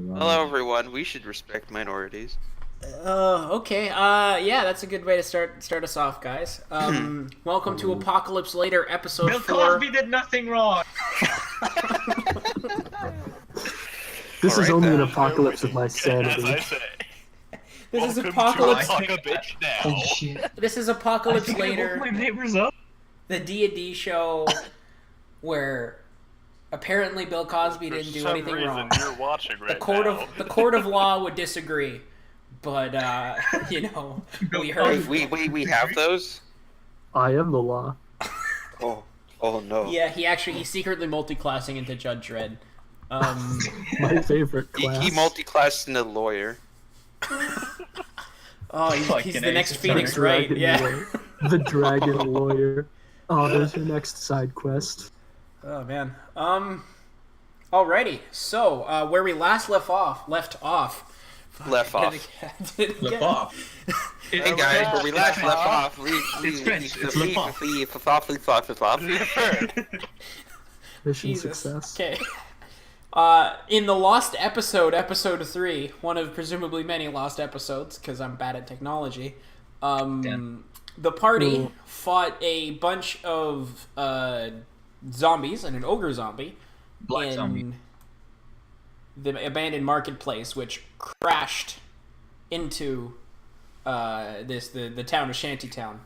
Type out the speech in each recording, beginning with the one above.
Hello, everyone. We should respect minorities. Okay. Yeah, that's a good way to start us off, guys. Welcome to Apocalypse Later, episode Bill 4. Cosby did nothing wrong. This is Alright, only an then. apocalypse of my sanity. As I say. This is Welcome Apocalypse. to Fuck a Bitch Now. Oh shit. This is I Apocalypse think I woke Later, my neighbors up. the D&D show, where apparently Bill Cosby didn't do anything wrong. You're watching right The court of law would disagree, but we heard. We have those? I am the law. Oh no. Yeah, he's secretly multi-classing into Judge Dredd. My favorite class. He multi-classed into lawyer. Oh, he's Fucking the next Ace Phoenix, The right? dragon Yeah. lawyer. The dragon lawyer. Oh, there's your next side quest. Oh man. Alrighty. So, where we last left off. Left off. Flip off. Hey guys, where we last left off, Mission Jesus. success. Okay. In the lost episode, episode 3, one of presumably many lost episodes, because I'm bad at technology, the party Ooh. fought a bunch of zombies and an ogre zombie Black in zombie. the abandoned marketplace, which crashed into the town of Shantytown.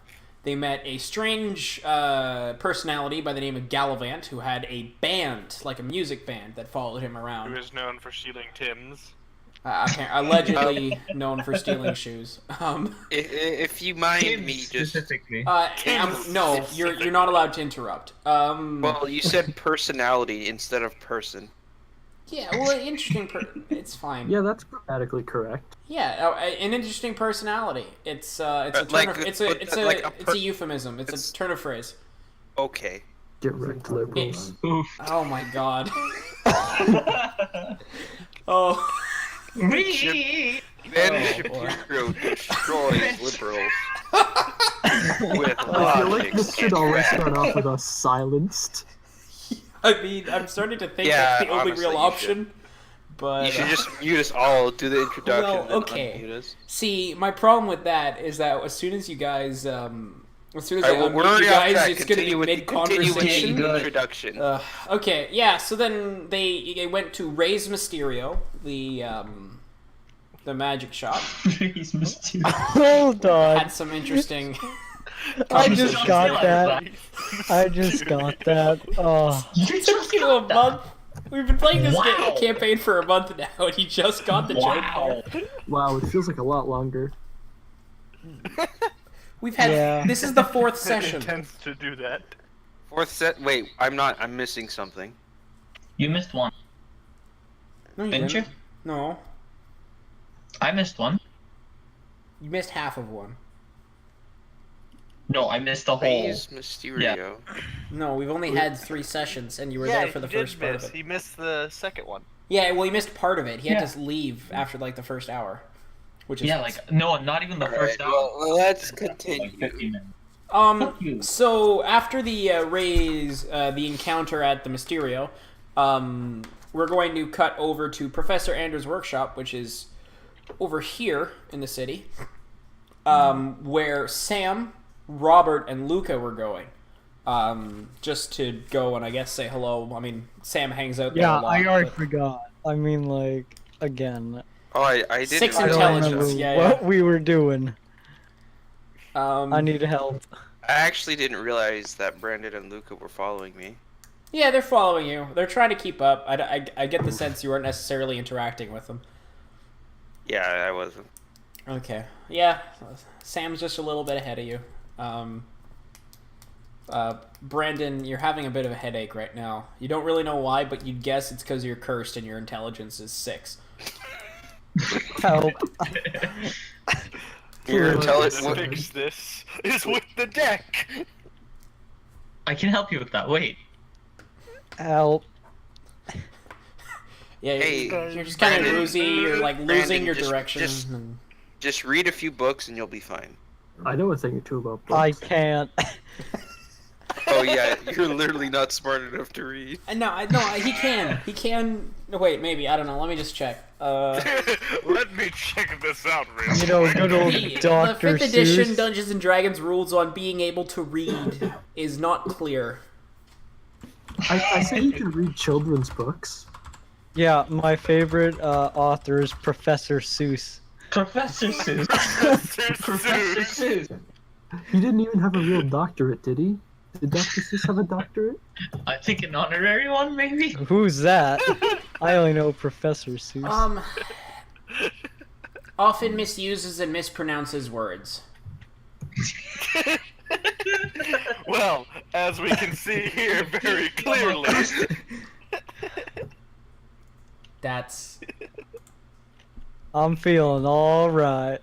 They met a strange personality by the name of Gallivant, who had a band, like a music band, that followed him Who around. is known for stealing Tim's. Allegedly known for stealing shoes. If you mind Tim me just... specifically. No, you're not allowed to interrupt. Well, you said personality instead of person. Yeah, well, interesting. It's fine. Yeah, that's grammatically correct. Yeah, an interesting personality. It's a turn like- of, it's a euphemism. It's a turn of phrase. Okay. Get wrecked, liberals. Oof. Oh my god. Oh. Wee! Then boy. Shapiro destroys liberals with I feel like logic this should and always rap. start off with us silenced. I mean, I'm starting to think Yeah, that's the only honestly, real you option. But You should just mute us all, do the introduction, Well, and okay. unmute us. see, my problem with that is that as soon as you guys, as soon as I Alright, well, we're unmute already you off guys, track. it's gonna be Continue with the mid-conversation. introduction. Okay, yeah. So then they went to raise Mysterio, the magic shop. He's mysterious. Hold on. Had some interesting. I just John got Cena. that. I just got that. Oh. It took you a month. We've been playing this Wow. campaign for a month now, and you just got the Wow. joke. Wow, it feels like a lot longer. We've had. Yeah. This is the fourth It session. tends to do that. Fourth set. Wait, I'm missing something. You missed one, No, you didn't you? No, I missed one. you missed half of one. No, I missed the whole. Raise Mysterio. No, we've only had 3 sessions, and you were there for the first part of it. He missed the second one. Yeah, well, he missed part of it. He had Yeah. to leave after like the first hour, which is Yeah, like no, not even the first hour. Well, let's Like continue. 15 minutes. Fuck you. So after the the encounter at the Mysterio, we're going to cut over to Professor Andrew's workshop, which is over here in the city, where Sam, Robert, and Luca were going, just to go and I guess say hello. I mean, Sam hangs out there Yeah, a lot. I already but- forgot. I mean, like, again. Oh, I didn't. 6 I don't intelligence. remember Yeah, what we were doing. I I need help. I actually didn't realize that Brandon and Luca were following me. Yeah, they're following you. They're trying to keep up. I get the sense you aren't necessarily interacting with them. Yeah, I wasn't. Okay. Yeah, Sam's just a little bit ahead of you. Brandon, you're having a bit of a headache right now. You don't really know why, but you'd guess it's because you're cursed and your intelligence is 6. Help. Your To intelligence. fix this is with the deck. I can help you with that. Wait. Help. Yeah, Hey, you're just kind of Brandon. woozy. You're like losing Brandon, your just- direction. just- and- Just read a few books and you'll be fine. I know a thing or two about books. I can't. Oh, Oh yeah, you're literally not smart enough to read. No, he can. He can. No, wait, maybe. I don't know. Let me just check. Let me check this out real You know, good old The Dr. 5th edition Seuss. Dungeons and Dragons rules on being able to read is not clear. I say you can read children's books. Yeah, my favorite author is Professor Seuss. Professor Seuss. Professor Seuss. He didn't even have a real doctorate, did he? Did Dr. Seuss have a doctorate? I think an honorary one, maybe? Who's that? I only know Professor Seuss. Often misuses and mispronounces words. Well, as we can see here very clearly. That's... I'm feeling alright.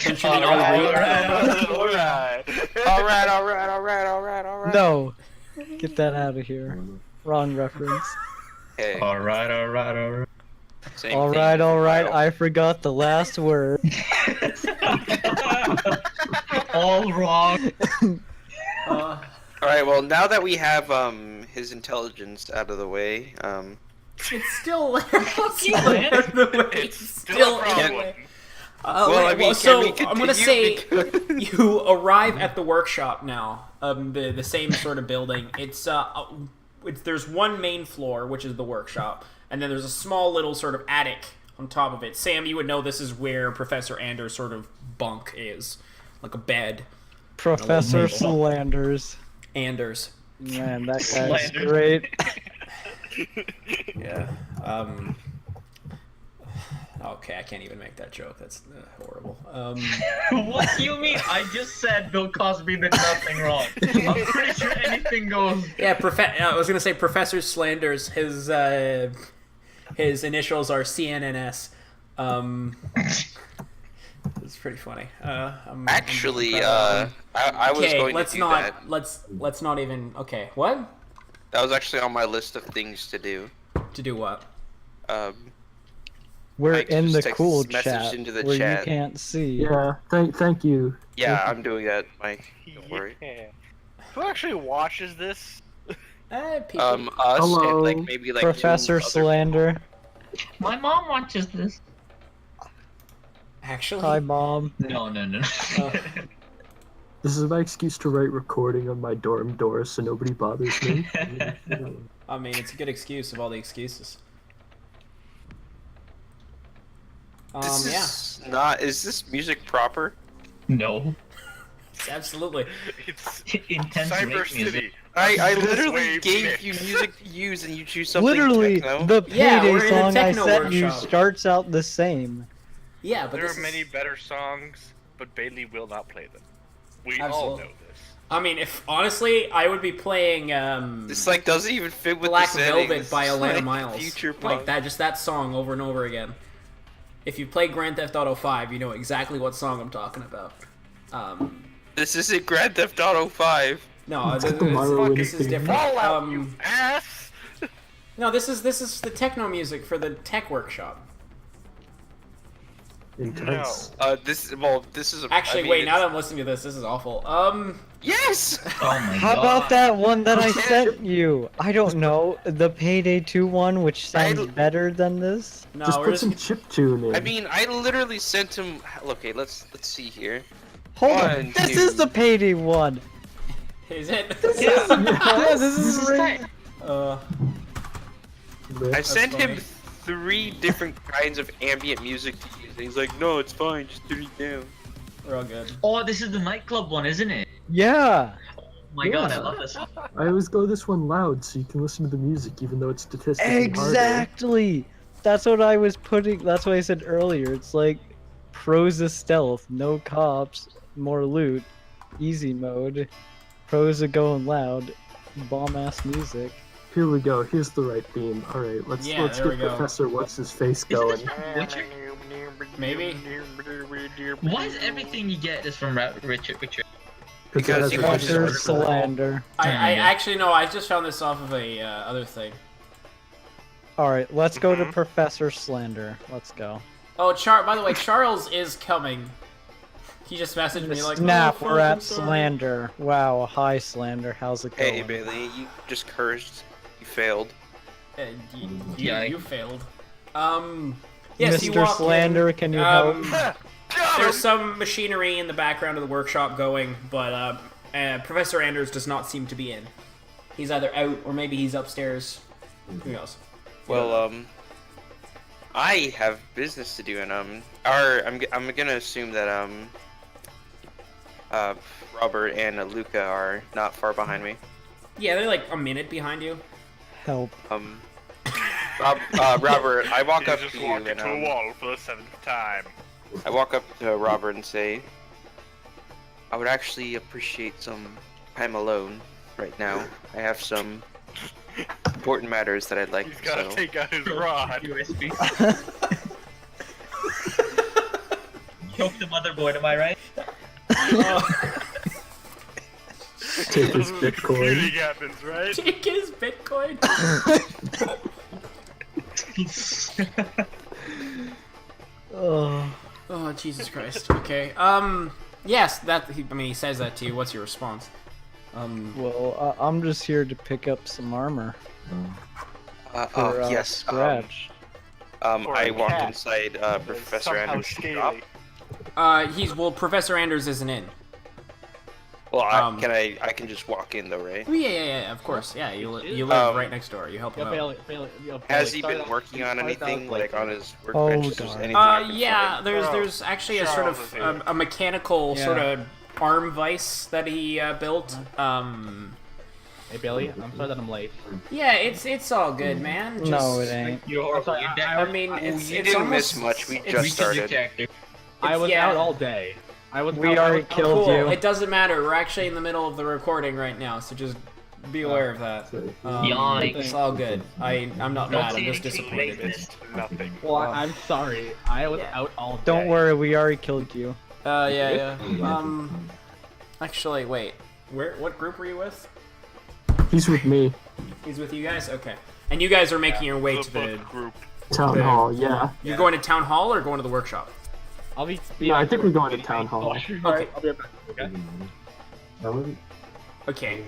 Don't you mean alright? Alright. No. Get that out of here. Wrong reference. Hey, Alright. same Alright, thing. alright, I forgot the last word. All wrong. Alright, well, now that we have his intelligence out of the way, It's still out of the way. It's still Still a in the problem. way. Well, I mean, so can we I'm gonna continue? say you arrive at the workshop now. The same sort of building. It's there's one main floor, which is the workshop, and then there's a small little sort of attic on top of it. Sam, you would know this is where Professor Anders' sort of bunk is, like a bed. Professor table. Slanders. Anders. Man, that guy's Slanders. great. Yeah. Okay, I can't even make that joke. That's horrible. What do you mean? I just said Bill Cosby did nothing wrong. I'm pretty sure anything goes. Yeah, I was gonna say Professor Slanders. His initials are CNNS. It's pretty funny. actually, I was okay, going let's to do not that. let's not even. Okay, what? That was actually on my list of things to do. To do what? We're I in the just cool text messaged chat into the where chat. you can't see. Yeah, thank you. Yeah, I'm doing that, Mike. Don't worry. Yeah. Who actually watches this? People. Us Hello. and like maybe like Professor two other- Slander. My mom watches this. Actually, Hi, Mom. No. This is my excuse to write recording on my dorm door so nobody bothers me. I mean, it's a good excuse of all the excuses. This Yeah, is not. Is this music proper? No. absolutely. It's Intense Cyber make City. music. I This literally wave gave mix. you music to use and you choose something Literally, techno. the Yeah, we're Payday in a song I techno sent you workshop. starts out the same. Yeah, but There this are many better songs, but Bailey will not play them. We all Absolutely. know this. I mean, if honestly, I would be playing This like doesn't even fit with Black the settings. Velvet by It's Alana like Miles. Future Like punk. that, just that song over and over again. If you play Grand Theft Auto 5, you know exactly what song I'm talking about. This isn't Grand Theft Auto 5. No, It's this, like the Morrowind this is theme. different. Fallout, you ass! No, this is the techno music for the tech workshop. Intense. This is a, Actually, I mean, wait. Now it's- that I'm listening to this is awful. Yes. Oh my How god. about that one that I sent you? I don't know. The Payday 2 one, which sounds better than this? No, Just we're put just. some chiptune in. I mean, I literally sent him. Okay, let's see here. Hold One, on. This two. is the Payday one. Is it? Yeah, this is great. I sent funny. him 3 different kinds of ambient music to use, and he's like, "No, it's fine. Just turn it down." We're all good. Oh, this is the nightclub one, isn't it? Yeah. Oh my god, I love this one. I always go this one loud so you can listen to the music even though it's statistically Exactly. That's what I was putting. That's what I said earlier. It's like Proza stealth, no cops, more loot, easy mode, Proza going loud, bomb ass music. Here we go. Here's the right theme. All right, let's Yeah, there we get go. Professor What's His Face Isn't going. this from Witcher? Maybe. Why is everything you get is from Richard? Because it you has a watch Professor this Slander. I actually no. I just found this off of a other thing. All right, let's go to Professor Slander. Let's go. Oh, by the way, Charles is coming. He just messaged me like, Snap, "Oh, we're fuck, I'm at sorry." Slander. Wow, hi Slander, how's it going? Hey Bailey, you just cursed. You failed. You failed. Yes, you Mr. walk Slander, in, can you help? There's some machinery in the background of the workshop going, but Professor Anders does not seem to be in. He's either out or maybe he's upstairs. Who knows? Well, I have business to do, and I'm gonna assume that Robert and Luca are not far behind me. Yeah, they're like a minute behind you. Help. Robert, I walk You up just to you walked and into a wall for the 7th time. I walk up to Robert and say, I would actually appreciate some time alone right now. I have some important matters that I'd like He's to gotta settle. take out his rod. USB. Choke the motherboard, am I right? Take his That's what Bitcoin. computing happens, right? Take his Bitcoin. Oh. Oh, Jesus Christ. Okay. Yes, he says that to you. What's your response? Well, I'm just here to pick up some armor for Yes. Scratch. I a walked cat. inside Professor Somehow Anders' shop. scaly. Professor Anders isn't in. Well, Um, I can just walk in though, right? Oh, yeah, of course. Yeah, you live right next door. You help him out. Has he been working on anything, like on his Oh, workbench? Is there God. anything I can Yeah, find? there's actually a sort Charles of is here. a mechanical Yeah. sort of arm vise that he built. Hey Billy, I'm sorry that I'm late. Yeah, it's all good, man. Just, No, it ain't. You're sorry, I mean, it's You it's didn't almost, miss much. We it's- just Reach your started. character. I was yeah. out all day. We already killed Cool. you. It doesn't matter. We're actually in the middle of the recording right now, so just be aware of that. Yikes. It's all good. I'm not mad. I'm just disappointed. It's nothing. Well, I'm sorry. I was out all day. Don't worry, we already killed you. Yeah. Actually, wait. What group were you with? He's with me. He's with you guys. Okay. And you guys are making your way to the. book group. Town Okay. hall, yeah. You're going to town hall or going to the workshop? I'll be. No, I think we're going to town hall. Okay. I'll be right back. Okay. Okay.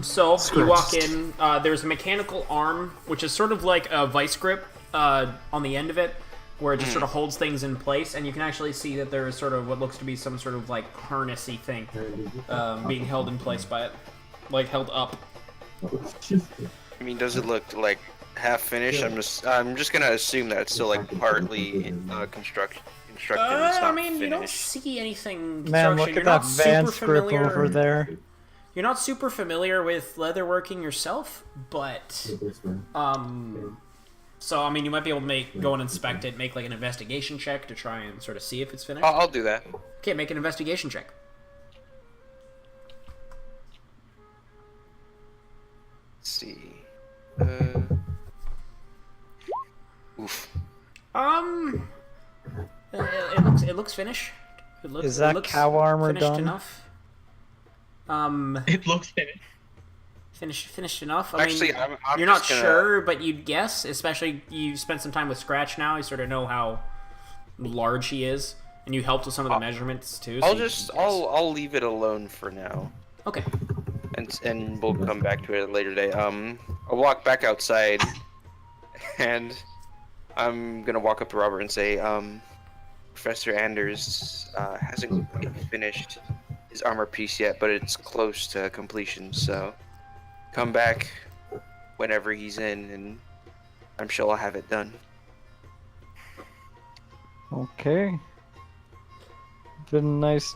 So you walk in. There's a mechanical arm, which is sort of like a vice grip on the end of it, where it just sort of holds things in place, and you can actually see that there is sort of what looks to be some sort of like harnessy thing being held in place by it, like held up. I mean, does it look like half finished? I'm just gonna assume that it's still like partly constructed. It's not I mean, you don't finished. see anything. Man, look You're at not that van super script familiar- over there. You're not super familiar with leatherworking yourself, but so I mean, you might be able to go and inspect it, make like an investigation check to try and sort of see if it's finished. I'll do that. Okay, make an investigation check. Let's see. Oof. It looks finished. Is that cow armor finished done? enough? It looks finished. Finished enough. I Actually, mean, I'm you're not just gonna- sure, but you'd guess. Especially you spent some time with Scratch now. You sort of know how large he is, and you helped with some of the measurements too. So I'll you just can guess. I'll leave it alone for now, Okay. and we'll come back to it at a later day. I'll walk back outside, and I'm gonna walk up to Robert and say, Professor Anders hasn't quite finished his armor piece yet, but it's close to completion. So come back whenever he's in, and I'm sure I'll have it done. Okay. Been nice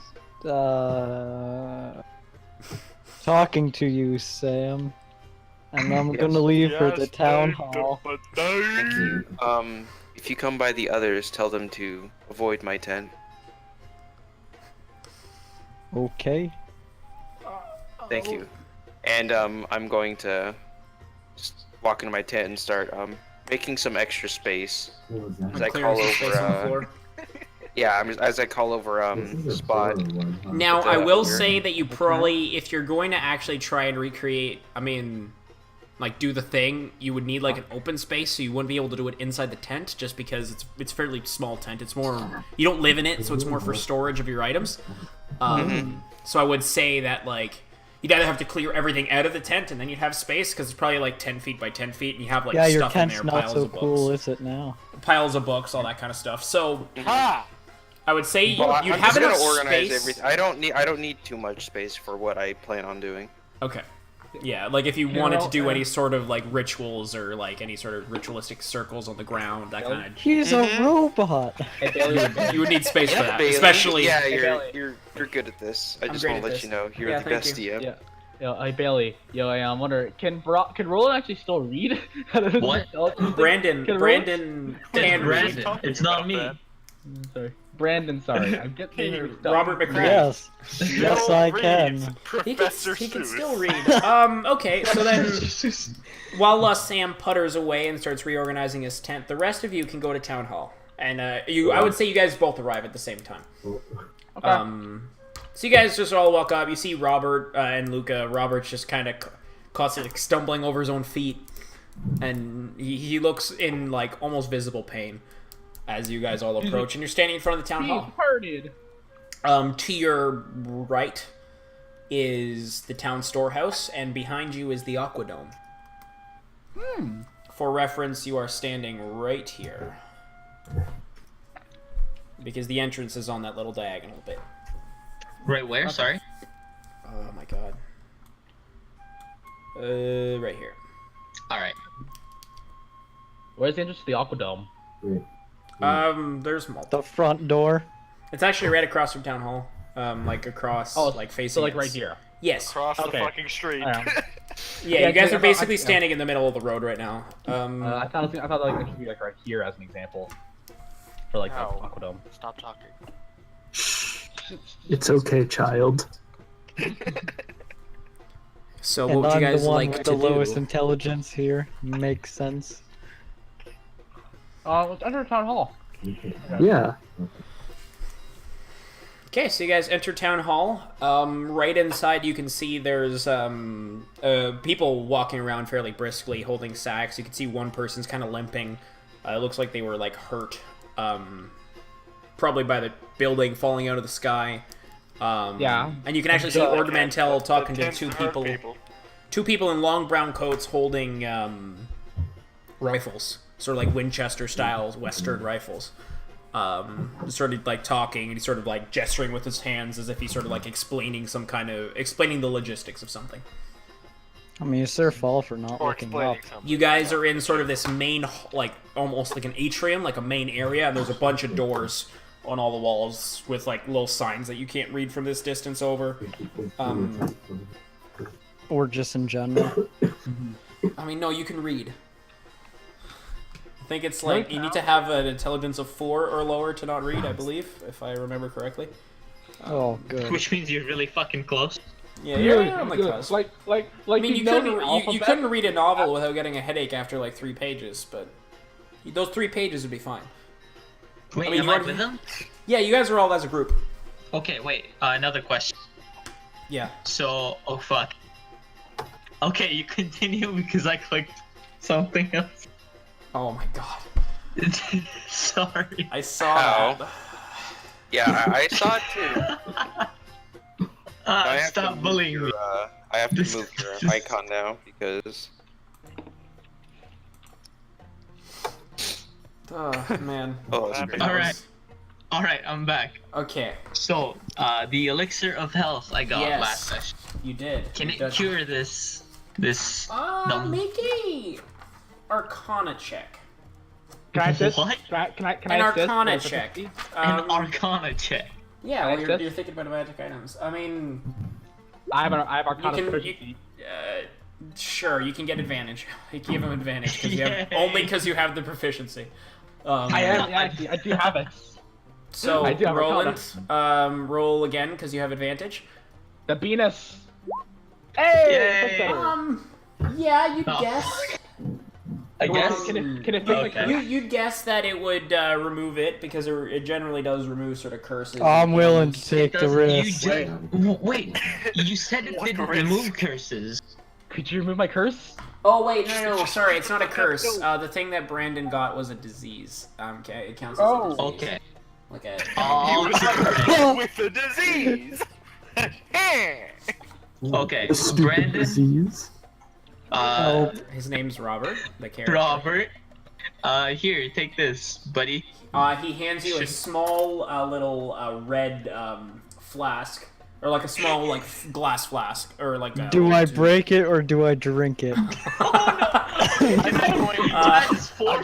talking to you, Sam. And I'm gonna leave for the town hall. Thank you. If you come by the others, tell them to avoid my tent. Okay. Thank you. And I'm going to just walk into my tent and start making some extra space as I Clearing call some space on the over. floor. Yeah, as I call over Spot. Now, With, I will here. say that you probably, if you're going to actually try and recreate, I mean, like do the thing, you would need like an open space, so you wouldn't be able to do it inside the tent, just because it's fairly small tent. It's more, you don't live in it, so it's more for storage of your items. So I would say that like you'd either have to clear everything out of the tent, and then you'd have space, because it's probably like 10 feet by 10 feet, and you have like Yeah, your stuff in tent's there, not piles so of books, cool, is it now? piles of books, all that kind of stuff. So Ha! I would say Well, you'd I'm have just enough gonna organize space. everything. I don't need too much space for what I plan on doing. Okay. Yeah, like if you Yeah, wanted well, to do any sort of like rituals or like any sort of ritualistic circles on the ground, that kind He's a robot! Hey, Bailey, of, you would need space for that, Bailey, especially. yeah, Bailey. you're good at this. I I'm just great want to at let this. you know you're Yeah, the thank best you. DM. yeah. Yo, hey Bailey. Yo, I wonder, can Roland actually still read? What? Brandon Can can It's read. Brandon. It's not me. Sorry. Brandon, sorry. I'm getting her stuff. Robert McCracken. Yes. Yes, I Reads can. Professor He can Seuss. still read. Okay, so then while Sam putters away and starts reorganizing his tent, the rest of you can go to town hall, and I would say you guys both arrive at the same time. Okay. So you guys just all walk up. You see Robert and Luca. Robert's just kind of constantly stumbling over his own feet, and he looks in like almost visible pain as you guys all approach, and you're standing in front of the town hall. Parted. To your right is the town storehouse, and behind you is the Aquadome. For reference, you are standing right here, because the entrance is on that little diagonal bit. Right where? Sorry. Oh my god. Right here. Alright. Where's the entrance to the Aquadome? There's multiple. The front door. It's actually right across from town hall. Like across, like facing. So like us. right here. Yes. Across Okay. the fucking street. Yeah, you guys I are basically thought- standing in the middle of the road right now. I thought like it should be like right here as an example. For like the No. Aquadome. Stop talking. It's okay, child. So And what would I'm you guys the one like with to the lowest do? intelligence here. Makes sense. Let's enter town hall. Yeah. Okay, so you guys enter town hall. Right inside, you can see there's people walking around fairly briskly, holding sacks. You can see one person's kind of limping. It looks like they were like hurt, probably by the building falling out of the sky. Yeah. And you can actually see Ord Mantell talking to Tends two hurt people. Two people in long brown coats holding rifles, sort of like Winchester style Western rifles. Just sort of like talking, and he's sort of like gesturing with his hands as if he's sort of like explaining the logistics of something. I mean, it's their fault for not Or looking up. explaining something. You guys are in sort of this main, like almost like an atrium, like a main area, and there's a bunch of doors on all the walls with like little signs that you can't read from this distance over. Or just in general. I mean, no, you can read. I think it's like you need to have an intelligence of 4 or lower to not read, I believe, if I remember correctly. Oh, good. Which means you're really fucking close. Yeah, you're on the cusp. Like I mean, you know the couldn't alphabet? couldn't read a novel without getting a headache after like 3 pages, but those 3 pages would be fine. Wait, I mean, am you I already- with them? Yeah, you guys are all as a group. Okay, wait. Another question. Yeah. So, oh fuck. Okay, you continue because I clicked something else. Oh my god. Sorry. I saw Ow. that. Yeah, I saw it too. I have to Stop move bullying your, me. I have to move your icon now because Oh man. oh, that's great. Alright. Alright, I'm back. Okay, So, the elixir of health I got Yes. last session. you did. Can You it did. cure this dumb- Make a Arcana check. Can I assist? What? Can I An assist? Arcana Like, check. An arcana check. Yeah, Can I well, assist? you're thinking about magic items. I mean, I have Arcana you can. proficiency. Sure, you can get advantage. You give him advantage because you have Yay. only because you have the proficiency. I am. Yeah, I do have it. So I do have Roland, roll again because you have advantage. The Venus. Hey! Yay. that's better. Yeah, you'd Oh. guess. I guess. Can it fix Okay. You'd guess that it would remove it because it generally does remove sort of curses. I'm willing to take the Doesn't- risk. Wait, you said it What didn't risk? remove curses. Could you remove my curse? Oh wait, no, sorry, it's not a curse. The thing that Brandon got was a disease. Okay, it counts as a disease. Okay. Like a. With the disease. Okay, The stupid Brandon. disease. His name's Robert, the character. Robert. Here, take this, buddy. He hands you a small little red flask, or like a small like glass flask, or like a. Do I break it or do I drink it? I'm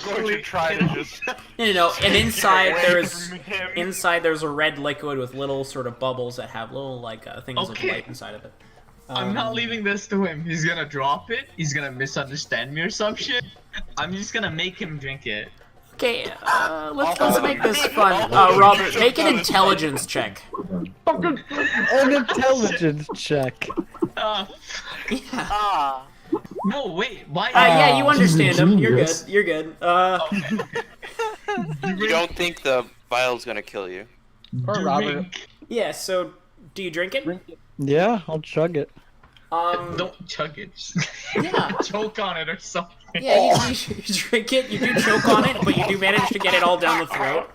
going to try to just. No, and inside away there's from him. there's a red liquid with little sort of bubbles that have little like things of Okay. light inside of it. I'm not leaving this to him. He's gonna drop it. He's gonna misunderstand me or some shit. I'm just gonna make him drink it. Okay, let's make this fun. Robert, make an intelligence check. An intelligence check. Yeah. No, wait. Why? Yeah, you understand him. You're genius. good. You're good. You don't think the vial's gonna kill you? Poor Robert. Yeah. So, do you drink it? Yeah, I'll chug it. Don't chug it. Yeah. Choke on it or something. Yeah, you drink it. You do choke on it, but you do manage to get it all down the throat.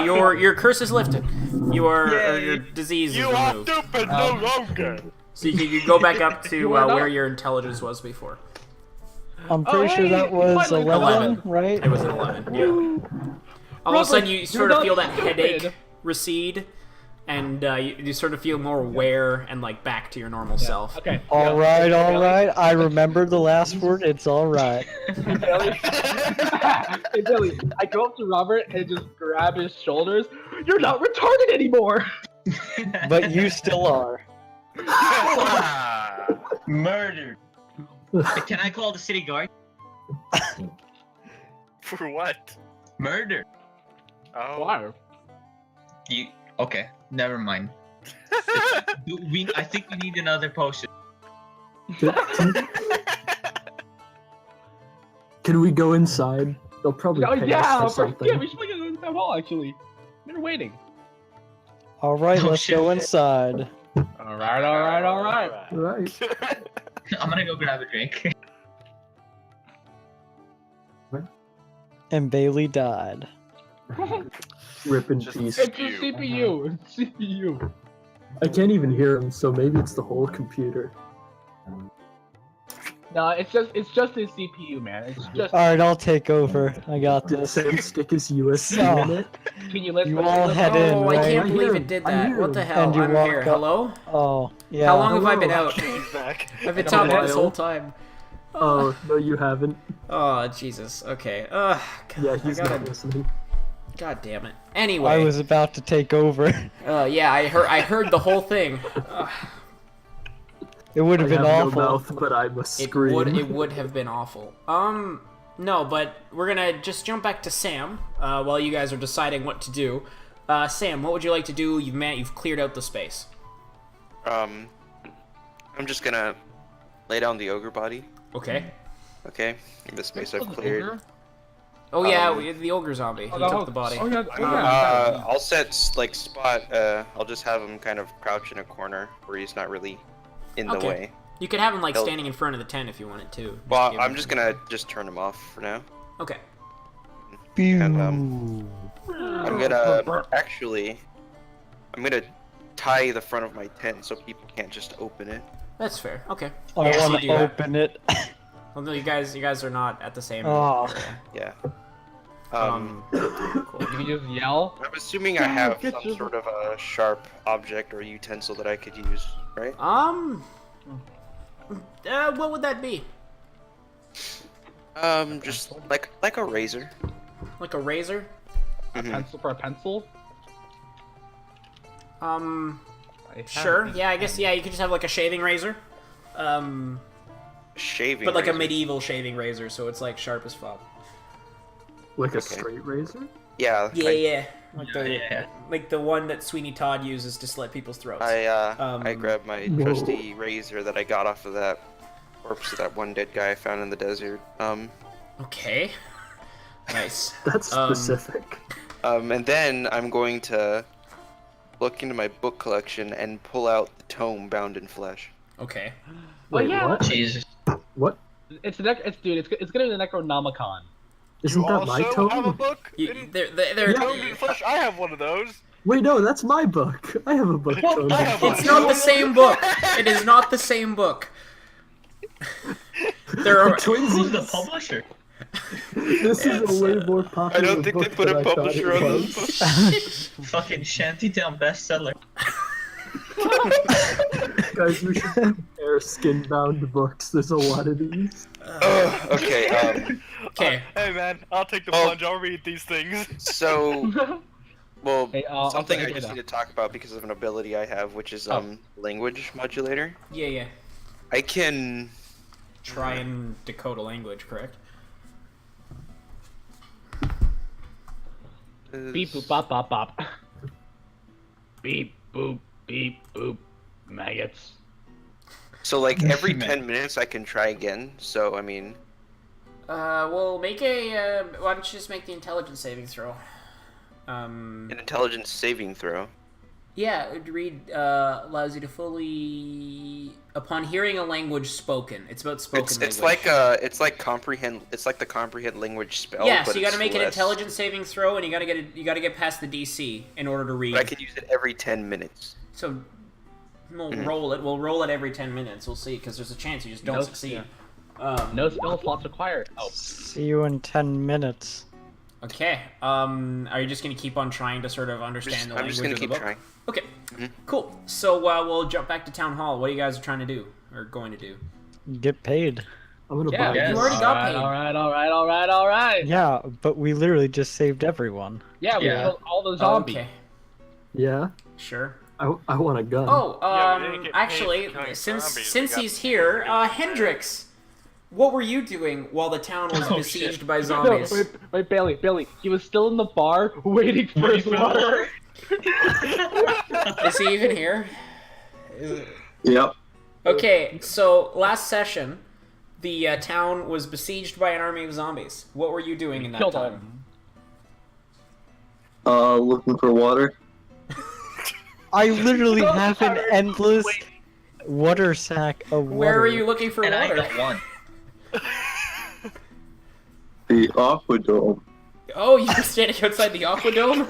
Your curse is lifted. Your disease is You are removed. stupid no longer. So you can go back up to where your intelligence was before. I'm pretty sure that was finally 11, right? It was an 11. Yeah. All of a sudden, you sort of feel that headache recede, and you sort of feel more aware and like back to your normal self. Okay. All right. I remember the last word. It's all right. Hey Billy, I go up to Robert and just grab his shoulders. You're not retarded anymore. But you still are. Murder. Can I call the city guard? For what? Murder. Oh. Why? You okay? Never mind. I think we need another potion. Can we go inside? They'll probably Oh pay yeah, us for something. yeah, we should go to the town hall actually. They're waiting. All right, Oh, let's shit. go inside. All right. Right. I'm gonna go grab a drink. And Bailey died. Rip in Just- peace. It's a CPU. It's a CPU. I can't even hear him, so maybe it's the whole computer. No, it's just his CPU, man. It's just. All right, I'll take over. I got Did this. Sam stick his USB So- in it? Can you lift? You all head in, Oh, I right? can't I believe hear it did him. I that. hear What the him. hell? And you I'm walk here. up- Hello? Oh, yeah. How long have I been Hello. out? He's back. I've been A talking this while. whole time. Oh, no, you haven't. Oh, Jesus. Okay. Yeah, he's I gotta- not listening. God damn it. Anyway. I was about to take over. Yeah, I heard the whole thing. It would I have been have awful. no mouth, but I must It scream. would have been awful. No, but we're gonna just jump back to Sam while you guys are deciding what to do. Sam, what would you like to do? You've cleared out the space. I'm just gonna lay down the ogre body. Okay. Okay, in the space I've cleared. Oh yeah, Um, the ogre zombie. He Oh, took the body. Oh yeah. I'll set spot. I'll just have him kind of crouch in a corner where he's not really in the Okay. way. You could have him like He'll- standing in front of the tent if you wanted to. Well, give I'm him- just gonna turn him off for now. Okay. And Pew. I'm gonna actually, I'm gonna tie the front of my tent so people can't just open it. That's fair. Okay. I Yeah, want you to do that. open it. Well, no, you guys are not at the same. Oh. Yeah. Cool. You can just yell. I'm assuming I have Get some your- sort of a sharp object or utensil that I could use, right? What would that be? Just like a razor. Like a razor? Mhm. Pencil for a pencil. I have Sure. these. Yeah, I guess. Yeah, you could just have like a shaving razor. Shaving. But like a razor. medieval shaving razor, so it's like sharp as fuck. Like a Okay. straight razor? Yeah. Yeah. Like Yeah. like the one that Sweeney Todd uses to slit people's throats. I grabbed my Whoa. trusty razor that I got off of that corpse of that one dead guy I found in the desert. Okay. Nice. That's specific. And then I'm going to look into my book collection and pull out the tome Bound in Flesh. Okay. Oh, yeah. What? Jesus. What? It's gonna be the Necronomicon. Isn't You that my also have a tome? book? They're Toned in Flesh? I have one of those. Wait, no, that's my book. I have a book. Toned I in have Flesh. It's not the same book. It is not the same book. There are Who's the Twinsies. publisher? This is a way more popular I don't think they book put than a I thought publisher it on was. this book. Fucking Shantytown bestseller. Guys, we should compare skin-bound books. There's a lot of these. Okay. okay. Hey man, I'll take the Oh. plunge. I'll read these things. So, well, Hey, I'll something take I it just up. need to talk about because of an ability I have, which is language modulator. Yeah. I can. Try and decode a language, correct? Beep boop bop bop bop. Beep boop beep boop. Maggots. So like every Man. 10 minutes I can try again. So I mean, Well, make a. Why don't you just make the intelligence saving throw? an intelligence saving throw. Yeah, it would read allows you to fully upon hearing a language spoken. It's about spoken It's language. like comprehend. It's like the comprehend language spell. Yeah, but so you got to it's make an less. intelligence saving throw, and you got to get past the DC in order to read. But I can use it every 10 minutes. So we'll Mhm. roll it. We'll roll it every 10 minutes. We'll see, because there's a chance you just don't Nope. succeed. No spell slots required. Oh. See you in 10 minutes. Okay. Are you just gonna keep on trying to sort of understand the I'm language just gonna of the keep book? trying. Okay. Mhm. Cool. So we'll jump back to town hall. What are you guys trying to do or going to do? Get paid. I'm gonna Yeah, buy yes. You this. already got paid. Alright. Yeah, but we literally just saved everyone. Yeah, we Yeah. killed all the zombies. Okay. Yeah, Sure. I want a gun. Oh, Yeah, we didn't get paid actually, for killing since zombies, we since got he's paid here, for Hendrix, what were you doing while the town was Oh, besieged shit. by No, zombies? wait, Bailey. He was still in the bar waiting for his water. Is he even here? Yep. Okay, so last session, the town was besieged by an army of zombies. What were you doing in that Killed all of time? them. Looking for water. I literally So have an tired. endless Wait. water sack of water. Where are you looking for And I water? got one. The Aquadome. Oh, you were standing outside the Aquadome?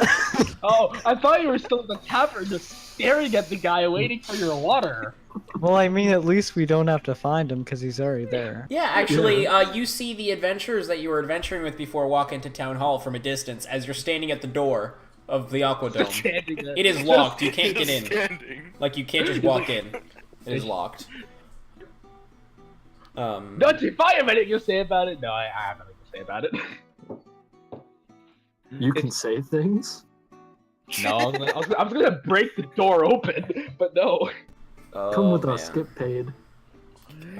Oh, I thought you were still in the tavern just staring at the guy waiting for your water. Well, I mean, at least we don't have to find him because he's already there. Yeah, actually, you see the adventurers that you were adventuring with before walk into town hall from a distance as you're standing at the door of the Aquadome. Standing there. It is locked. You can't get in. Standing. Like, you can't just walk in. It is locked. Don't you find anything you say about it? No, I have nothing to say about it. You can say things. No, I was gonna break the door open, but no. Come with us. Get paid.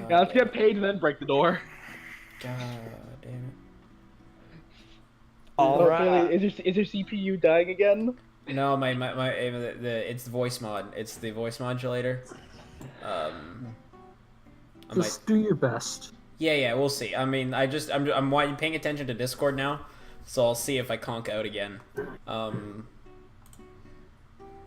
Yeah, let's get paid and then break the door. God damn it. All right. Is your CPU dying again? No, it's the voice mod. It's the voice modulator. I might, Just do your best. yeah, we'll see. I mean, I'm paying attention to Discord now, so I'll see if I conk out again.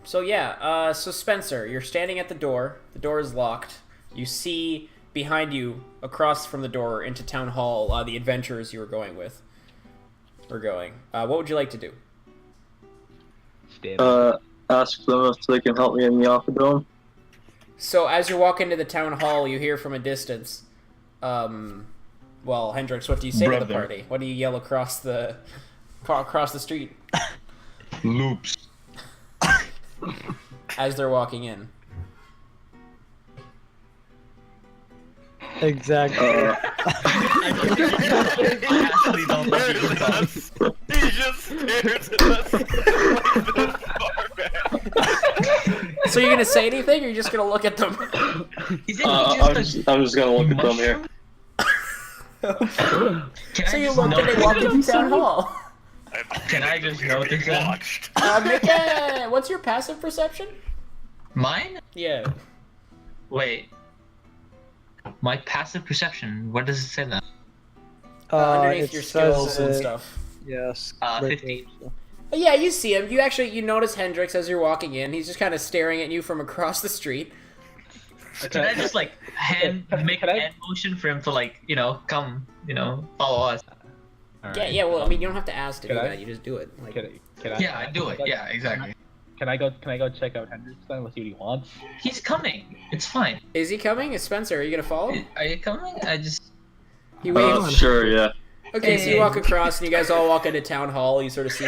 So yeah, so Spencer, you're standing at the door. The door is locked. You see behind you, across from the door into town hall, the adventurers you were going with. What would you like to do? Stand Ask them if they can help me in the Aquadome. So as you walk into the town hall, you hear from a distance. Well, Hendrix, what do you say to the Brother. party? What do you yell across the street Loops. as they're walking in? Exactly. Actually, don't let you talk. He just stares at us like this barman. So you're gonna say anything, or you're just gonna look at them? Isn't I'm just gonna look at them here. Can So I you just look and they notice walk it? into town hall. Can I just notice it? Watched. What's your passive perception? Mine? Yeah. Wait. My passive perception. What does it say then? Underneath it your says, skills and stuff. Yes. 15. Yeah, you see him. You notice Hendrix as you're walking in. He's just kind of staring at you from across the street. Can I just like make can a I- hand motion for him to like come follow us? Yeah, yeah. Well, I mean, you don't have to ask to do Can I- that. You just do it. Like, Can I? Yeah, I do it. Yeah, exactly. Can I go check out Hendrix then? Let's see what he wants. He's coming. It's fine. is he coming? Is Spencer? Are you gonna follow? Are you coming? I just. He waves. Sure, yeah. Okay, so you walk across, and you guys all walk into town hall. You sort of see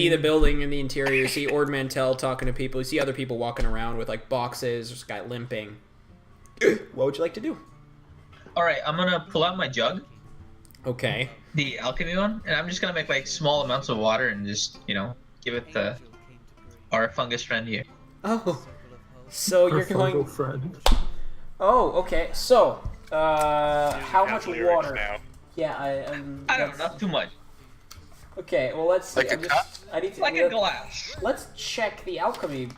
the building in the interior. You see Ord Mantell talking to people. You see other people walking around with like boxes. There's a guy limping. What would you like to do? All right, I'm gonna pull out my jug, Okay. the alchemy one, and I'm just gonna make like small amounts of water and just give it to our fungus friend here. Oh, so Our you're going. fungal friend. Oh, okay. So, how much Lyrics water? now. Yeah, I don't know, not too much. Okay, well let's see. Like a cup? I need to. Like a glass. Let's check the alchemy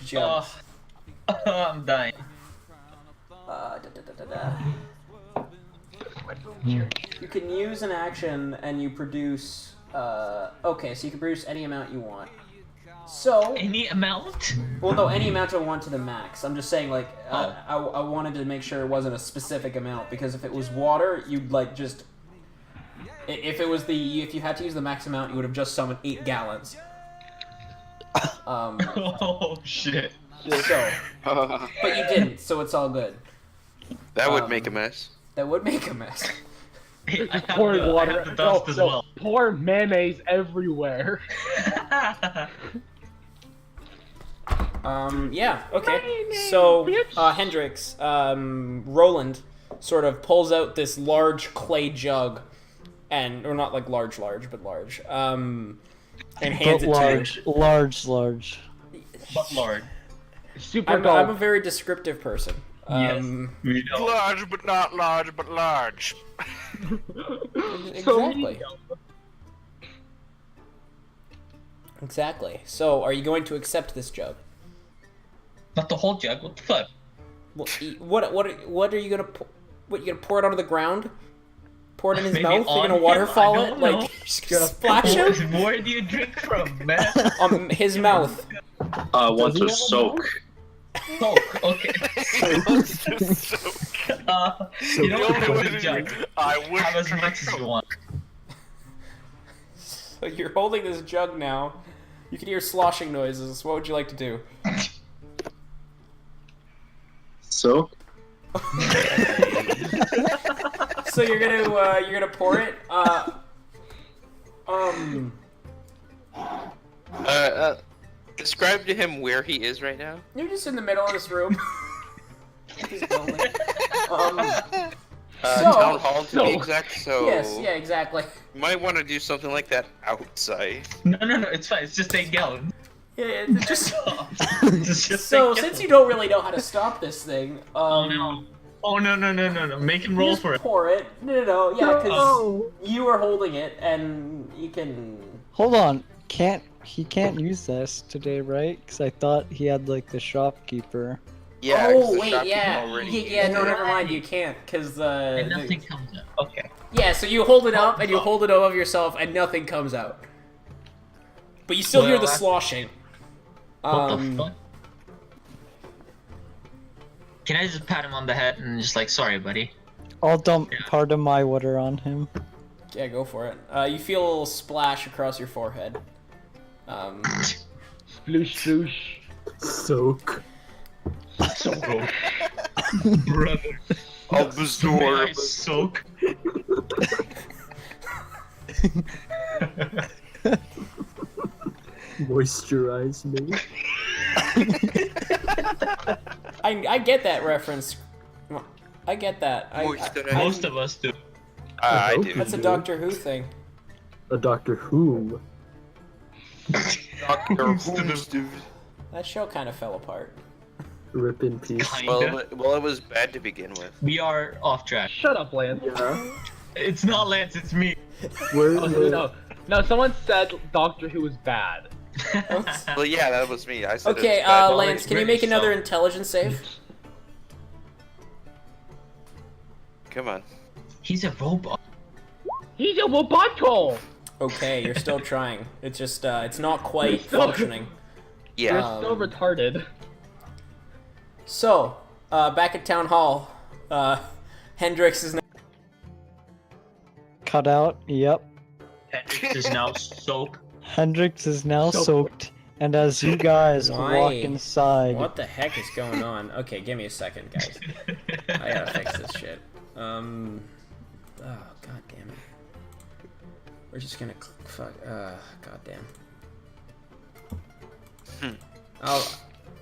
jug. I'm dying. Da, da, da, da, da. You can use an action and you produce. Okay, so you can produce any amount you want. So, Any amount? well, no, any amount I want to the max. I'm just saying, like, Oh. I wanted to make sure it wasn't a specific amount because if it was water, you'd like just. If it was if you had to use the max amount, you would have just summoned 8 gallons. Oh shit. So, but you didn't, so it's all good. That would make a mess. That would make a mess. I have Pouring the- I water. have the dust as well. Pour mayonnaise everywhere. Yeah, okay. So, Hendrix, Roland sort of pulls out this large clay jug, or not like large, but large, and hands But it large, large. But Lord. Super to you. gold. I'm a very descriptive person. Yes. We know. Large, but not large, but large. Exactly. Exactly. So, are you going to accept this jug? Not the whole jug. What the fuck? Well, what are you gonna? What, you gonna pour it onto the ground? Pour it in his Maybe mouth? You're on gonna him? waterfall I it? don't Like, know. just gonna splash him? Where do you drink from, man? His mouth. Want he to have a soak. Coke. Okay. You know what? The only way The to jug. do- I wish Have as much as you want. So you're holding this jug now. You can hear sloshing noises. What would you like to do? Soak? So you're gonna pour it. Describe to him where he is right now. You're just in the middle of this room. This building. Town hall to be exact. So Yes, yeah, exactly. you might want to do something like that outside. No, it's fine. It's just 8 gallons. Yeah, just It's just so 8 since you gallons. don't really know how to stop this thing, Oh no. Oh no. Make him you roll just for it. pour it. No, yeah, because No. you are holding it, and you can. Hold on, he can't use this today, right? Because I thought he had like the shopkeeper. Yeah. 'cause Oh the wait, shopkeeper yeah, already- yeah. No, never mind. You can't, because And nothing comes up. Okay. Yeah, so you hold it up and you hold it above yourself, and nothing comes out. But you still hear Well, the that's- sloshing. What the fuck? Can I just pat him on the head and just like, sorry, buddy? I'll dump Yeah. part of my water on him. Yeah, go for it. You feel a little splash across your forehead. Sploosh, sploosh. Soak. So brother. May I Absorb. soak? Moisturize me. I get that reference. I get that. Most of us do. I do. That's a Doctor Who thing. A Doctor Who. Doctor Who's dude. That show kind of fell apart. Rip in peace. Kinda. Well, it was bad to begin with. We are off track. Shut up, Lance. Yeah. It's not Lance, it's me. Where? Oh, no, someone said Doctor Who was bad. Well, yeah, that was me. I said it Okay, was bad. Lance, can you make British, another so- intelligence save? Come on. He's a robot. He's a roboto! Okay, you're still trying. It's just, it's not quite Still- functioning. You're Yeah. so retarded. So, back at town hall, Hendrix is now. Cut out. Yep. Hendrix is now soaked. Hendrix is now soaked, and as you guys Why? walk inside, What the heck is going on? Okay, give me a second, guys. I gotta fix this shit. Oh, god damn it. We're just gonna fuck. God damn.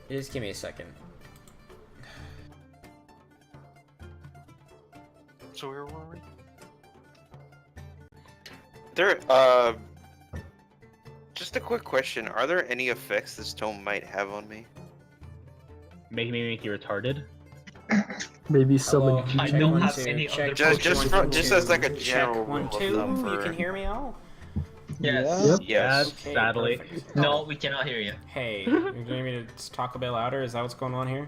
Just give me a second. So where were we? There, just a quick question. Are there any effects this tome might have on me? Make you retarded. Maybe Hello, someone. I check don't one, have two, any check other one, Just one, for- two, just as like a check general one, rule of two. thumb You for- can hear me all? Yes. Yep. Yes. Okay, Sadly. perfect. No, we cannot hear you. Hey, you need me to talk a bit louder? Is that what's going on here?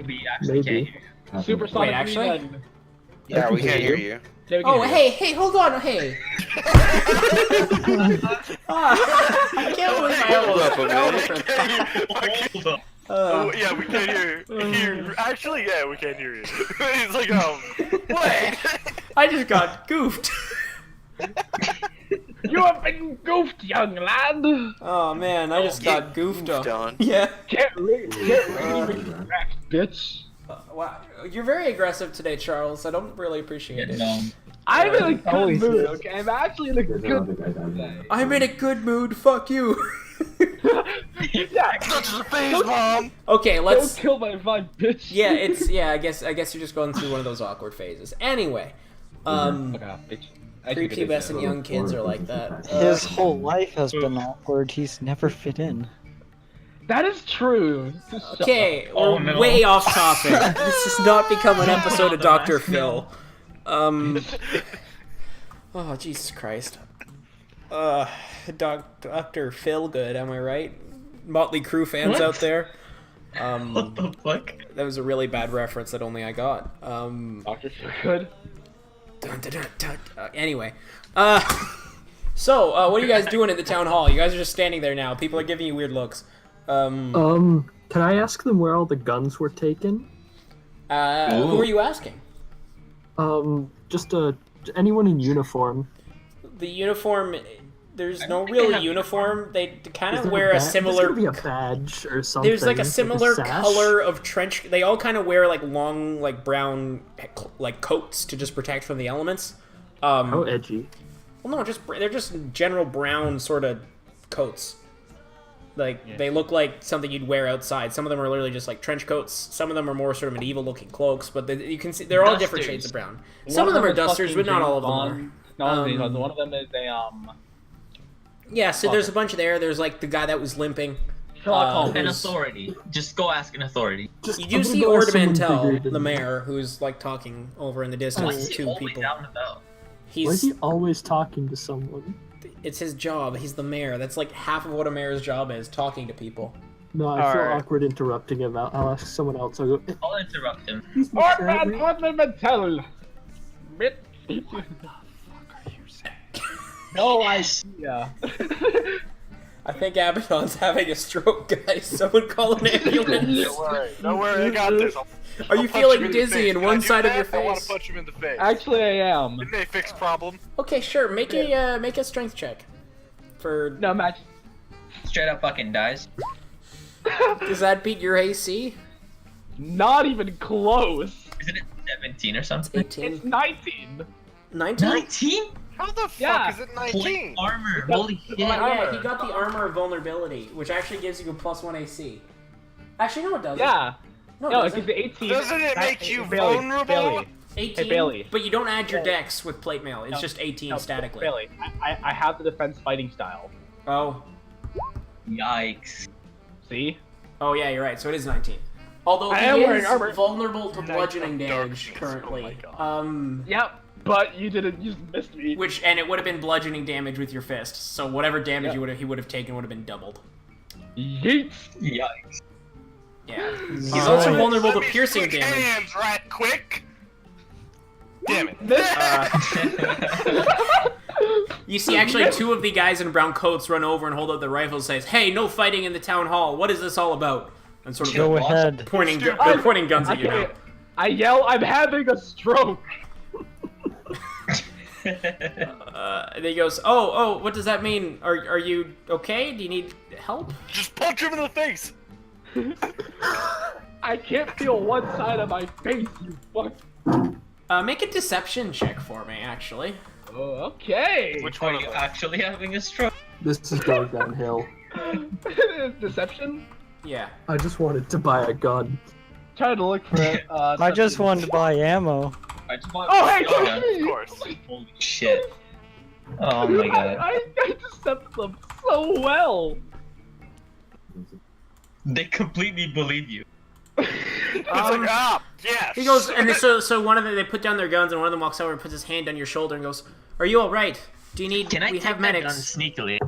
We actually Maybe. can't hear you. Supersonic. Wait, actually? Reason. Yeah, we can't hear you. you. Yeah, we can Oh, hear you. hey, hold on, hey. I can't believe I Hold up a almost. Hold up. Oh, yeah, we can't hear. Actually, yeah, we can't hear you. He's like, wait. I just got goofed. You have been goofed, young lad. Oh man, I just got goofed up. on. Yeah. Get ready to crack, bitch. Wow, you're very aggressive today, Charles. I don't really appreciate it. No. I'm in a good Always mood, is. okay? I'm actually in a good mood. I'm in a good mood. Fuck you. Yeah, Such a phase, Mom. Okay, don't let's. kill my vibe, bitch. Yeah, I guess you're just going through one of those awkward phases. Anyway, Okay, bitch. I think it is, prepubescent yeah. young kids are like that. his whole life has been awkward. He's never fit in. That is true. Okay, Oh, we're no. way off topic. This has not become an episode of Dr. Phil. Oh, Jesus Christ. Dr. Phil good, am I right? Motley Crue fans What? out there. What the fuck? That was a really bad reference that only I got. Dr. Good. Dun, dun, dun, dun. Anyway. So, what are you guys doing at the town hall? You guys are just standing there now. People are giving you weird looks. Can I ask them where all the guns were taken? Who are you asking? Just anyone in uniform. The uniform, there's no think they real have uniform. They kind Is of there wear a There's similar. gonna be a badge or something. There's like a similar sash? color of trench. They all kind of wear like long, like brown, like coats to just protect from the elements. How edgy. Well, no, they're just general brown sort of coats. Like they look like something you'd wear outside. Some of them are literally just like trench coats. Some of them are more sort of medieval-looking cloaks. But you can see they're all different Dusters. shades of brown. Some of them are dusters, but not all of them are. No, one of them is a Yeah, so there's a bunch there. There's like the guy that was limping. Sherlock Holmes. An Who's- authority. Just go ask an authority. You I'm do gonna see go ask Ord someone Mantell, figured it the out. mayor, who's like talking over in the distance What's with he two always people. out and about? Why is He's he always talking to someone? it's his job. He's the mayor. That's like half of what a mayor's job is, talking to people. No, I feel Alright. awkward interrupting him. I'll ask someone else. I'll go. I'll interrupt him. Ord Mantell. Bit. No idea. I think Abaddon's having a stroke, guys. Someone call an ambulance. Don't worry, I got this. Are you punch feeling him in the dizzy face. in Can I one do side of that? your I want to face? punch him in the face. Actually, I am. Didn't they fix problem? Okay, sure. Make a strength check. For No match. Straight up fucking dies. does that beat your AC? Not even close. Isn't it 17 or something? 18. It's 19. 19? 19? How the Yeah. fuck is it Plate 19? armor. Holy shit. Yeah, he got the armor of vulnerability, which actually gives you a +1 AC. Actually, no, it doesn't. Yeah. No, No, it it's doesn't. the 18. Doesn't it make you Bailey, vulnerable? Bailey, 18. Hey, Bailey. But you don't add your dex with plate mail. It's No, just 18 no, statically. Bailey, I have the defense fighting style. Oh. Yikes. See? Oh yeah, you're right. So it is 19. Although I he am wearing is armor. vulnerable to bludgeoning Dark damage shades. currently. Oh my God. Yep. But you just missed me. And it would have been bludgeoning damage with your fist. So whatever damage Yeah. he would have taken would have been doubled. Yeet. Yikes. Yeah. He's Alright. also vulnerable Let to me piercing switch damage. hands right quick. Damn it. You see actually two of the guys in brown coats run over and hold out their rifles and says, "Hey, no fighting in the town hall. What is this all about?" and sort of Go ahead. pointing guns at you now. I yell, I'm having a stroke! And he goes, oh, what does that mean? Are you okay? Do you need help? Just punch him in the face. I can't feel one side of my face, you fuck. Make a deception check for me, actually. Oh, okay. Which Are one? you actually having a stroke? This is going downhill. Deception? Yeah. I just wanted to buy a gun. Trying to look for it. I just wanted to buy ammo. I just want. Oh, hey, yeah. Of course. Holy shit! Oh my god! I decepted them so well. They completely believe you. It's like, yes. He goes, and so one of them, they put down their guns, and one of them walks over and puts his hand on your shoulder and goes, "Are you all right? Do you need? Can I we take have that gun medics." sneakily?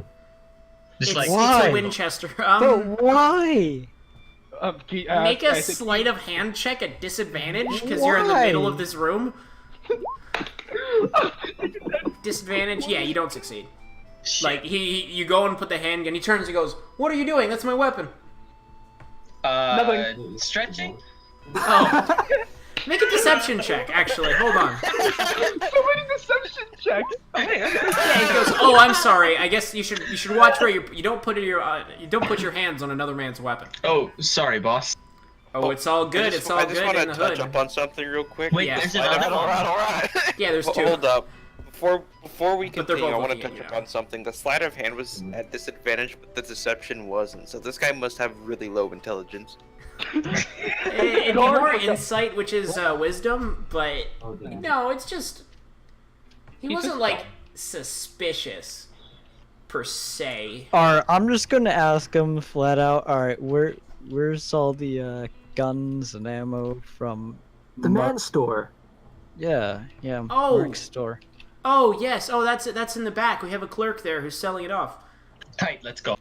It's, Just like it's Why? a Winchester. But why? Make a I think- sleight of hand check at disadvantage because you're in the middle Why? of this room. Disadvantage? Yeah, you don't succeed. shit. Like you go and put the handgun. He turns and goes, "What are you doing? That's my weapon." Nothing. Stretching. Oh, make a deception check. Actually, hold on. So many deception checks. Yeah, he goes, "Oh, I'm sorry. I guess you should watch where you don't put your hands on another man's weapon." Oh, sorry, boss. Oh, it's all good. It's all I just good want in to the touch hood. up on something real quick. Wait, Yeah. there's All another one. right, all right. Yeah, there's two. Hold up. Before we But they're continue, I both want to looking touch at up you. on something. The sleight of hand was at disadvantage, but the deception wasn't. So this guy must have really low intelligence. It'd be more insight, which is wisdom, but no, it's just he wasn't like suspicious per se. Alright, I'm just gonna ask him flat out. Alright, where's all the guns and ammo from? The man store. Yeah, Oh. Mark's store. Oh yes, oh that's in the back. We have a clerk there who's selling it off. Tight, let's go.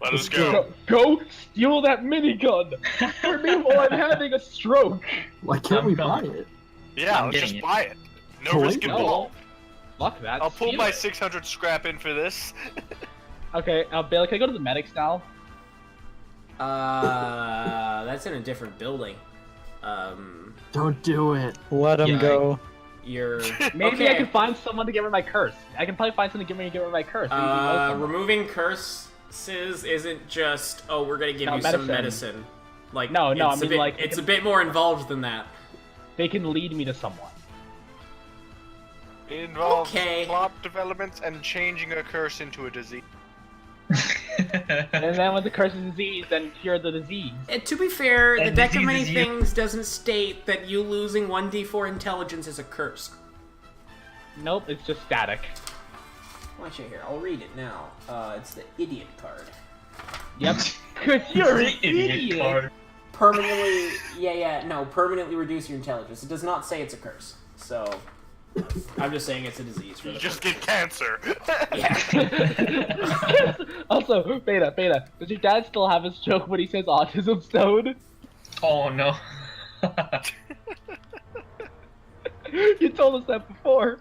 Let us go. Go steal that minigun for me while I'm having a stroke. Why can't I'm we buy coming. it? Yeah, I'm let's getting just it. buy it. No Toy? risk No. involved. Fuck that. I'll pull steal my it. 600 scrap in for this. Okay, Bailey, can I go to the medics now? That's in a different building. Don't do it. Let him Yeah, go. You're Maybe okay. I can find someone to get rid of my curse. I can probably find someone to get rid of my curse. Maybe he knows someone. Removing curses isn't just we're gonna give No, you some medicine. medicine. Like No, it's I a mean, bit, like, it's a bit more involved than that. They can lead me to someone. It involves Okay. plot developments and changing a curse into a disease. And then when the curse is disease, then cure the disease. And to be fair, the And deck of disease many is you. things doesn't state that you losing 1d4 intelligence is a curse. Nope, it's just static. Watch it here. I'll read it now. It's the idiot card. Yep. Cause you're an Idiot idiot. card. Permanently, permanently reduce your intelligence. It does not say it's a curse. So, I'm just saying it's a disease for You the just get cancer. Yeah. Also, Beta, does your dad still have his joke when he says autism stone? Oh no. You told us that before.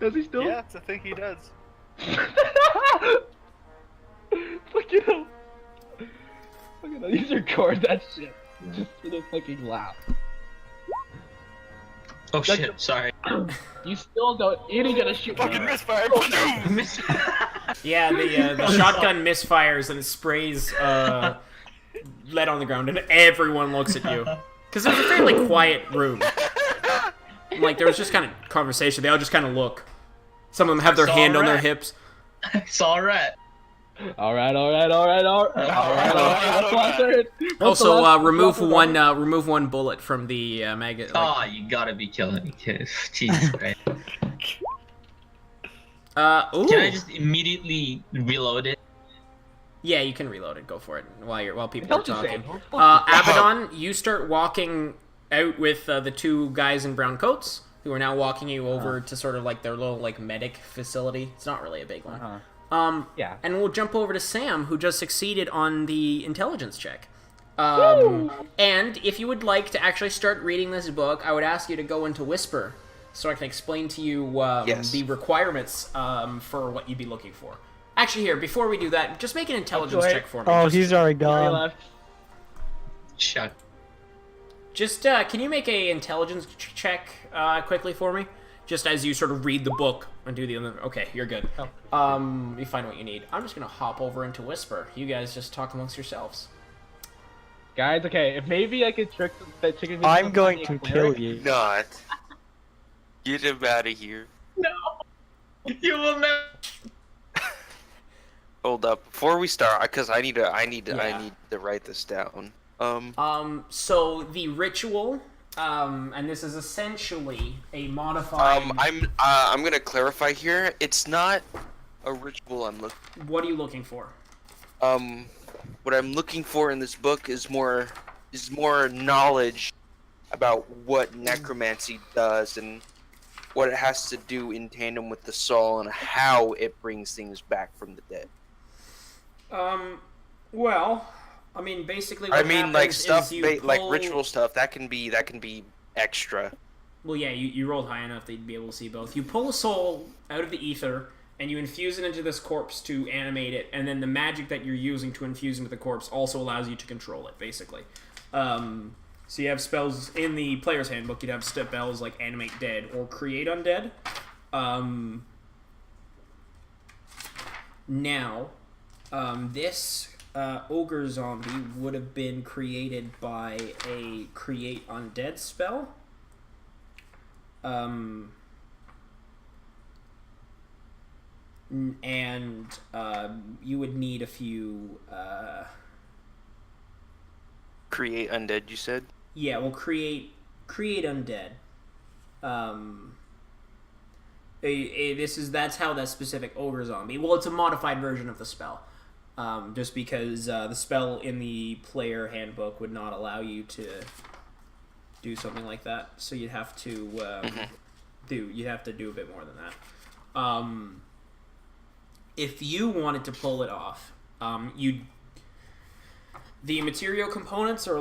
Does he still? Yeah, it's a thing he does. Fuck you. Fucking use record that shit. Just for the fucking laugh. Oh shit, sorry. You still don't. You ain't gonna shoot me. Fucking misfire. Yeah, the shotgun misfires and it sprays lead on the ground, and everyone looks at you. Because it's a fairly quiet room. Like, there was just kind of conversation. They all just kind of look. Some of them have their It's hand on their alright. hips. It's alright. Alright. Also, remove one bullet from the maggot. Oh, you gotta be killing me, kid. Jesus Christ. Ooh. Can I just immediately reload it? Yeah, you can reload it. Go for it while people are Don't just say talking. it. Abaddon, you start walking out with the two guys in brown coats who are now walking you over to sort of like their little like medic facility. It's not really a big one. Yeah. And we'll jump over to Sam, who just succeeded on the intelligence check. And if you would like to actually start reading this book, I would ask you to go into Whisper, so I can explain to you Yes. the requirements for what you'd be looking for. Actually, here, before we do that, just make an intelligence wait. check for me. Oh, Just- he's already Sorry, gone. left. Shut. Just, can you make a intelligence check quickly for me? Just as you sort of read the book and do the other... Okay, you're good. You find what you need. I'm just gonna hop over into Whisper. You guys just talk amongst yourselves. Guys, okay, if maybe I could trick the chicken. I'm going to kill you. Not. Get him out of here. No. You will never. Hold up. Before we start, because I need to Yeah. write this down. So the ritual, and this is essentially a modified... I'm gonna clarify here. It's not a ritual I'm looking. What are you looking for? What I'm looking for in this book is more knowledge about what necromancy does and what it has to do in tandem with the soul and how it brings things back from the dead. Well, I mean, basically what I mean, happens like stuff, is you like pull... ritual stuff. That can be extra. Well, yeah, you rolled high enough that you'd be able to see both. You pull a soul out of the ether, and you infuse it into this corpse to animate it, and then the magic that you're using to infuse into the corpse also allows you to control it, basically. So you have spells in the player's handbook. You'd have spells like Animate Dead or Create Undead. Now, this ogre zombie would have been created by a Create Undead spell. And you would need a few... Create undead, you said? Yeah, well, create undead. That's how that specific ogre zombie. Well, it's a modified version of the spell, just because the spell in the player handbook would not allow you to do something like that. So you'd have to do a bit more than that. If you wanted to pull it off, the material components are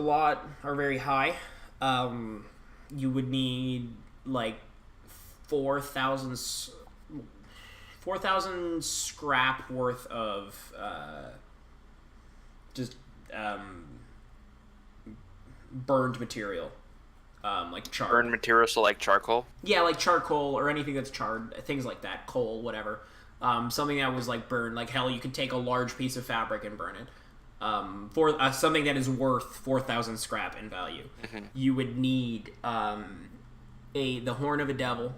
very high. You would need like 4,000 scrap worth of burned material, like charred. Burned material, so like charcoal? Yeah, like charcoal or anything that's charred, things like that, coal, whatever. Something that was like burned, like hell, you could take a large piece of fabric and burn it. For something that is worth 4,000 scrap in value, you would need the horn of a devil,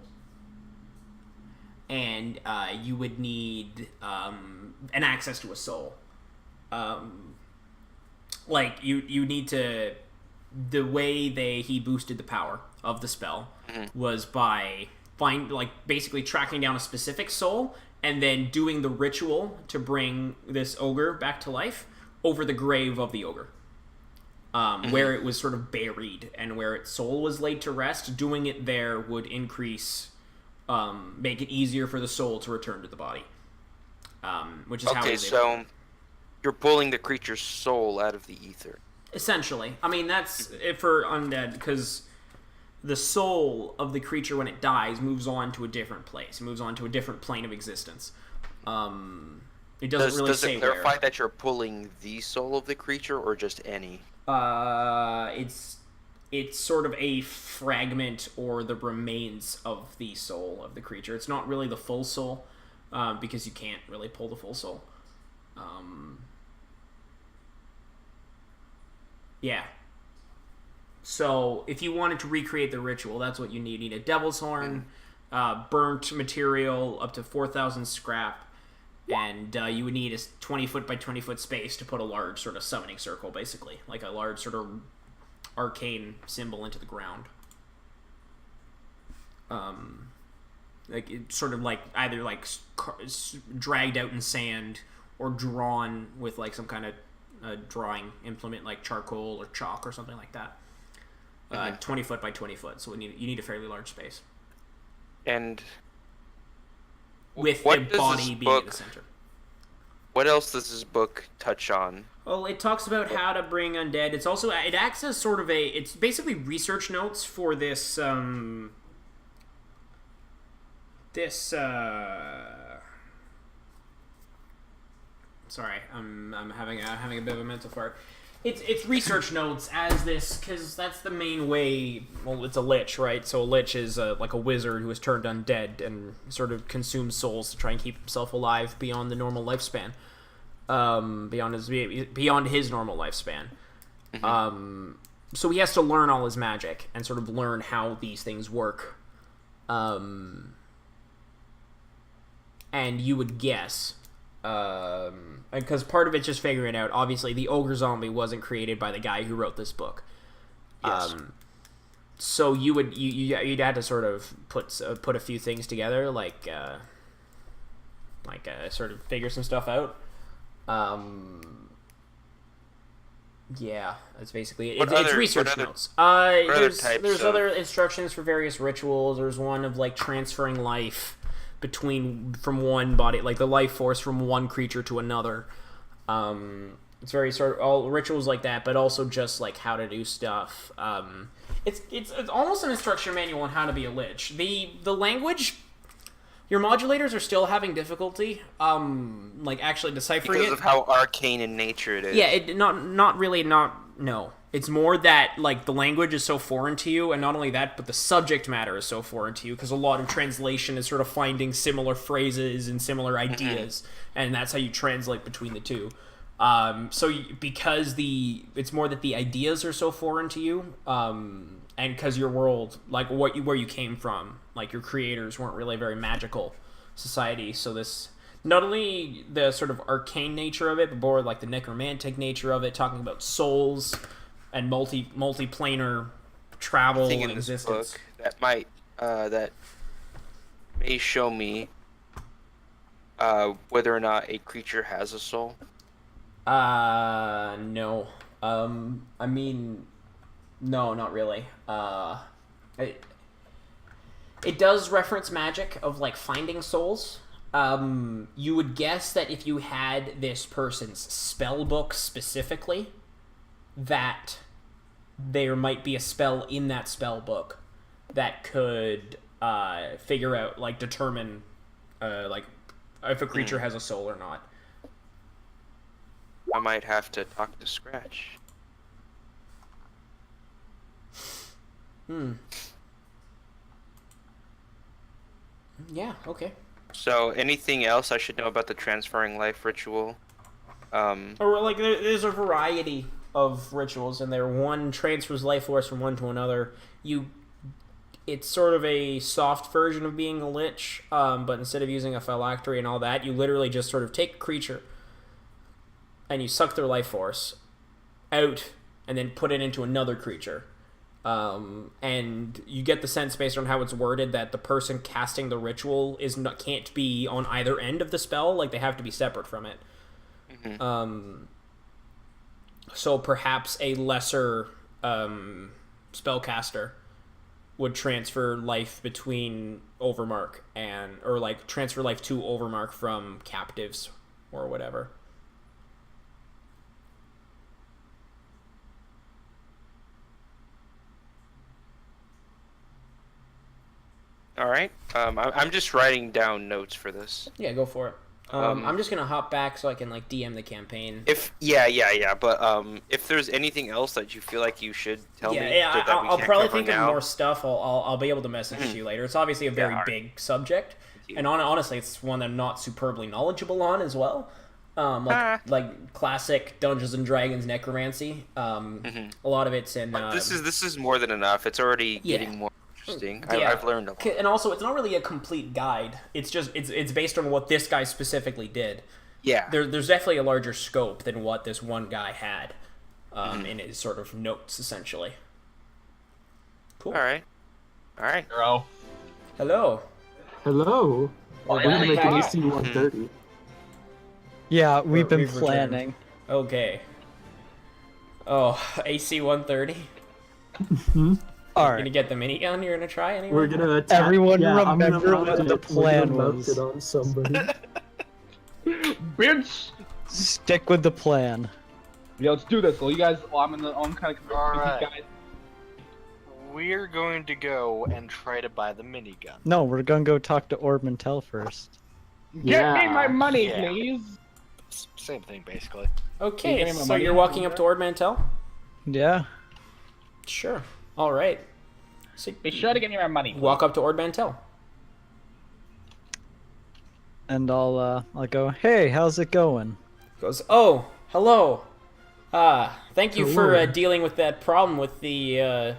and you would need an access to a soul. Like you need to. The way he boosted the power of the spell was by basically tracking down a specific soul and then doing the ritual to bring this ogre back to life over the grave of the ogre, where it was sort of buried and where its soul was laid to rest. Doing it there would increase, make it easier for the soul to return to the body, which is how. Okay, so you're pulling the creature's soul out of the ether. Essentially, I mean that's it for undead, because the soul of the creature when it dies moves on to a different place. It moves on to a different plane of existence. It doesn't really say where. Does it clarify that you're pulling the soul of the creature or just any? It's sort of a fragment or the remains of the soul of the creature. It's not really the full soul, because you can't really pull the full soul. Yeah. So if you wanted to recreate the ritual, that's what you need. You need a devil's horn, burnt material up to 4,000 scrap, and you would need a 20-foot by 20-foot space to put a large sort of summoning circle, basically, like a large sort of arcane symbol into the ground. Like it's sort of like either like dragged out in sand or drawn with like some kind of drawing implement like charcoal or chalk or something like that. 20 foot by 20 foot, so you need a fairly large space. And with the body being in the center. What else does this book touch on? Well, it talks about how to bring undead. It's also, it acts as sort of it's basically research notes for this, sorry, I'm having a bit of a mental fart. It's research notes as this, because that's the main way. Well, it's a lich, right? So a lich is like a wizard who has turned undead and sort of consumes souls to try and keep himself alive beyond the normal lifespan, beyond his normal lifespan. So he has to learn all his magic and sort of learn how these things work. And you would guess. Because part of it's just figuring out. Obviously, the ogre zombie wasn't created by the guy who wrote this book. Yes. So you'd have to sort of put a few things together, like sort of figure some stuff out. Yeah, that's basically it. It's research notes. There's other instructions for various rituals. There's one of like transferring life from one body, like the life force from one creature to another. It's very sort of all rituals like that, but also just like how to do stuff. It's almost an instruction manual on how to be a lich. The language, your modulators are still having difficulty, like actually deciphering because of how arcane in nature it is. Yeah, no. It's more that, like, the language is so foreign to you, and not only that, but the subject matter is so foreign to you, because a lot of translation is sort of finding similar phrases and similar ideas, and that's how you translate between the two. Because it's more that the ideas are so foreign to you, and because your world, like, where you came from, like, your creators weren't really a very magical society, so this... Not only the sort of arcane nature of it, but more like the necromantic nature of it, talking about souls and multiplanar travel Thing and in this existence. book that may show me whether or not a creature has a soul. No. I mean, no, not really. It does reference magic of like finding souls. You would guess that if you had this person's spell book specifically, that there might be a spell in that spell book that could figure out, like, determine, like, if a creature has a soul or not. I might have to talk to Scratch. Yeah, okay. So, anything else I should know about the transferring life ritual? Or, like, there's a variety of rituals in there. One transfers life force from one to another. It's sort of a soft version of being a lich, but instead of using a phylactery and all that, you literally just sort of take a creature and you suck their life force out and then put it into another creature. And you get the sense, based on how it's worded, that the person casting the ritual can't be on either end of the spell. Like, they have to be separate from it. So perhaps a lesser spellcaster would transfer life between Overmark or like transfer life to Overmark from captives or whatever. All right. I'm just writing down notes for this. Yeah, go for it. I'm just gonna hop back so I can like DM the campaign. But if there's anything else that you feel like you should tell me, that we I'll can't probably cover think now, of more stuff. I'll be able to message you later. It's obviously a very big subject, and honestly, it's one that I'm not superbly knowledgeable on as well. Like classic Dungeons and Dragons necromancy. A lot of it's in. This is more than enough. It's already getting more interesting. Yeah. I've learned a lot. And also, it's not really a complete guide. It's just it's based on what this guy specifically did. Yeah. There's definitely a larger scope than what this one guy had in his sort of notes, essentially. Cool. All right. Bro. Hello. Hello. We're gonna make an AC 130. Yeah, we've been We've returned. planning. Okay. Oh, AC 130. All You're gonna right. get the minigun. You're gonna try anyway. We're gonna attack. Everyone I'm gonna remember mount what it. the We're plan gonna mount was. it on somebody. Bitch! Stick with the plan. Yeah, let's do this. Well, you guys, I'm kind of confused, Alright. guys. We're going to go and try to buy the minigun. No, we're gonna go talk to Ord Mantell first. Get me Yeah. my money, Yeah. please! Same thing, basically. Okay, Give me my so money. you're walking up to Ord Mantell? Yeah. Sure. All right. So Be sure to give me my money. you walk up to Ord Mantell. And I'll go, hey, how's it going? Goes, oh, hello. Thank you for Hello. dealing with that problem with the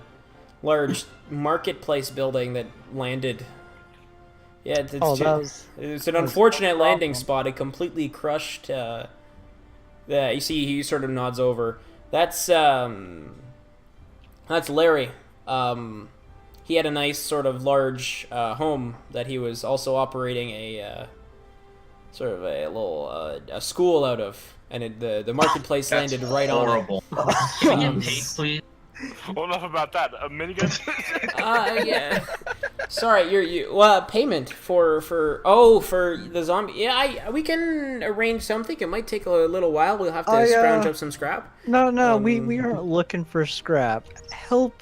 large marketplace building that landed. Yeah, it's it's an unfortunate landing spot. It completely crushed. Yeah, you see, he sort of nods over. That's Larry. He had a nice sort of large home that he was also operating a sort of a little a school out of, and the marketplace That's landed right on it. horrible. Can we get paid, please? Well, enough about that. A minigun. Yeah. Sorry, payment for the zombie. Yeah, we can arrange something. It might take a little while. We'll have to scrounge up some scrap. No, we aren't looking for scrap. Help.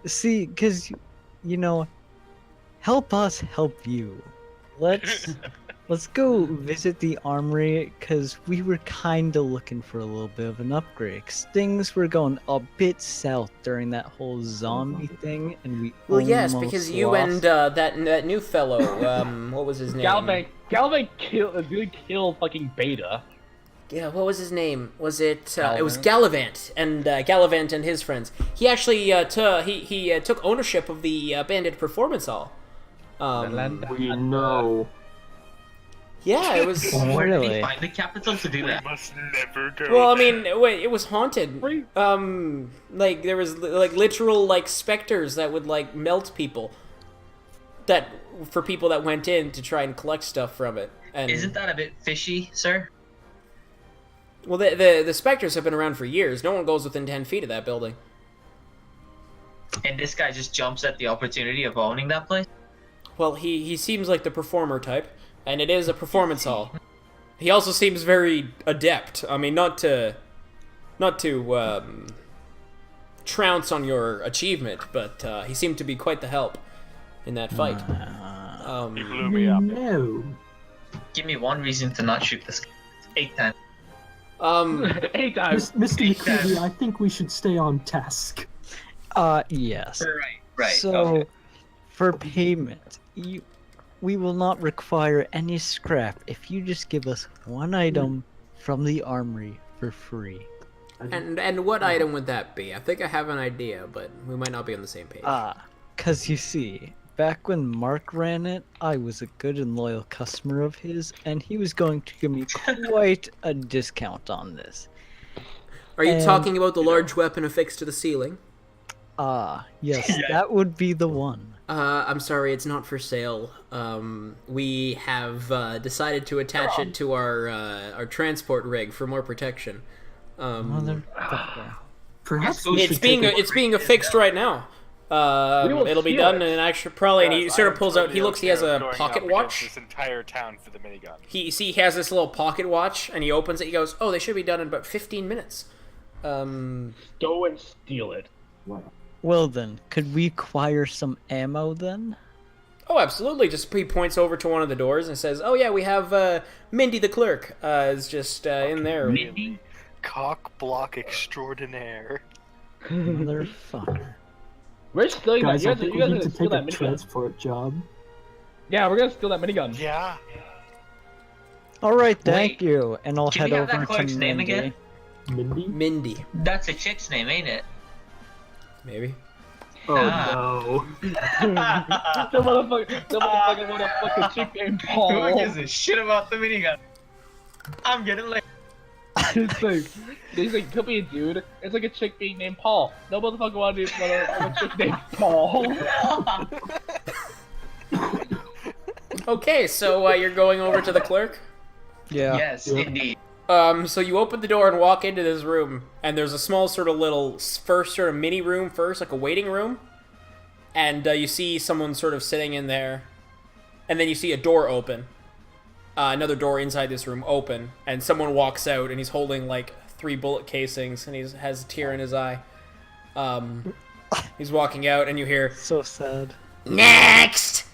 See, because, help us help you. Let's go visit the armory, because we were kind of looking for a little bit of an upgrade. 'Cause things were going a bit south during that whole zombie thing, and we Yes, almost because you lost. and that new fellow, what was his name? Galvan killed fucking Beta. Yeah, what was his name? Was it? It was Gallivant and Gallivant and his friends. He actually he took ownership of the abandoned performance hall. We know. Yeah, it was. Where did he Really? find the capital to do We that? must never go. Well, I mean, wait, it was haunted. Like there was like literal like specters that would like melt people. That for people that went in to try and collect stuff from it. And Isn't that a bit fishy, sir? well, the specters have been around for years. No one goes within 10 feet of that building. And this guy just jumps at the opportunity of owning that place? Well, he seems like the performer type, and it is a performance hall. He also seems very adept. I mean, not to trounce on your achievement, but he seemed to be quite the help in that fight. You blew me up. No. Give me one reason to not shoot this guy. 8 times. 8 times. Mr. McCready, I think we should stay on task. Yes. Right. So, Okay. for payment, we will not require any scrap if you just give us one item from the armory for free. And what item would that be? I think I have an idea, but we might not be on the same page. 'Cause you see, back when Mark ran it, I was a good and loyal customer of his, and he was going to give me quite a discount on this. Are you and- talking about the large weapon affixed to the ceiling? Yes, that would be the one. I'm sorry, it's not for sale. We have decided to attach it to our transport rig for more protection. Motherfucker. Perhaps we It's should take it's being affixed right now. will It'll be steal done it. in an extra probably. And he Yes, sort I'm of pulls out. totally He looks. He okay has a with going pocket up watch. against this entire town for the minigun. He has this little pocket watch, and he opens it. He goes, "Oh, they should be done in about 15 minutes." Go and steal it. Well then, could we acquire some ammo then? Oh, absolutely. Just he points over to one of the doors and says, "Oh yeah, we have Mindy the clerk is just in there." Mindy? Cock block extraordinaire. Motherfucker. We're stealing Guys, that. I think You we guys are need to gonna steal take a that minigun. transport job. Yeah, we're gonna steal that minigun. Yeah. Alright, thank Wait, you. And I'll can head we have over that to clerk's name Mindy. again? Mindy? Mindy, That's a chick's name, ain't it? maybe. Oh Ah. no. The motherfucker with a fucking chick named Who Paul. gives a shit about the minigun? I'm getting late. It's like, he's like, could be a dude. It's like a chick being named Paul. No motherfucker wanted to be a chick named Paul. Okay, so you're going over to the clerk. Yeah. Yes, Yeah. indeed. So you open the door and walk into this room, and there's a small sort of little first sort of mini room first, like a waiting room, and you see someone sort of sitting in there, and then you see a door open, another door inside this room open, and someone walks out, and he's holding like 3 bullet casings, and he has a tear in his eye. He's walking out, and you hear, So sad. "Next!"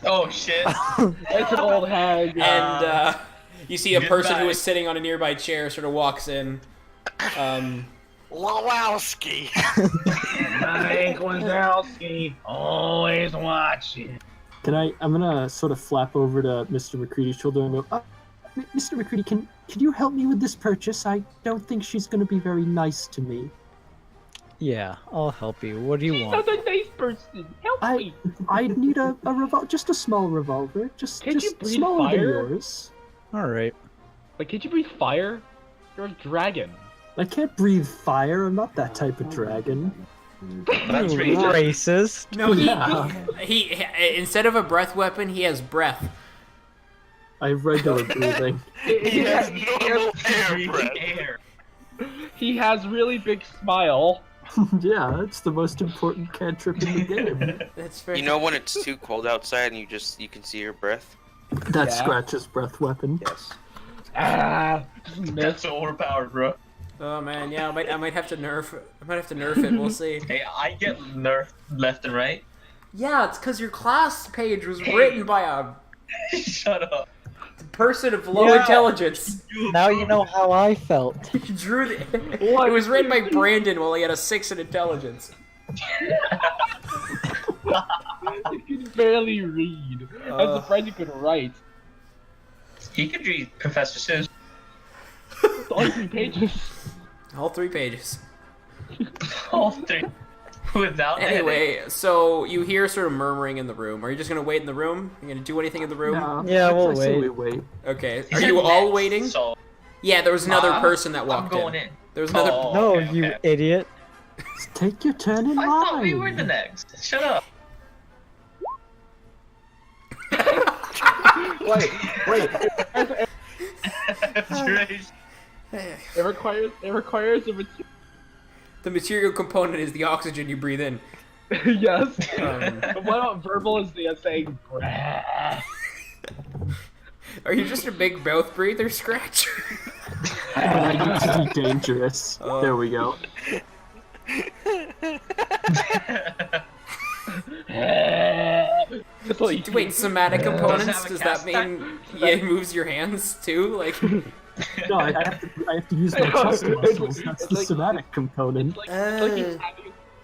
Oh shit. It's an old hag. And You see a person who Goodbye. is sitting on a nearby chair sort of walks in. Lawowski. Mike Wazowski, always watching. I'm gonna sort of flap over to Mr. McCready's shoulder and go, Mr. McCready, can you help me with this purchase? I don't think she's gonna be very nice to me. Yeah, I'll help you. What do you She's want? not a nice person. Help me. I need a revolver, just a small revolver, just Can't you breathe smaller than fire? yours. All right. Like, can't you breathe fire? You're a dragon. I can't breathe fire. I'm not that type of dragon. That's You racist. racist. No, Yeah. he instead of a breath weapon, he has breath. I have regular breathing. He has normal air Breathing breath. air. He has really big smile. Yeah, it's the most important cantrip in the game. That's fair. You know when it's too cold outside and you can see your breath? That's Yeah. Scratch's breath weapon. Yes. Miss. That's overpowered, bro. Oh man, yeah, I might have to nerf. I might have to nerf it. We'll see. Hey, I get nerfed left and right. Yeah, it's because your class page was written by a Shut up. person of low Yeah. intelligence. Now you know how I felt. He drew the. It was written by Brandon while he had a 6 in intelligence. You can barely read. I'm surprised you could write. He could read Professor Seuss. It's only 3 pages. All 3 pages. All 3. Without editing. Anyway, so you hear sort of murmuring in the room. Are you just gonna wait in the room? You gonna do anything in the room? No, Yeah, we'll I say wait. we wait. Okay. He Are said you all next, waiting? So Yeah, there was another Uh, person that I'm walked going in. There was another. Oh, No, okay, you okay. idiot. Take your turn in I line. thought we were the next. Shut up. Wait. Trace. It requires a material. The material component is the oxygen you breathe in. Yes. Um, What about verbal is the saying breath? Are you just a big mouth breather, Scratch? I need to be dangerous. There we go. That's what you Wait, somatic components? have a Does cast that mean it moves your hands too? Like, No, I have to use my chest muscles. That's the like- somatic component.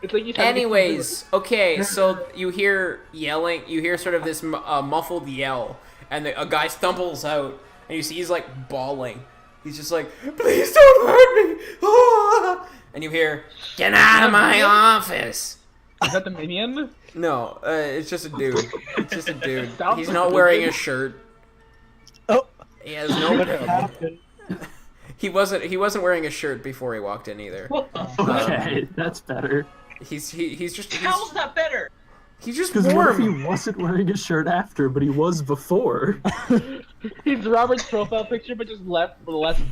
It's like he's having anyways, okay, so you hear yelling, you hear sort of this muffled yell, and a guy stumbles out, and you see he's like bawling. He's just like, please don't hurt me! Ah! And you hear, get out of my office! Is that the minion? No, it's just a dude. It's just a dude. Sounds He's like not a wearing dude. a shirt. Oh. He has no. What happened? He wasn't wearing a shirt before he walked in either. What the fuck? Okay, that's better. He's just How's that better? he's just Because what if he warm. wasn't wearing a shirt after, but he was before? He's Robert's profile picture, but just less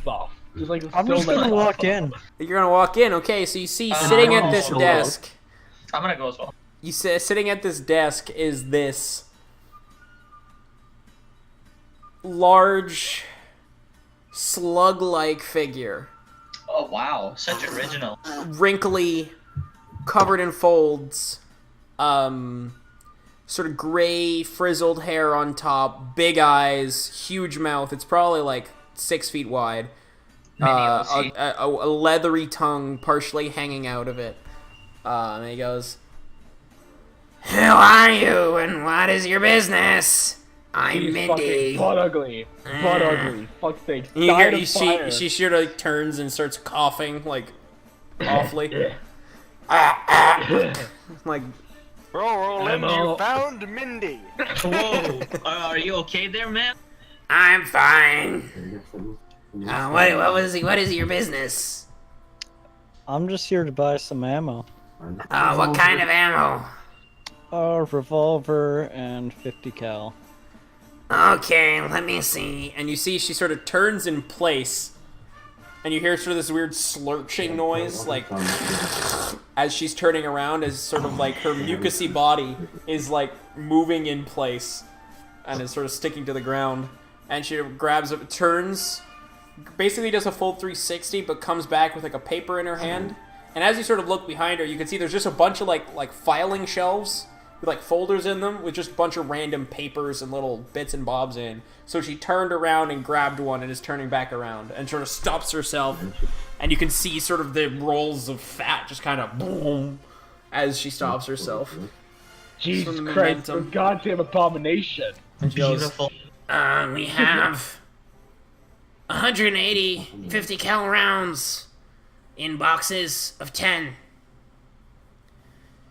buff. Just like I'm so just less gonna buff. walk in. You're gonna walk in, okay? So you see sitting at this sure. desk. I'm gonna go as well. You say sitting at this desk is this large slug-like figure, Oh wow, such original. wrinkly, covered in folds, sort of gray frizzled hair on top, big eyes, huge mouth. It's probably like 6 feet wide. A leathery tongue partially hanging out of it. And he goes, "Who are you and what is your business? I'm He's Mindy." fucking butt ugly. Butt ugly. Fuck sake. And you hear, Died of fire. she sort of like, turns and starts coughing, like, awfully. Like, Roland, all- you found Mindy. Whoa, are you okay there, man? I'm fine. What is your business? I'm just here to buy some ammo. What kind of ammo? A revolver and 50 cal. Okay, let me see. And you see she sort of turns in place, and you hear sort of this weird slurching noise, like, as she's turning around, as sort of like her mucousy body is like moving in place, and is sort of sticking to the ground. And she grabs it, turns, basically does a full 360, but comes back with like a paper in her hand. And as you sort of look behind her, you can see there's just a bunch of like filing shelves with like folders in them with just a bunch of random papers and little bits and bobs in. So she turned around and grabbed one and is turning back around and sort of stops herself, and you can see sort of the rolls of fat just kind of boom as she stops herself. Jesus Some Christ, momentum. a goddamn abomination. And she goes, Beautiful. we have 180 50 cal rounds in boxes of 10.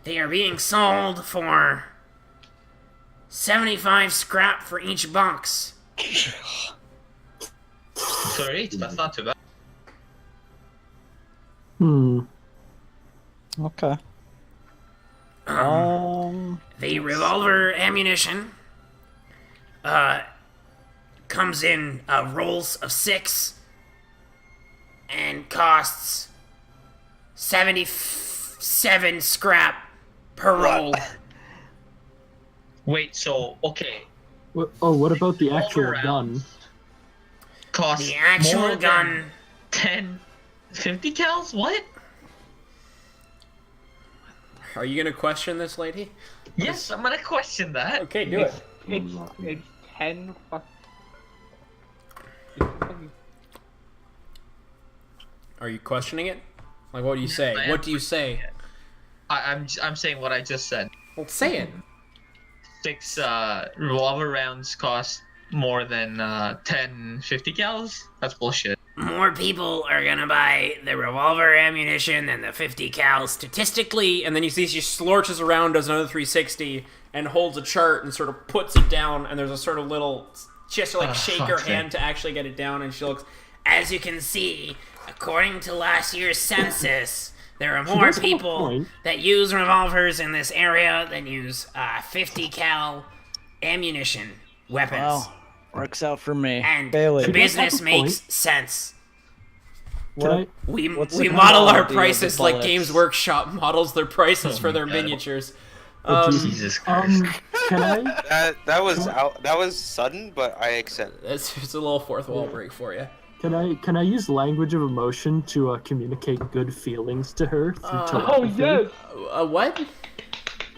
They are being sold for 75 scrap for each box. Sorry, that's not too bad. Okay. The revolver ammunition comes in rolls of 6 and costs 77 scrap per roll. Wait, so, okay. What about the actual Revolver gun? rounds Cost The actual more gun. than 50 cals? What? Are you gonna question this lady? Yes, I'm gonna question that. Okay, do it. It's 10 fuck. Are you questioning it? Like, what do you say? I am What do you say? I'm saying what I just said. Well, say it. 6 revolver rounds cost more than 10 50 cals? That's bullshit. More people are gonna buy the revolver ammunition than the 50 cal statistically, and then you see she slorches around, does another 360, and holds a chart and sort of puts it down, and there's a sort of little... She has to, like, shake her hand to actually get it down, and she looks... As you can see, according to last year's census, there are more does have a people point. that use revolvers in this area than use 50 cal ammunition weapons. Well, works out for me. And Bailey, the She does have business a makes point. sense. Can I? We What's we the model our quality of the prices like bullets? Games Workshop models their prices for their God. miniatures. Oh, Jesus Christ. Can I? That was sudden, but I accept it. It's a little fourth wall break for you. Can I use language of emotion to communicate good feelings to her through Oh telepathy? yes! What?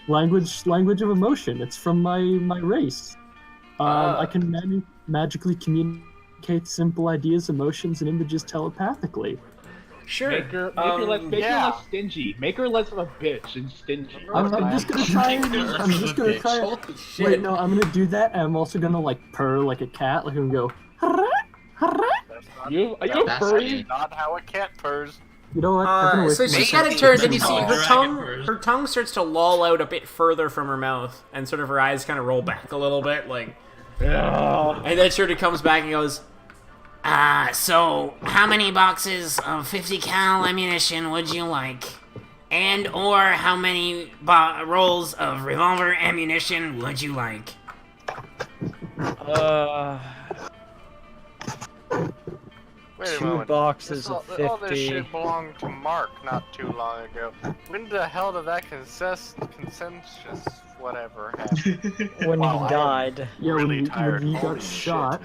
Language of emotion. It's from my race. I can magically communicate simple ideas, emotions, and images telepathically. Sure. Make her less stingy. Make her less of a bitch and stingy. I'm just gonna try. I'm just gonna try. Holy shit. Wait, no, I'm gonna do that, and I'm also gonna like purr like a cat, like I'm gonna go. "Hurrah, hurrah." Are you a That's furry? Not how a cat purrs. You know what? I'm gonna wait So for she my kind of turns and you see Oh, her dragon tongue. bird. Her tongue starts to loll out a bit further from her mouth, and sort of her eyes kind of roll back a little bit, like. Yeah. And then sort of comes back and goes, so how many boxes of 50 cal ammunition would you like? And or how many rolls of revolver ammunition would you like? Wait a 2 moment. boxes of All this 50. shit belonged to Mark not too long ago. When the hell did that consensus whatever happen? When Wow, he I- died. Yeah, really tired. when you Holy got shit. shot.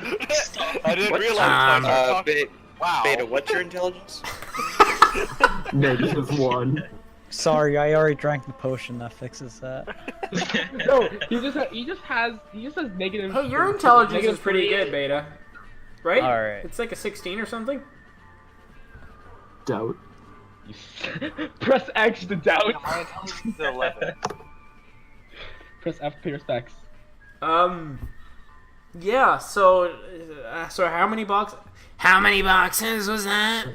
I didn't What? realize. Wow. Beta, what's your intelligence? -1. Sorry, I already drank the potion that fixes that. No, he just has negative. Hey, your intelligence negative is pretty 3. good, Beta. Right? Alright. It's like a 16 or something? Doubt. Press X to doubt. My intelligence is 11. Press F to your stacks. Yeah, so how many boxes? How many boxes was that?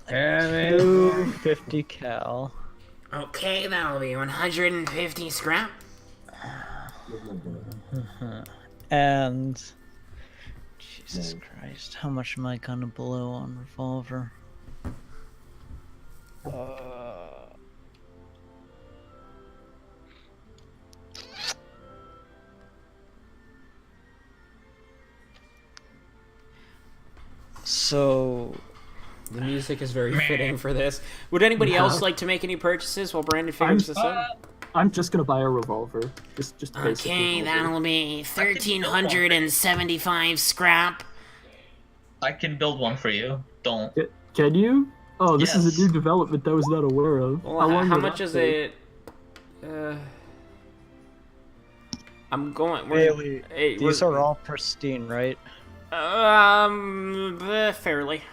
250 cal. Okay, that'll be 150 scrap. And Jesus Christ, how much am I gonna blow on revolver? So The music is very fitting for this. Would anybody else like to make any purchases while Brandon figures this out? I'm just gonna buy a revolver. Just basic Okay, revolver. that'll be 1,375 scrap. I can build one for you. Don't. Can you? Oh, this is Yes. a new development I was not aware of. Well, long how will much that is take? it? I'm going. Bailey, Hey, these are all pristine, right? Fairly.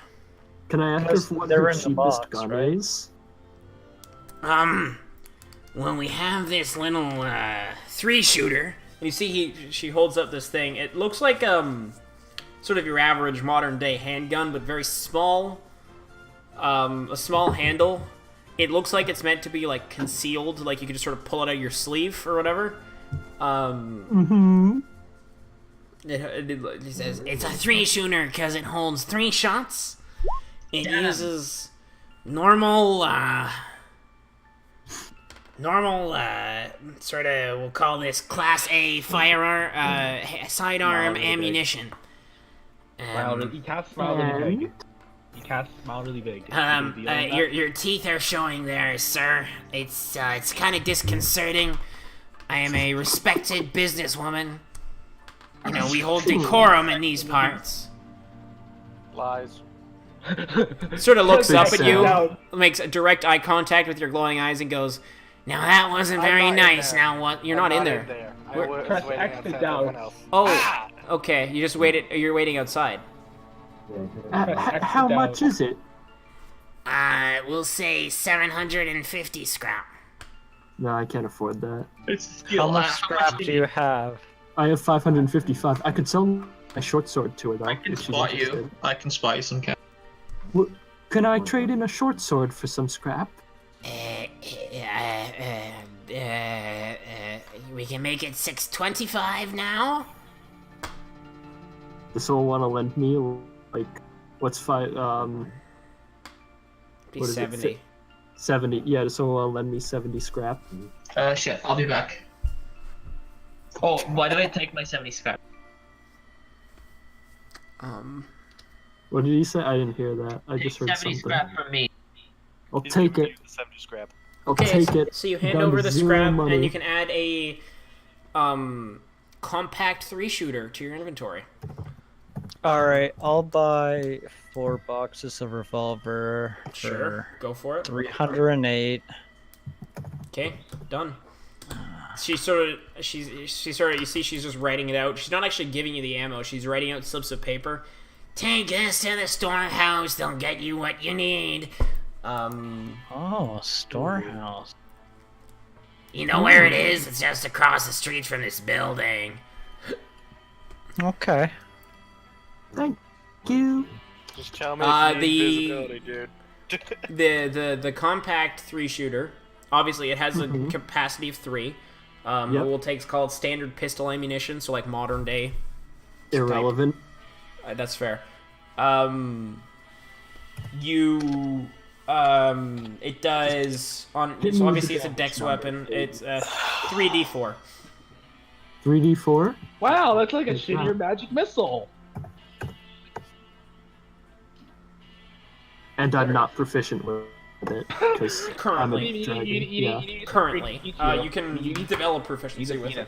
Can I ask Because her what they're her in the cheapest box, gun right? is? When we have this little 3-shooter, and you see she holds up this thing. It looks like sort of your average modern day handgun, but very small. A small handle. It looks like it's meant to be like concealed, like you could just sort of pull it out of your sleeve or whatever. It says it's a 3-shooter because it holds 3 shots. It uses normal sort of, we'll call this Class A firearm, sidearm ammunition. You can't smile really big. You can't smile really big. Your teeth are showing there, sir. It's kind of disconcerting. I am a respected businesswoman. You know, we hold decorum in these parts. Lies. Sort of looks up at Big you, sound. makes a direct eye contact with your glowing eyes, and goes, "Now that wasn't I'm very not in nice. there. Now what? You're I'm not in there. I Where- was Press waiting X to outside doubt. everyone else. Oh, okay. You just waited. You're waiting outside. How much is it? We'll say 750 scrap. No, I can't afford that. It's a skill. How much scrap do you have? I have 555. I could sell my short sword to her though. I can if she's spot you. interested. I can spot you some cash. Can I trade in a short sword for some scrap? We can make it 625 now. Does someone want to lend me like what's five? Be What is it, 70. 70. Yeah, does someone want to lend me 70 scrap? Shit, I'll be back. Oh, why did I take my 70 scrap? What did he say? I didn't hear that. I just heard 70 something. scrap from me. I'll take it. 70 scrap. I'll Okay, take it. so you hand Down over to the zero scrap, money. and you can add a compact 3-shooter to your inventory. Alright, I'll buy 4 boxes of revolver Sure, go for it. 308. Okay, done. You see she's just writing it out. She's not actually giving you the ammo. She's writing out slips of paper. Take this to the storehouse. They'll get you what you need. Oh, storehouse. You know where it is? It's just across the street from this building. Okay. Thank you. Just tell me if you need visibility, dude. The compact 3-shooter. Obviously, it has a capacity of 3. Yep. It will take called standard pistol ammunition, so like modern day. Irrelevant. That's fair. It does on. So obviously, it's a dex weapon. It's 3d4. 3d4. Wow, that's like a shittier magic missile. And I'm not proficient with it because I'm a Currently. dragon. Yeah. Currently, you can develop proficiency with it.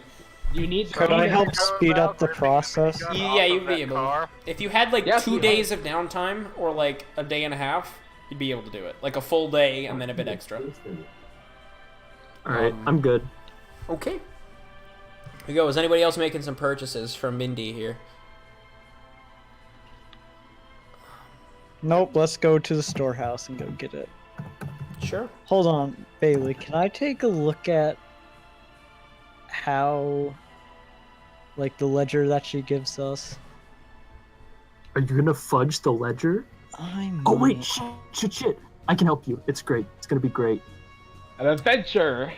You need. Could I help speed up the process? Yeah, you'd be able to. Car. If you had like Yes, 2 you days of downtime or like a day and a half, you'd be able to do it. Like a full day and then a bit extra. All right, I'm good. Okay. Here we go. Is anybody else making some purchases from Mindy here? Nope, let's go to the storehouse and go get it. Sure. Hold on, Bailey, can I take a look at how, like, the ledger that she gives us? Are you gonna fudge the ledger? Oh wait, shit! I can help you. It's great. It's gonna be great. An adventure.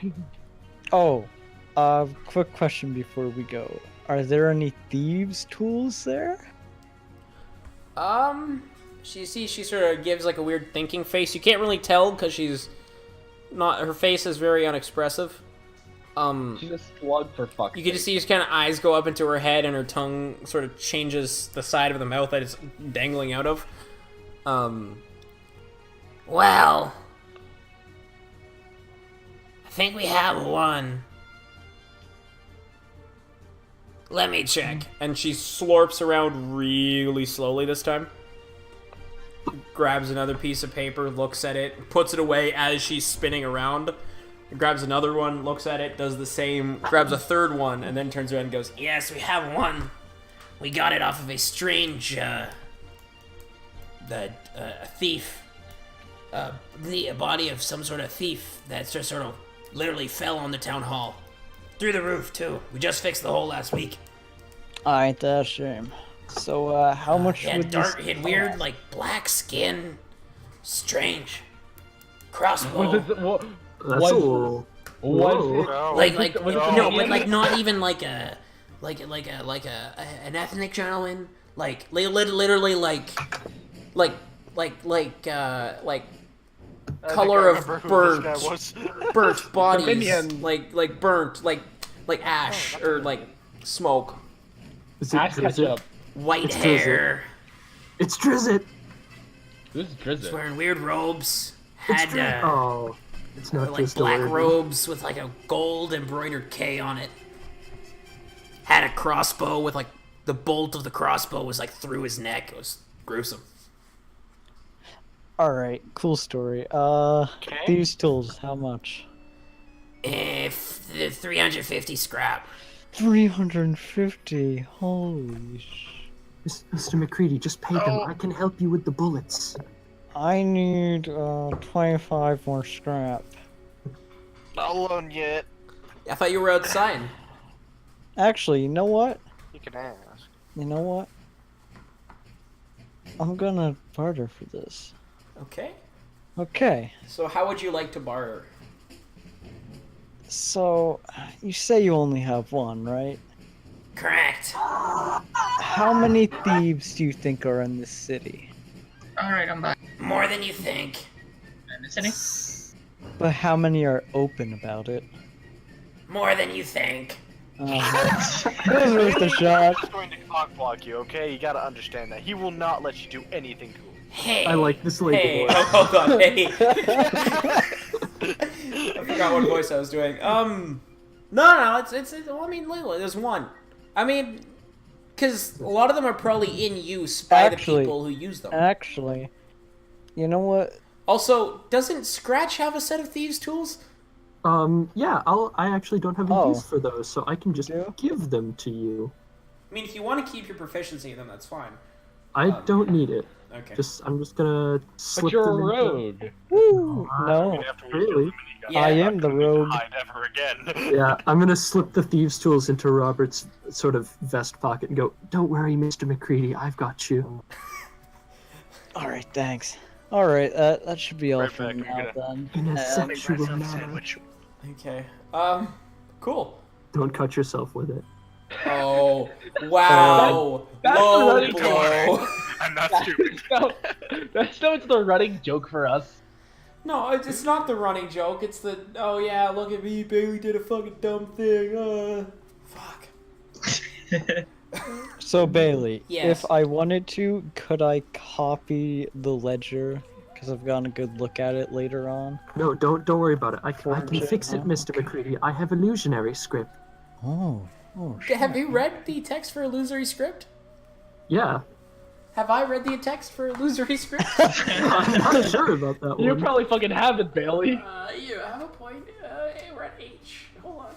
Oh, quick question before we go. Are there any thieves' tools there? She sort of gives like a weird thinking face. You can't really tell because she's not. Her face is very unexpressive. She's a slug for fuck's You can sake. just see his kind of eyes go up into her head, and her tongue sort of changes the side of the mouth that it's dangling out of. Well, I think we have one. Let me check. And she slurps around really slowly this time. Grabs another piece of paper, looks at it, puts it away as she's spinning around. grabs another one, looks at it, does the same, grabs a third one, and then turns around and goes, "Yes, we have one. We got it off of a strange, a thief. A body of some sort of thief that just sort of literally fell on the town hall. Through the roof, too. We just fixed the hole last week. Ain't that a shame. So, how much He would had this he had weird, cost? like, black skin. Strange. Crossbow. That's a little. Whoa. No. No, but like not even like an ethnic gentleman, literally color of burnt bodies, Dominion. like burnt, like ash or like smoke, Is it Ash Drizzt? ketchup. white It's hair, It's Drizzt. This is was Drizzt. wearing weird robes, It's had Drizzt. Oh, it's not like just black a word. robes with like a gold embroidered K on it. Had a crossbow with like the bolt of the crossbow was like through his neck. It was gruesome. Alright, cool story. These tools, how much? 350 scrap. 350. Holy Mr. McCready, just pay them. I can help you with the bullets. I need 25 more scrap. Not alone yet. I thought you were outside. Actually, you know what? You can ask. You know what? I'm gonna barter for this. Okay. Okay, So how would you like to barter? so you say you only have one, right? Correct. How many thieves do you think are in this city? Alright, I'm back. More than you think. I'm listening. But how many are open about it? More than you think. That was worth a shot. He's going to cockblock you, okay? You gotta understand that. He will not let you do anything cool. Hey. I like this lady Hey. voice. Oh, hold on. Hey. I forgot what voice I was doing. No. It's. Well, I mean, literally, there's one. I mean, because a lot of them are probably in use by the Actually- people who use them. Actually, you know what? Also, doesn't Scratch have a set of thieves' tools? Yeah, I actually don't have a Oh. use for those, so I can just Yeah. give them to you. I mean, if you want to keep your proficiency in them, that's fine. I don't need it. Okay. I'm just gonna But slip you're a them into... rogue. Woo! No, After we really? kill him and he got Yeah. I am the rogue. hide ever again. Yeah, I'm gonna slip the thieves' tools into Robert's sort of vest pocket and go, "Don't worry, Mr. McCready, I've got you." All right, thanks. All right, that should be all Right for back, now we're then. In a And- sexual manner. Okay. Cool. Don't cut yourself with it. Oh, wow. That's Low already blow. I'm not stupid. That's the running joke for us. No, it's not the running joke. It's the, oh yeah, look at me, Bailey did a fucking dumb thing. Fuck. So Bailey, Yes. if I wanted to, could I copy the ledger? Because I've gotten a good look at it later on. No, don't worry about it. I can Fortune, fix it, huh? Mr. McCready. I have illusionary script. Oh, Have you read the text for Illusory Script? Yeah, Have I read the text for Illusory Script? I'm not sure about that You one. probably fucking have it, Bailey. You have a point. Hey, we're at H. Hold on.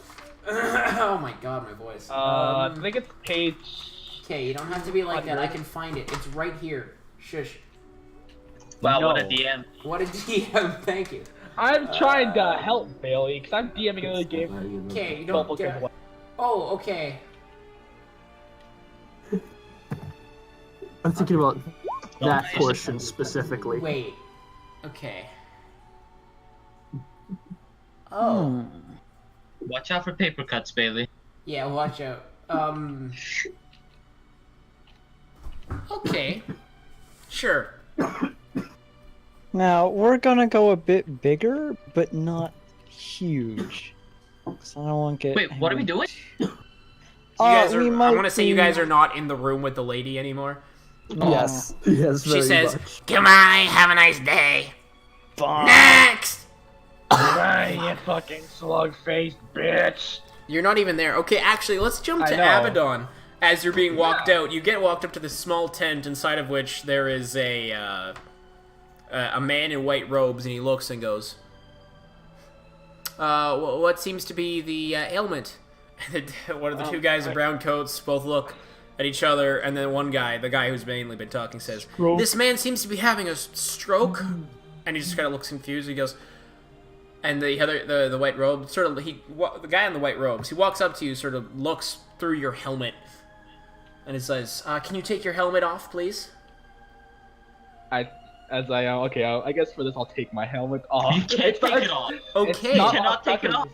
Oh my god, my voice. I think it's page. Okay, you don't have to be like that. I can find it. It's right here. Shush. Wow, what a No. DM. What a DM. Thank you. I'm trying to help Bailey because I'm DMing another game. Okay, you Don't don't look get. away. Oh, okay. I'm thinking about that portion specifically. Wait. Okay. Oh. Watch out for paper cuts, Bailey. Yeah, watch out. Okay. Sure. Now, we're gonna go a bit bigger, but not huge. 'Cause I don't want to get... Wait, what are we doing? You guys are, we I might want to say you be- guys are not in the room with the lady anymore. Yes, yes, very She says, much. "Goodbye, have a nice day." Fine. Next! Right, you fucking slug-faced bitch. You're not even there. Okay, actually, let's jump I to know. Abaddon. As you're being walked out, you get walked up to this small tent inside of which there is a man in white robes, and he looks and goes, What seems to be the ailment? And one of the two guys in brown coats both look at each other, and then one guy, the guy who's mainly been talking, says, "This man seems to be having a stroke," and he just kind of looks confused. He goes, and the white robe, sort of, the guy in the white robes, he walks up to you, sort of looks through your helmet, and he says, "Can you take your helmet off, please?" I guess for this I'll take my helmet off. You can't take it off. Okay. You cannot take it off.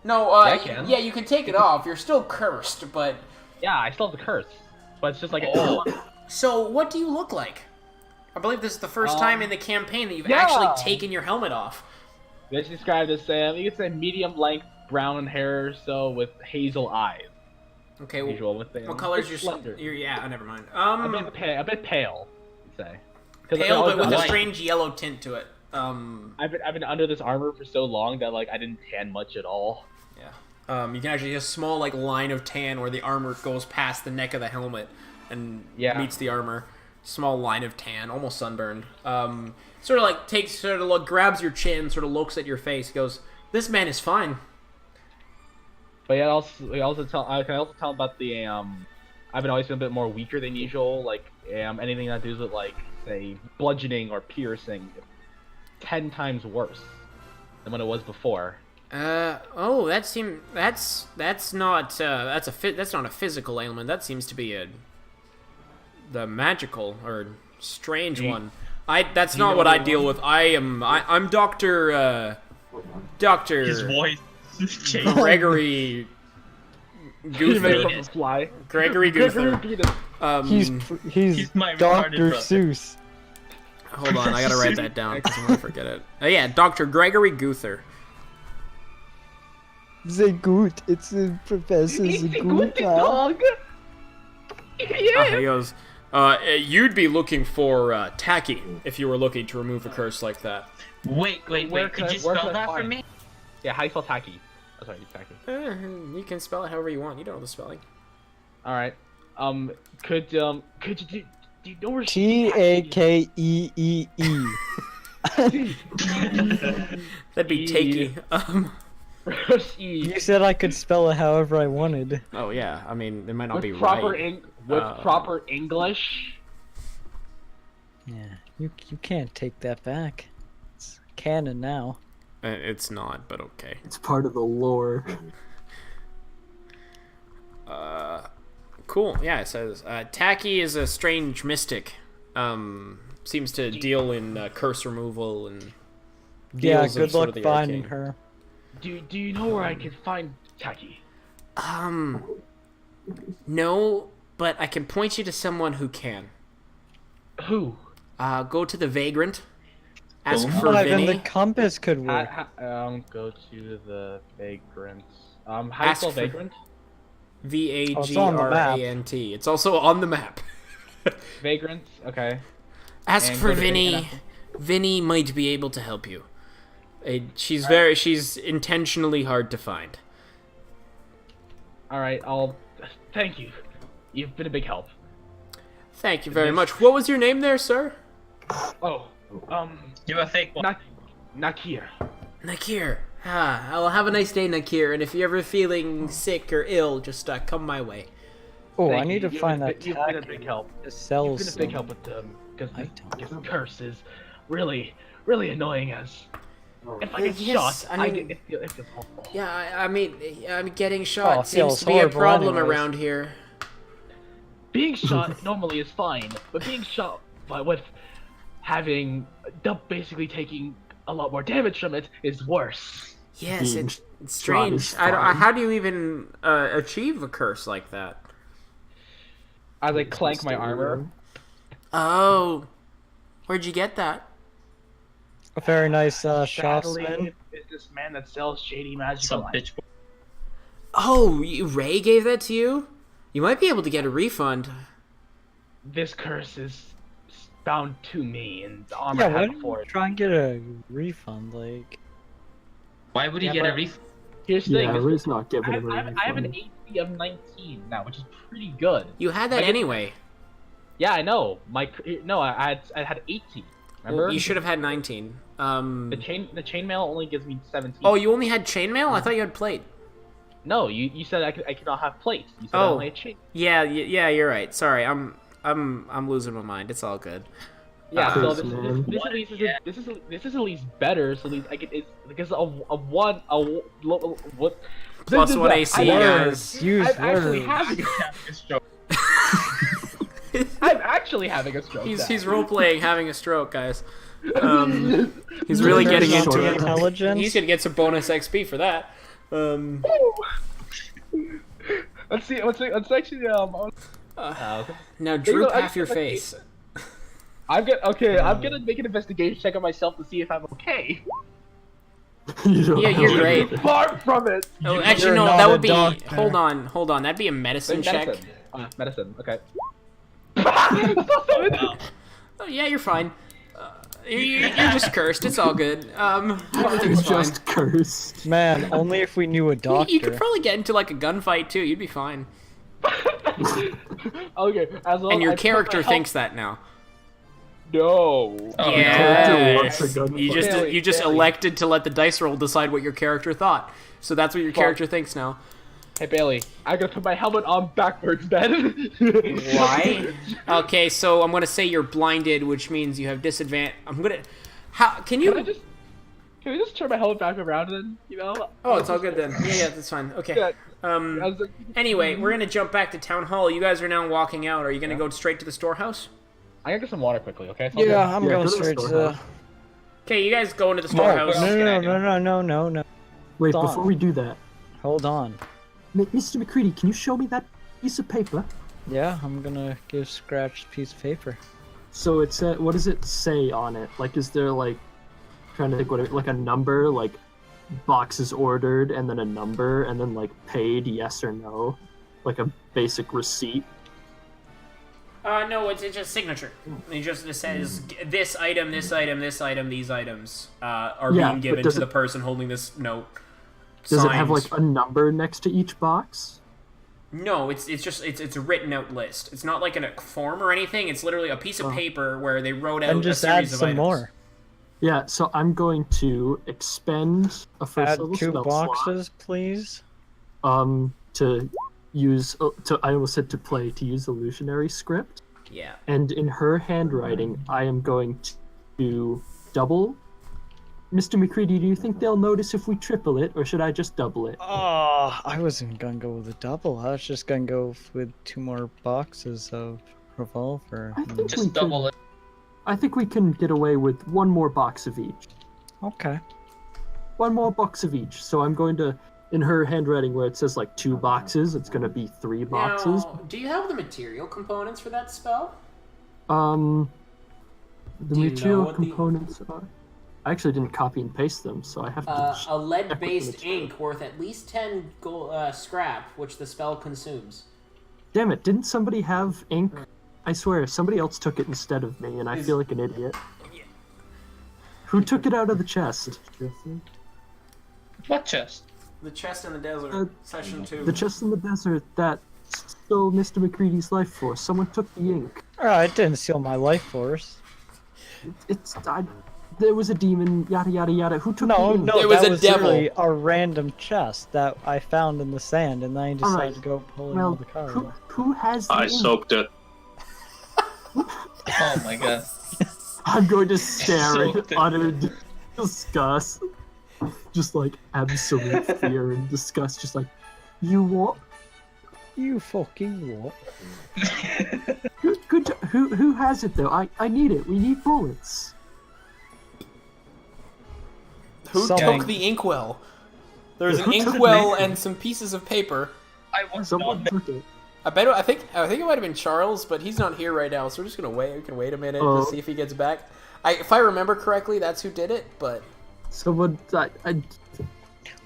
No, I can. Yeah, you can take it off. You're still cursed, but... Yeah, I still have the curse. But it's just like... So, what do you look like? I believe this is the first time in the campaign that you've actually taken your helmet off. This described as, you could say medium-length brown hair, so with hazel eyes. Okay, what color is your... slender. Yeah, never mind. A bit pale, you'd say. Pale, but with a strange yellow tint to it. I've been under this armor for so long that I didn't tan much at all. Yeah. You can actually see a small line of tan where the armor goes past the neck of the helmet and meets the armor. Small line of tan, almost sunburned. Sort of grabs your chin, sort of looks at your face, goes, "This man is fine." But yeah, I can also tell about the I've been always been a bit more weaker than usual. Anything that does with say bludgeoning or piercing, 10 times worse than when it was before. That's not a physical ailment. That seems to be the magical or strange one. That's not what I deal with. I'm Doctor His voice changed. Gregory Fly. Gregory Guther. He's my Dr. retarded brother. Seuss. Hold on, I gotta write that down because I'm gonna forget it. Yeah, Dr. Gregory Guther. Sehr gut. It's a professor. It's a good dog. He goes, you'd be looking for Tacky if you were looking to remove a curse like that. Wait. Could you spell that for me? Yeah, how do you spell tacky? Oh, sorry, tacky. You can spell it however you want. You don't know the spelling. All right. Could you do you know where Takeee. That'd be Takey. You said I could spell it however I wanted. Oh yeah, I mean it might not with be proper right. Proper English. Yeah, you can't take that back. It's canon now. It's not, but okay. It's part of the lore. Cool. Yeah, it says Tacky is a strange mystic. Seems to deal in curse removal and deals good of sort luck of the finding arcane. her. Do you know where I can find Tacky? No, but I can point you to someone who can. Who? Go to the Vagrant. Ask Oh, for then Vinny. the compass could work. Go to the Vagrant. How do you spell Vagrant? Vagrant. It's also on the map. Vagrant. Okay. Ask And for go to Vinny. Vinny might be able to help you. She's intentionally hard to find. All right. Thank you. You've been a big help. Thank you very much. What was your name there, sir? Oh. Give a fake one. Nakir. Nakir. I'll have a nice day, Nakir. And if you're ever feeling sick or ill, just come my way. Oh, Thank I need you. to find that You've been a big help. Cells. You've been a big help with because this curse is really, really annoying us. If I get shot, it feels awful. Yeah, I mean, getting shot seems feels to be a horrible problem anyways. around here. Being shot normally is fine, but being shot with having basically taking a lot more damage from it is worse. Yes, it's strange. How do you even achieve a curse like that? As I clank my armor. Oh, where'd you get that? A very nice Sadly, shopsman. it's this man that sells shady magical Some items. bitch. Oh, Ray gave that to you? You might be able to get a refund. This curse is bound to me, and the armor Yeah, I why had don't before you it. try and get a refund? Why would he Yeah, get a but- refund? Here's the Yeah, thing. Riz not giving him a I have an refund. AC of 19 now, which is pretty good. You had that Like, anyway. Yeah, I know. I had 80. Remember? You should have had 19. The chainmail only gives me 17. Oh, you only had chainmail? I thought you had plate. No, you said I could not have plates. You said I Oh, only had chain. yeah, you're right. Sorry, I'm losing my mind. It's all good. Yeah, so man. this is at least better. So at least I can it's because what Plus one AC, guys. Use I'm actually words. having a stroke. I'm actually having a stroke. He's role playing having a stroke, guys. He's really getting into it. Intelligence. He's gonna get some bonus XP for that. Let's see. Let's actually Now droop half your face. I'm gonna make an investigation check on myself to see if I'm okay. Yeah, you're great. Far from it. Oh, actually, You're no, not that a would be. doctor. Hold on. That'd be a medicine check. Medicine. Okay. Oh, yeah, you're fine. You're just cursed. It's all good. Everything's fine. Just cursed. Man, only if we knew a doctor. You could probably get into like a gunfight too. You'd be fine. Okay. As long And your as I put character my thinks that now. No. Yeah. wants a gunfight. You just Bailey. elected to let the dice roll decide what your character thought. So that's what your character thinks now. Hey Bailey, I'm gonna put my helmet on backwards, Ben. Why? Okay, so I'm gonna say you're blinded, which means you have disadvantage. Can you? Can we just turn my helmet back around then? You know? Oh, it's all good then. Yeah, that's fine. Okay. Yeah. I was like, Anyway, we're gonna jump back to town hall. You guys are now walking out. Are you gonna go straight to the storehouse? I'm gonna get some water quickly, okay? Yeah, I'm Yeah, going go to the straight to storehouse. the. Okay, you guys go into the No, storehouse. no. Wait, Hold on. before we do that, Hold on. Mr. McCready, can you show me that piece of paper? Yeah, I'm gonna give Scratch a piece of paper. So it said, what does it say on it? Like, is there like, trying to think like a number, like boxes ordered, and then a number, and then like paid, yes or no, like a basic receipt? No, it's just signature. It says this item, this item, this item, these items are Yeah, being but given does to the it- person holding this note. Does it have Signed. like a number next to each box? No, it's a written out list. It's not like in a form or anything. It's literally a piece of paper where they wrote out And a just series add of some items. more. Yeah, so I'm going to expend a first Add level 2 spell boxes, please. slot, to use I almost said to use illusionary script, Yeah. and in her handwriting I am going to double. Mr. McCready, do you think they'll notice if we triple it, or should I just double it? Oh, I wasn't gonna go with a double. I was just gonna go with 2 more boxes of revolver. I think Just double it. I think we can get away with 1 more box of each. Okay. 1 more box of each. So I'm going to, in her handwriting where it says like 2 boxes, it's going to be 3 boxes. Now, do you have the material components for that spell? The Do you know material what the- components are. I actually didn't copy and paste them, so I have to. A lead-based material. ink worth at least 10 gold, scrap, which the spell consumes. Damn it! Didn't somebody have ink? I swear, somebody else took it instead of me, and I feel like an idiot. Who took it out of the chest? What chest? The chest in the desert, Uh, session 2. The chest in the desert that stole Mr. McCready's life force. Someone took the ink. Alright, it didn't steal my life force. There was a demon. Yada yada yada. Who took the No, ink? no, There was that a was devil. literally a random chest that I found in the sand, and then I decided Alright, to go pulling all Well, the cards. who has the I ink? soaked it. Oh my god. I'm going to stare Soaked in it. utter disgust. Just like absolute fear and disgust. Just like, you what? You fucking what? Who has it though? I need it. We need bullets. Who Something. took the inkwell? There's an Who took inkwell the- and some pieces of paper. I was Someone not took it. I think it might have been Charles, but he's not here right now, so we're just gonna wait. We can wait a minute Oh. to see if he gets back. If I remember correctly, that's who did it. But Someone. Why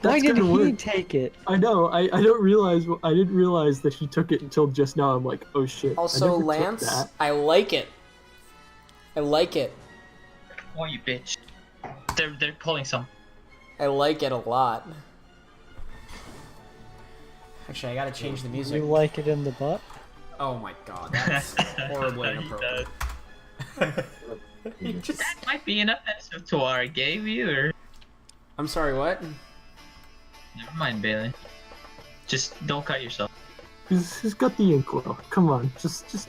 That's did gonna he work. take it? I know. I don't realize. I didn't realize that he took it until just now. I'm like, oh shit. I also never took Lance, that. I like it. I like it. Oh, you bitch. They're pulling some. I like it a lot. Actually, I gotta change the music. You like it in the butt? Oh my god, that's horribly inappropriate. You just... That might be an offensive to our gay viewer. I'm sorry, what? Never mind, Bailey. Just don't cut yourself. He's got the inkwell. Come on, just.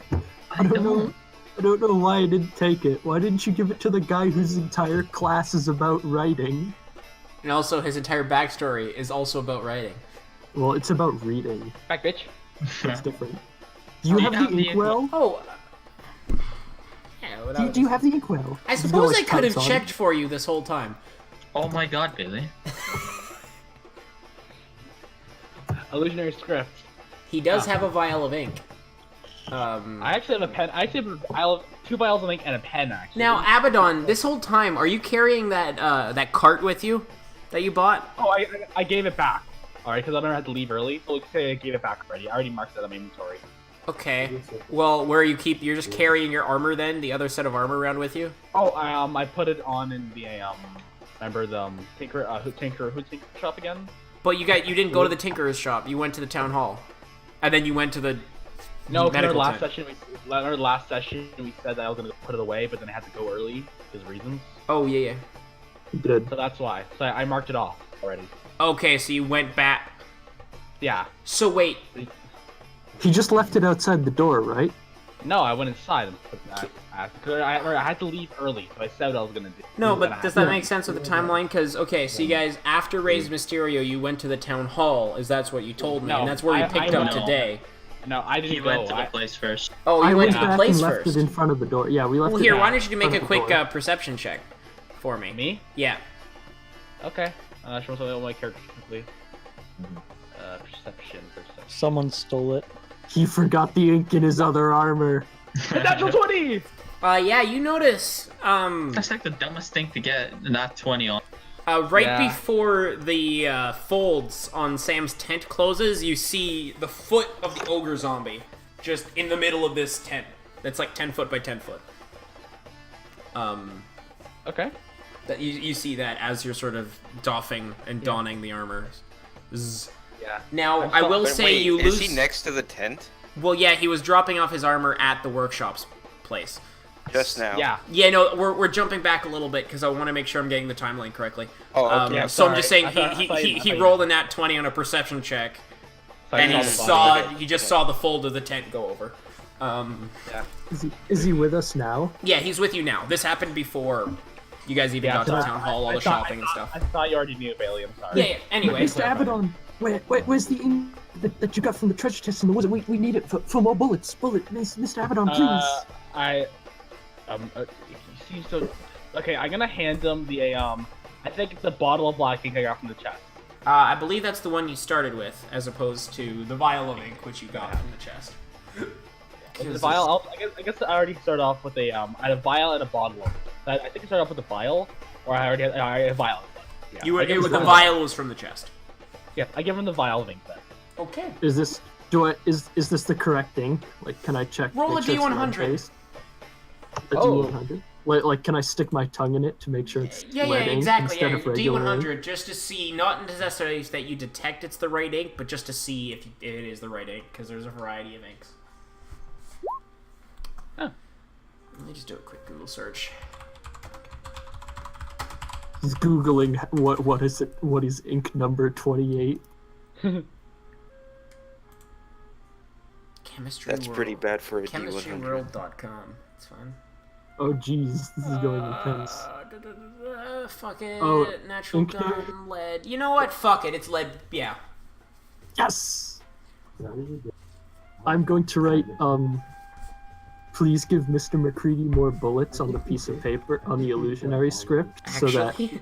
I don't know. I don't know why I didn't take it. Why didn't you give it to the guy whose entire class is about writing? And also, his entire backstory is also about writing. Well, it's about reading. Back, bitch. It's different. Do you have the inkwell? Oh. Yeah, Do you have the inkwell? I suppose I could have checked for you this whole time. Oh my god, Bailey. Illusionary script. He does have a vial of ink. I actually have a pen. I actually have a vial of, 2 vials of ink and a pen, actually. Now, Abaddon, this whole time, are you carrying that cart with you that you bought? Oh, I gave it back. Alright, because I never had to leave early. So let's say I gave it back already. I already marked it on my inventory. Okay. Well, you're just carrying your armor then, the other set of armor around with you? Oh, I put it on in the remember the Tinker shop again? But you didn't go to the Tinkerer's shop. You went to the town hall, and then you went to the remember medical last tent. session we said that I was gonna put it away, but then I had to go early because reasons. Oh yeah. You did. So that's why. So I marked it off already. Okay, so you went back. Yeah. So wait. He just left it outside the door, right? No, I went inside and put that. I had to leave early, so I said what I was gonna do. No, but does that make sense with the timeline? Because, okay, so you guys, after Reyes Mysterio, you went to the town hall, is that's what you told me, No, and that's where you picked up today. No, I didn't He go. went to the place first. Oh, I you went went to the back place and left first. it in front of the door. Yeah, we left Well, it here, in why don't you make a front of the quick door. perception check for me? Me? Yeah. Okay. Show me something on my character quickly. Perception. Someone stole it. He forgot the ink in his other armor. Natural 20! Yeah, you notice, That's like the dumbest thing to get not 20 on. right Yeah. before the folds on Sam's tent closes, you see the foot of the ogre zombie just in the middle of this tent. That's like 10 foot by 10 foot. Okay. That you see that as you're sort of doffing and donning the armor. Zzz. Yeah. Now, I will But say wait, you lose... is he next to the tent? Well, yeah, he was dropping off his armor at the workshop's place. Just now. Yeah. Yeah, no, we're jumping back a little bit because I want to make sure I'm getting the timeline correctly. Oh, okay. Yeah, so I'm just sorry. saying I thought he you- rolled a nat 20 on a perception check, and he just saw the fold of the tent go over. Is he with us now? Yeah, he's with you now. This happened before you guys even got to the town hall, all the shopping and stuff. I thought you already knew, Bailey. I'm sorry. Yeah. Anyway, Mr. Abaddon, where's the ink that you got from the treasure chest in the woods? We need it for more bullets. Mr. Abaddon, please. He seems to. Okay, I'm gonna hand him the I think it's the bottle of black ink I got from the chest. I believe that's the one you started with, as opposed to the vial of ink which you got from the chest. The vial. I guess I already started off with I had a vial and a bottle. I think I started off with a vial, or I already had a vial. Yeah. The vial was from the chest. Yeah, I give him the vial of ink then. Okay. Is this the correct ink? Like, can I check? Roll make a sure it's D100. lead-based? A Oh. D100. Like, can I stick my tongue in it to make sure it's Yeah, lead ink exactly. instead Yeah, of regular ink? D100, just to see, not necessarily that you detect it's the right ink, but just to see if it is the right ink, because there's a variety of inks. Huh. Let me just do a quick Google search. He's googling what is it? What is ink number 28? Chemistry That's World. pretty bad for a D100. ChemistryWorld.com. It's fine. Oh jeez, this is going intense. Fuck it. Oh, Natural ink gum, lead. You know what? Fuck it. It's lead. Yeah. Yes. I'm going to write. Please give Mr. McCready more bullets on the piece of paper on the illusionary script, so that, Actually,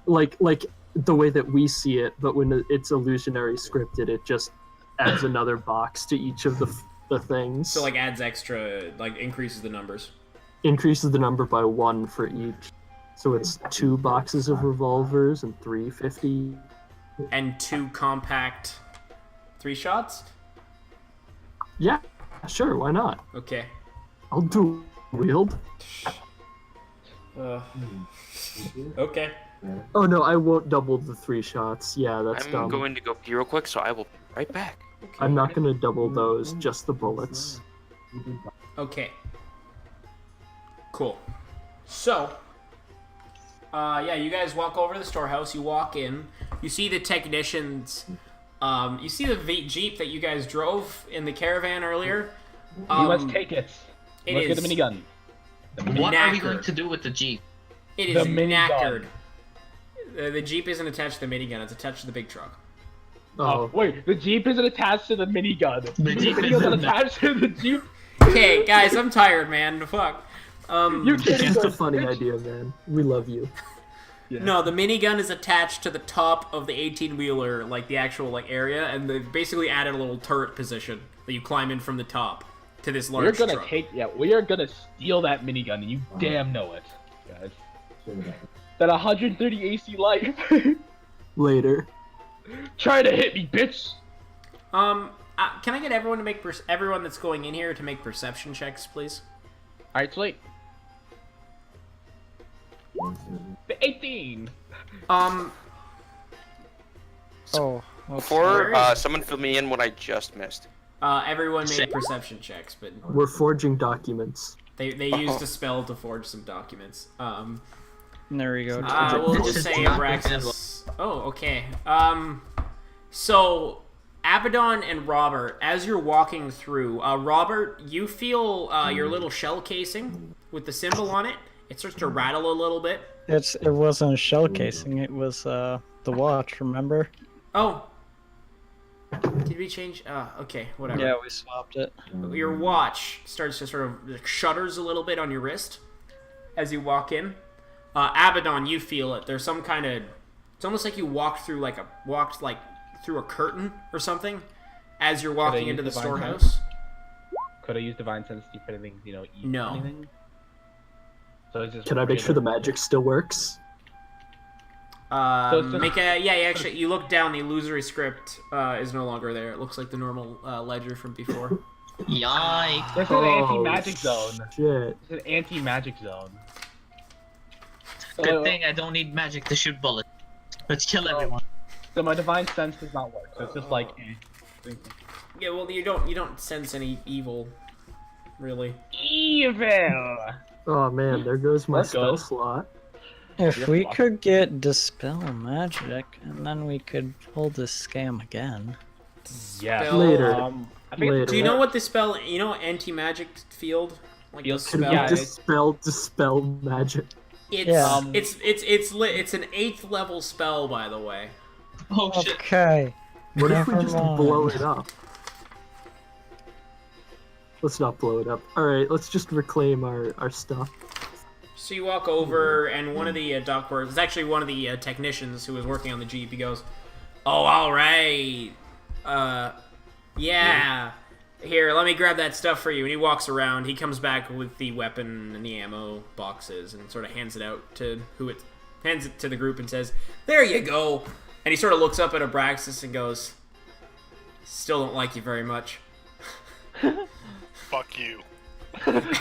like the way that we see it, but when it's illusionary scripted, it just adds another box to each of the things. so like adds extra, like increases the numbers. Increases the number by 1 for each. So it's 2 boxes of revolvers and 350. And 2 compact 3 shots? Yeah, sure, why not? Okay. I'll do wield. Okay. Oh no, I won't double the 3 shots. Yeah, that's I'm dumb. going to go pee real quick, so I will be right back. I'm not gonna double those, just the bullets. Okay. Cool. So, yeah, you guys walk over to the storehouse. You walk in. You see the technicians. You see the Jeep that you guys drove in the caravan earlier. You must take it. It Let's is get the minigun. What are we knackered. going to do with the Jeep? It is The minigun. knackered. The Jeep isn't attached to the minigun. It's attached to the big truck. Oh, wait, the Jeep isn't attached to the minigun. The Jeep minigun's isn't attached to the Jeep. Okay, guys, I'm tired, man. Fuck. You're kidding. It's a funny idea, man. We love you. No, the minigun is attached to the top of the 18-wheeler, like the actual like area, and they basically added a little turret position that you climb in from the top to this large We're gonna truck. we are gonna steal that minigun, and you damn know it, guys. That 130 AC life. Later. Try to hit me, bitch. Can I get everyone to make everyone that's going in here to make perception checks, please? All right, sweet. The 18. Oh. Well, Before, someone fill me in what I just missed. Everyone made perception checks, but We're forging documents. they used a spell to forge some documents. there we go. We'll just say Abraxas. Oh, okay. So Abaddon and Robert, as you're walking through, Robert, you feel your little shell casing with the symbol on it. It starts to rattle a little bit. It wasn't a shell casing. It was the watch. Remember? Oh. Did we change? Okay, whatever. Yeah, we swapped it. Your watch starts to sort of like, shudders a little bit on your wrist as you walk in. Abaddon, you feel it. There's some kind of. It's almost like you walked through through a curtain or something as you're walking into the Divine storehouse. Could I use divine sense to put anything, eat No. anything? So it's just Can I make sure the magic still works? Make a actually you look down, the illusory script is no longer there. It looks like the normal ledger from before. Yikes. This is an anti-magic zone. Shit. It's an anti-magic zone. Good thing I don't need magic to shoot bullets. Let's kill everyone. So my divine sense does not work. So it's just like. Yeah, well you don't sense any evil, really. Evil. Oh man, there goes my That's spell good. slot. If we could get dispel magic, and then we could pull this scam again. Yeah. Spell, Later. I think Later. Do you know what the spell? You know, anti-magic field, like the Field- Can spell. we Yeah, dispel magic? It's Yeah. it's an 8th level spell, by the way. Oh shit. Okay. What if we Never just mind. blow it up? Let's not blow it up. Alright, let's just reclaim our stuff. So you walk over, and one of the dock workers, it's actually one of the technicians who was working on the Jeep. He goes, "Oh, all right, yeah. Here, let me grab that stuff for you." And he walks around. He comes back with the weapon and the ammo boxes, and sort of hands it out to hands it to the group, and says, "There you go." And he sort of looks up at Abraxas and goes, "Still don't like you very much." Fuck you.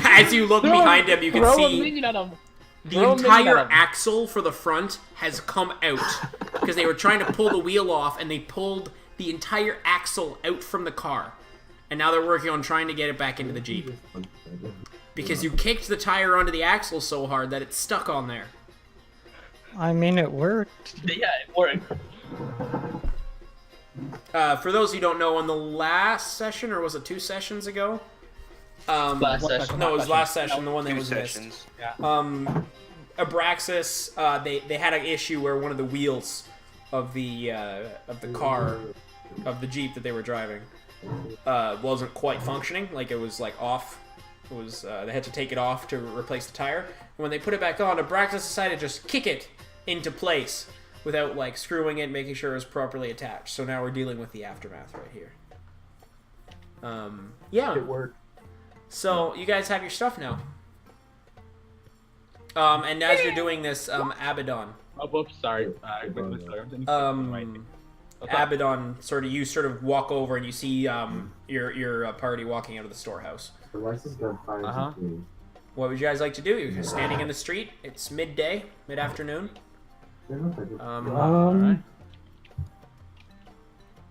As you look behind him, you can throw see a minion at him. the Throw a minion entire at him. axle for the front has come out because they were trying to pull the wheel off, and they pulled the entire axle out from the car, and now they're working on trying to get it back into the Jeep because you kicked the tire onto the axle so hard that it's stuck on there. I mean, it worked. Yeah, it worked. For those who don't know, on the last session, or was it 2 sessions ago? Last session. No, it was last session, the one that 2 was missed. sessions. Abraxas, they had an issue where one of the wheels of the car, of the Jeep that they were driving, wasn't quite functioning. Like, it was like off. It was they had to take it off to replace the tire. And when they put it back on, Abraxas decided to just kick it into place without like screwing it, making sure it was properly attached. So now we're dealing with the aftermath right here. Yeah. It worked. So you guys have your stuff now. And as you're doing this, Abaddon, Oh, whoops, sorry. Quickly, sorry. Abaddon, you sort of walk over and you see your party walking out of the storehouse. Uh-huh. What would you guys like to do? You're just standing in the street. It's midday, mid-afternoon.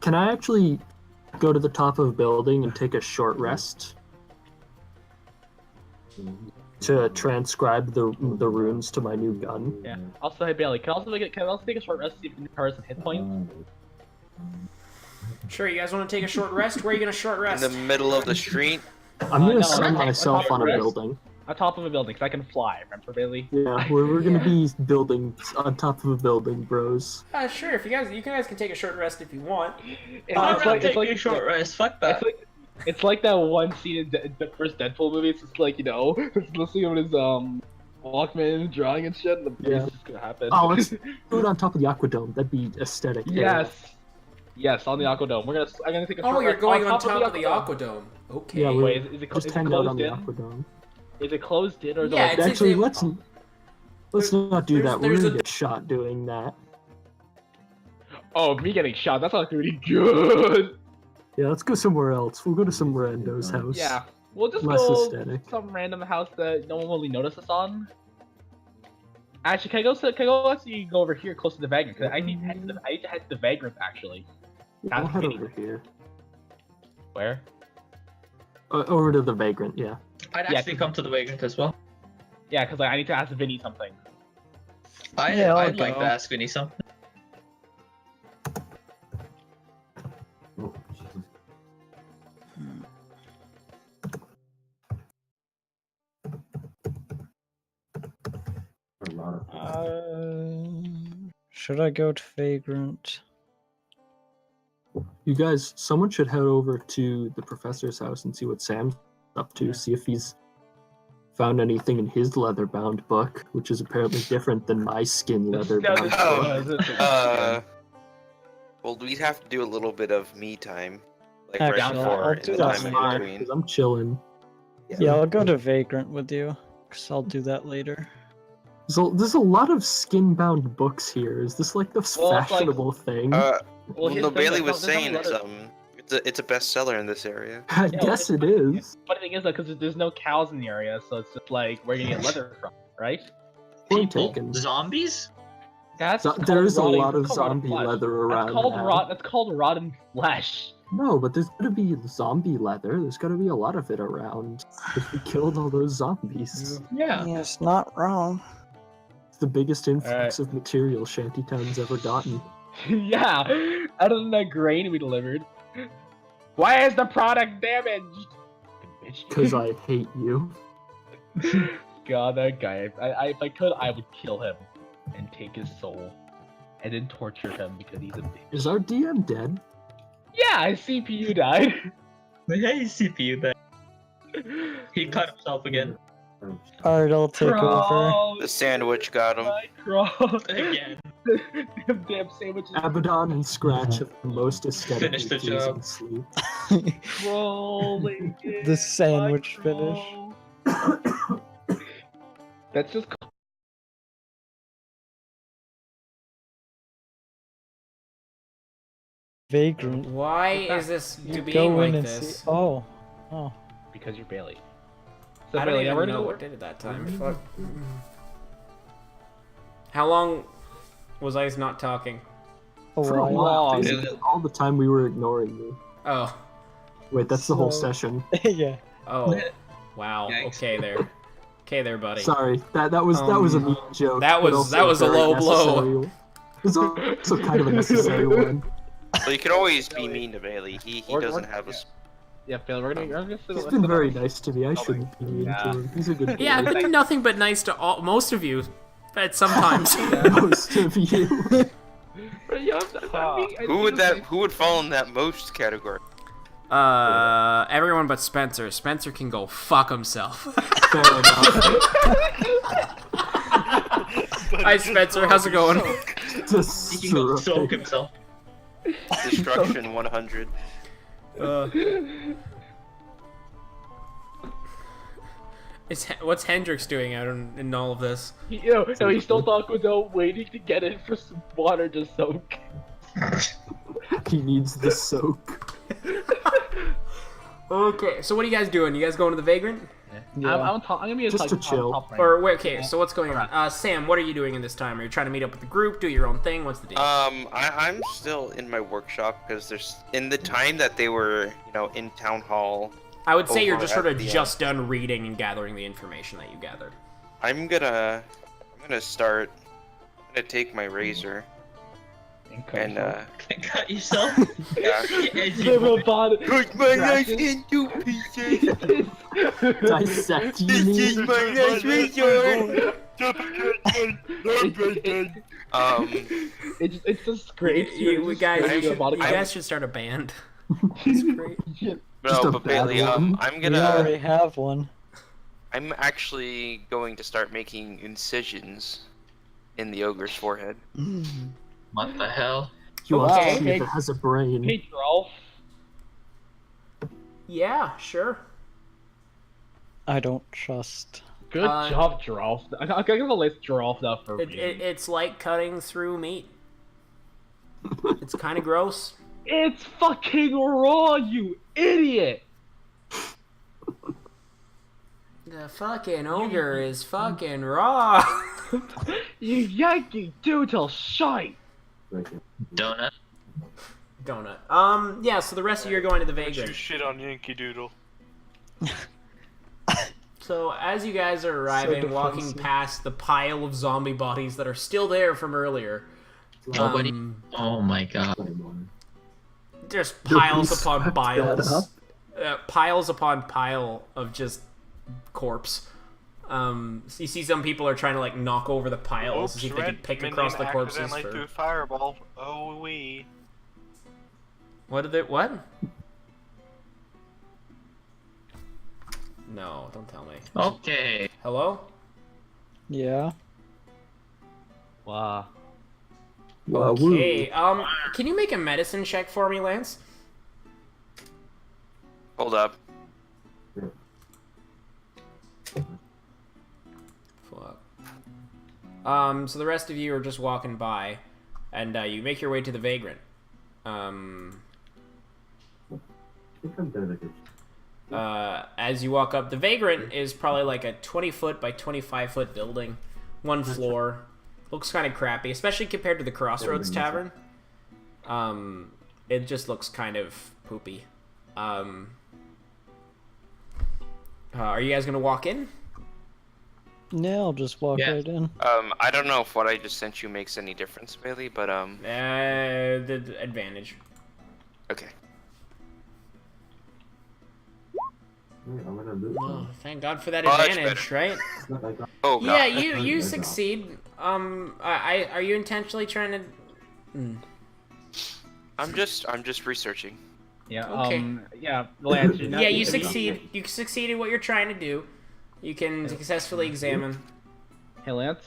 Can I actually go to the top of a building and take a short rest? to transcribe the runes to my new gun. Yeah. Also, hey Bailey, can I also take a short rest to see if you can recover some hit points? Sure, you guys want to take a short rest? Where are you gonna short In rest? the middle of the street. I'm gonna no, sun I- myself I- on a rest. building. On top of a building, because I can fly, remember Bailey? Yeah, we're gonna be building on top of a building, bros. Sure. If you guys can take a short rest if you want. I'm not taking a short rest. Fuck that. It's like that one scene in the first Deadpool movie. It's just like, it's listening to his Walkman drawing and shit, and the Yeah. is gonna happen. Oh, let's do it on top of the Aquadome. That'd be aesthetic. Yes, on the Aquadome. I'm gonna take a short Oh, you're rest going on top of the Aquadome. Okay. Yeah, Wait, is it Just hang out on closed the in? Aquadome. Is it closed in or is it Yeah, like... it's- Actually, it's- let's not do that. We're there's gonna a- get shot doing that. Oh, me getting shot. That's not really good. Yeah, let's go somewhere else. We'll go to some rando's house. Yeah, we'll just Less go aesthetic. some random house that no one will really notice us on. Actually, can I go actually go over here close to the vagrant? 'Cause I need to head to the vagrant actually. I'll head over here. Where? Over to the vagrant. Yeah. I'd actually come to the vagrant as well. Yeah, because I need to ask Vinny something. Yeah, I'll I'd like go. to ask Vinny something. Should I go to Vagrant? You guys, someone should head over to the professor's house and see what Sam's up to. See if he's found anything in his leather-bound book, which is apparently different than my skin leather-bound book. Well, we'd have to do a little bit of me time, like Actually, right I'll before do and the that time in later. between. 'Cause I'm chilling. Yeah, I'll go to Vagrant with you, because I'll do that later. There's a lot of skin-bound books here. Is this like the Well, it's like- fashionable thing? Well, Well, here's no, the thing, Bailey there's was no saying letter- it's a bestseller in this area. I yeah, guess well, it is. Funny thing is though, because there's no cows in the area, so it's just like where are you gonna get leather from, right? Point People, taken. zombies? That's There's a rotting- lot of it's called rotten zombie flesh. leather around That's called now. That's called rotten flesh. No, but there's gotta be zombie leather. There's gotta be a lot of it around. If we killed all those zombies. Yeah. Yeah, it's not wrong. It's the biggest influx Alright. of material Shantytown's ever gotten. Yeah, other than that grain we delivered. Why is the product damaged? Bitch. Because I hate you. God, that guy. If I could, I would kill him and take his soul, and then torture him because he's a bitch. Is our DM dead? Yeah, his CPU died. Yeah, he's CPU then. He cut himself again. Alright, I'll take over. Crawl, The sandwich got him. I crawl. Again. Damn sandwiches. Abaddon and Scratch have the most aesthetically Finish the pleasing job. sleep. Crawling in The sandwich my finish. crawl. That's just. Vagrant. Why is this You being go like in and this? see. Oh. Oh. Because you're Bailey. So I don't Bailey, even we're know gonna- what did it that time. Fuck. How long was I not talking? A For a while. while, long. basically all the time we were ignoring you. Oh. Wait, that's the whole So- session. Yeah. Oh. Wow. Yikes. Okay there. Okay there, buddy. Sorry, that was a mean joke. that but was- also that was a very low blow. necessary. It was also kind of a necessary one. So you can always be mean to Bailey. He Or- doesn't have a. Yeah, Bailey, we're gonna He's been very nice to me. I shouldn't be mean to him. He's a good boy. Yeah, I've been nothing but nice to most of you at sometimes. Most of you. Who would fall in that most category? Everyone but Spencer. Spencer can go fuck himself. Fair enough. Hi Spencer, how's it going? Just He can go soak himself. Destruction 100. What's Hendrix doing out in all of this? No, he still talking without waiting to get in for some water to soak. He needs the soak. Okay, so what are you guys doing? You guys going to the Vagrant? Yeah. I'm gonna be Just to chill. top right Or wait, okay, so what's going on? Sam, what are you doing in this time? Are you trying to meet up with the group, do your own thing? What's the deal? I'm still in my workshop because there's in the time that they were, in town hall. I would say you're over just sort of at the, just done reading and gathering the information that you gathered. I'm gonna start. I'm gonna take my razor and Cut yourself? yeah. The robot. Cut my knife into pieces. Dissect, you This mean? is my last razor. It's just great. You Scrapes guys should start a band. It's great. Just No, a but Bailey, bad one. I'm We already have one. I'm actually going to start making incisions in the ogre's forehead. What the hell? He wants to Okay. see if it has a brain. Hey, Rolf. Yeah, sure. I don't trust. Good job, Rolf. I'll give a list Rolf now for me. It's like cutting through meat. It's kind of gross. It's fucking raw, you idiot! The fucking ogre is fucking raw. You Yankee doodle shite! Donut? Donut. Yeah, so the rest of you are going to the Don't you vagrant. shit on Yankee Doodle. So as you guys are arriving, walking defensive. past the pile of zombie bodies that are still there from earlier, Nobody. Oh my god. just piles upon swept that piles, piles upon pile of just corpse. So you see some people are trying to like knock over the piles to see if they can pick across the corpses. Accidentally threw fireball. Oh wee. What did it? What? No, don't tell me. Okay. Hello? Yeah. Wow. Okay. Can you make a medicine check for me, Lance? Hold up. Fuck. So the rest of you are just walking by, and you make your way to the vagrant. As you walk up, the vagrant is probably like a 20-foot by 25-foot building, one floor. Looks kind of crappy, especially compared to the Crossroads Tavern. It just looks kind of poopy. Are you guys gonna walk in? Yeah, I'll just walk Yeah. right in. I don't know if what I just sent you makes any difference, Bailey, but The advantage. okay. Oh, thank God for that Much advantage, right? Oh god. Yeah, you succeed. Are you intentionally trying to? I'm just researching. Yeah, Okay. yeah, Lance, you're not- Yeah, you succeed. You succeeded what you're trying to do. You can successfully examine. Hey, Lance,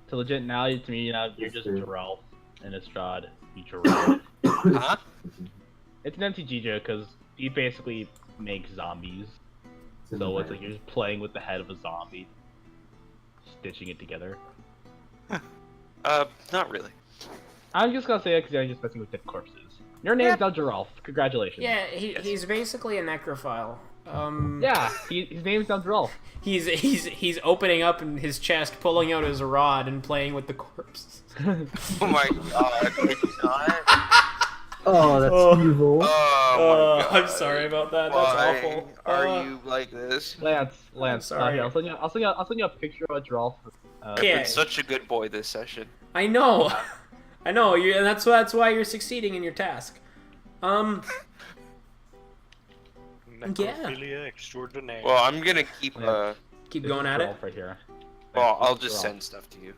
to legit now, to me, you're just Jarrell and Estrad. You Jarrell. Huh? It's an MTG joke because you basically make zombies. So it's like you're just playing with the head of a zombie, stitching it together. Not really. I'm just gonna say it because you're just messing with dead corpses. Your name's now Jarrell. Congratulations. Yeah, he's basically a necrophile. Yeah, his name's now Jarrell. He's opening up in his chest, pulling out his rod, and playing with the corpses. Oh my god. It's not. Oh, that's evil. Oh my god. I'm sorry about that. That's Why awful. are you like this? Lance, sorry. here, I'll send you a picture of Jarrell. I've Yeah. been such a good boy this session. I know. I know. And that's why you're succeeding in your task. Necrophilia extraordinaire. Well, I'm gonna keep Keep going at it. Right here. well, I'll just Jarrell. send stuff to you.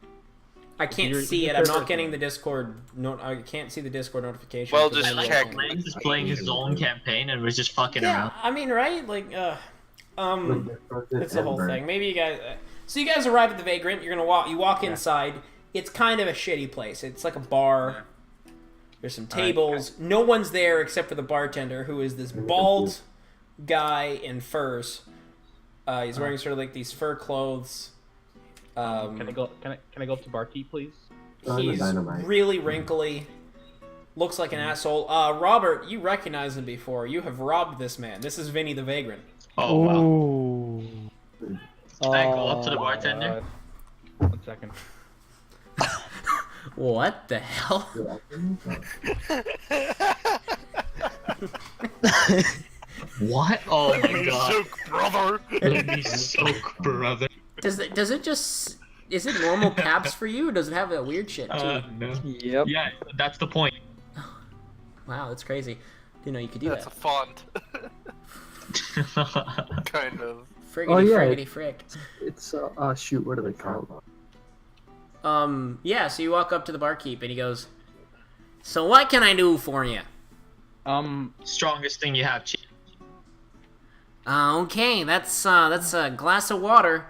I can't You're- see you're it. I'm not perfect. getting the Discord. I can't see the Discord notification. Well, because just I'm check. looking. Lance is playing his own campaign and we're just fucking Yeah, around. I mean, right? Like, it's the whole thing. Maybe you guys. So you guys arrive at the Vagrant. You're gonna walk. You walk inside. It's kind of a shitty place. It's like a bar. There's some tables. No one's there except for the bartender, who is this bald guy in furs. He's wearing sort of like these fur clothes. Can I go up to barkeep, please? He's really wrinkly. Looks like an asshole. Robert, you recognize him before. You have robbed this man. This is Vinny the Vagrant. Oh wow. Ooh. Can I go up to the bartender? 1 second. What the hell? What? Oh Let my me god. soak, brother. Let me soak, brother. Is it just is it normal caps for you? Or does it have that weird shit too? No. Yep. Yeah, that's the point. Wow, that's crazy. Didn't know you could do That's a that. font. Kind of. Friggity Oh, yeah. friggity frick. It's shoot, what do they call it? Yeah. So you walk up to the barkeep and he goes, "So what can I do for you?" Strongest thing you have, chief. Okay, that's a glass of water.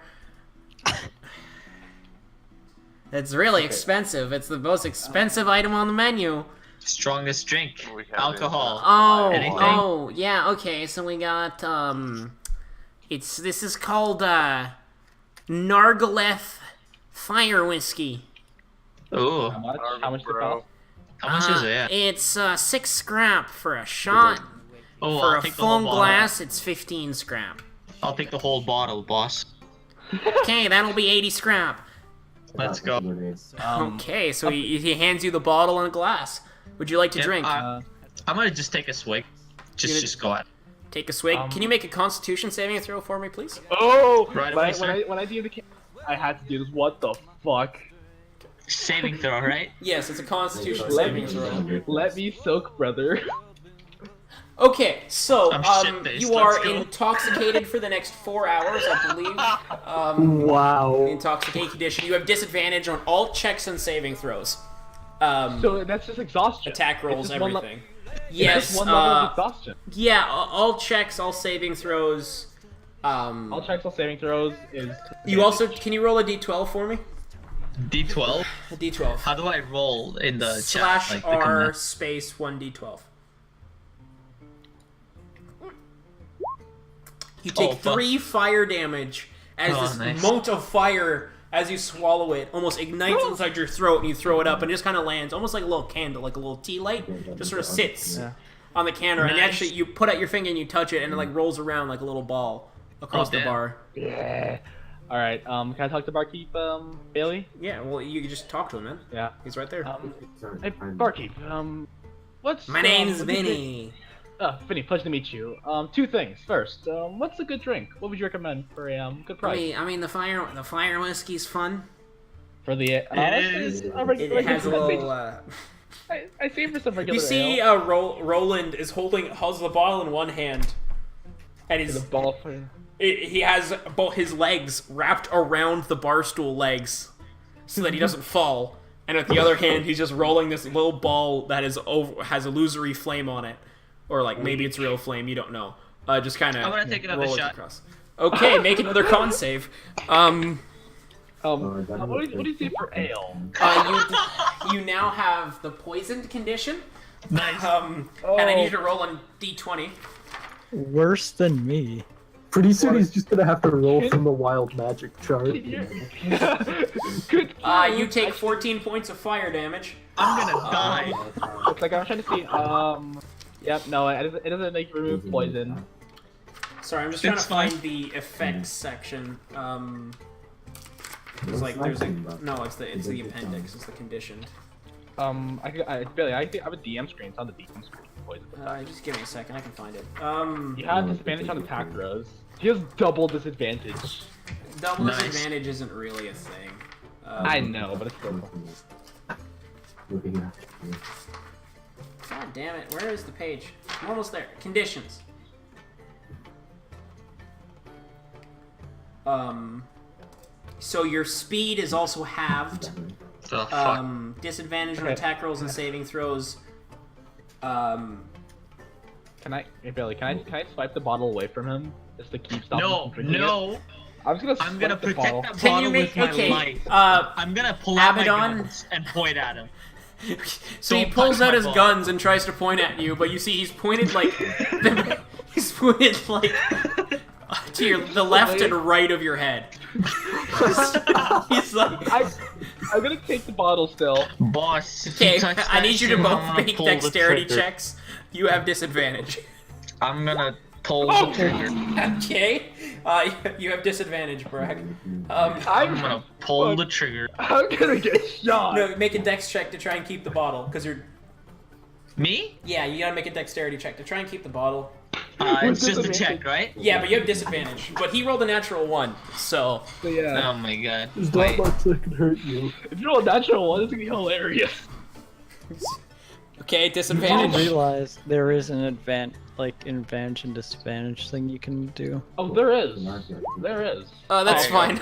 It's really expensive. It's the most expensive item on the menu. Strongest drink. We have Alcohol. Oh, Anything? oh, yeah. Okay, so we got this is called Nargileth Fire Whiskey. Ooh. How much? How much does it Bro. cost? How much is it? Yeah. It's 6 scrap for a shot. Oh, For I'll a take the whole full bottle. glass, it's 15 scrap. I'll take the whole bottle, boss. Okay, that'll be 80 scrap. Let's go. Okay, so he hands you the bottle and a glass. Would you like to Yep, drink? I'm gonna just take a swig. Gonna- Just go ahead. Take a swig. Can you make a Constitution saving throw for me, please? Oh! Right when, away, I, sir. when I DM'd the camp, I had to do this. What the fuck? Saving throw, right? Yes, it's a Constitution Let saving me, throw. let me soak, brother. Okay, so I'm shit-faced, you are let's go. intoxicated for the next 4 hours, I believe. Wow. Intoxicated condition. You have disadvantage on all checks and saving throws. So that's just exhaustion. Attack It's rolls, just one le- everything. it's Yes. just one level of exhaustion. Yeah, all checks, all saving throws. All checks, all saving throws is. You also can you roll a d12 for me? D12. A d12. How do I roll in the Slash chat? Like, the R command? space 1d12. You take Oh, fuck. 3 fire damage as Oh, this nice. mote of fire, as you swallow it, almost ignites inside your throat, and you throw it up, and it just kind of lands, almost like a little candle, like a little tea light, just sort of sits on the counter, and Nice. actually you put out your finger and you touch it, and it like rolls around like a little ball across the damn. bar. Yeah. All right. Can I talk to barkeep Bailey? Yeah, well, you can just talk to him, man. Yeah. He's right there. Hey, barkeep. What's My name's what's a good- Vinny. Vinny, pleasure to meet you. 2 things. First, what's a good drink? What would you recommend for a good price? I mean, the fire whiskey's fun. For the It is. It has a little. I see for some regular. You see, ale. Roland is holds the bottle in one hand, and The ball for. he has both his legs wrapped around the bar stool legs, so that he doesn't fall. And at the other hand, he's just rolling this little ball that has illusory flame on it, or like maybe it's real flame. You don't know. Just kind of. I'm gonna take another shot. Across. Okay, make another con save. What do you see for ale? You now have the poisoned condition. Nice. And I need you to roll on d20. Worse than me. Pretty soon he's just gonna have to roll from the wild magic chart. Good. You take 14 points of fire damage. I'm gonna die. Looks like I'm trying to see. Yep. No, it doesn't make you remove poison. Sorry, I'm just trying to It's fine. find the effects section. It's like there's a no, it's the appendix. It's the conditioned. Billy, I have a DM screen. It's on the DM screen. Poison. Just give me a second. I can find it. You have disadvantage on attack throws. He has double disadvantage. Double Nice. disadvantage isn't really a thing. I know, but it's still. God damn it! Where is the page? I'm almost there. Conditions. So your speed is also halved. The fuck. Disadvantage on Okay. attack rolls and saving throws. Hey Billy, can I swipe the bottle away from him just to keep stopping him No, from drinking it? no. I'm gonna I'm gonna swipe the protect bottle. that Can bottle you make with my okay? life. I'm gonna pull out my Abaddon? guns and point at him. So he Don't pulls touch out my his ball. guns and tries to point at you, but you see he's pointed like he's pointed like to the left and right of your head. He's like, I'm gonna take the bottle still. Boss, if you okay, touch I that need you shit, to I'm both gonna make pull the dexterity trigger. checks. You have disadvantage. I'm gonna pull the trigger. Okay, you have disadvantage, Bragg. I'm gonna pull the trigger. I'm gonna get shot. No, make a dex check to try and keep the bottle, because you're. Me? Yeah, you gotta make a dexterity check to try and keep the bottle. It's just a check, right? Yeah, but you have disadvantage. But he rolled a natural 1, so... So yeah. Oh my god. There's Wait. not much that can hurt you. If you roll a natural one, it's gonna be hilarious. Okay, I disadvantage. realize there is an advantage and disadvantage thing you can do. Oh, there is. There is. That's Oh, fine.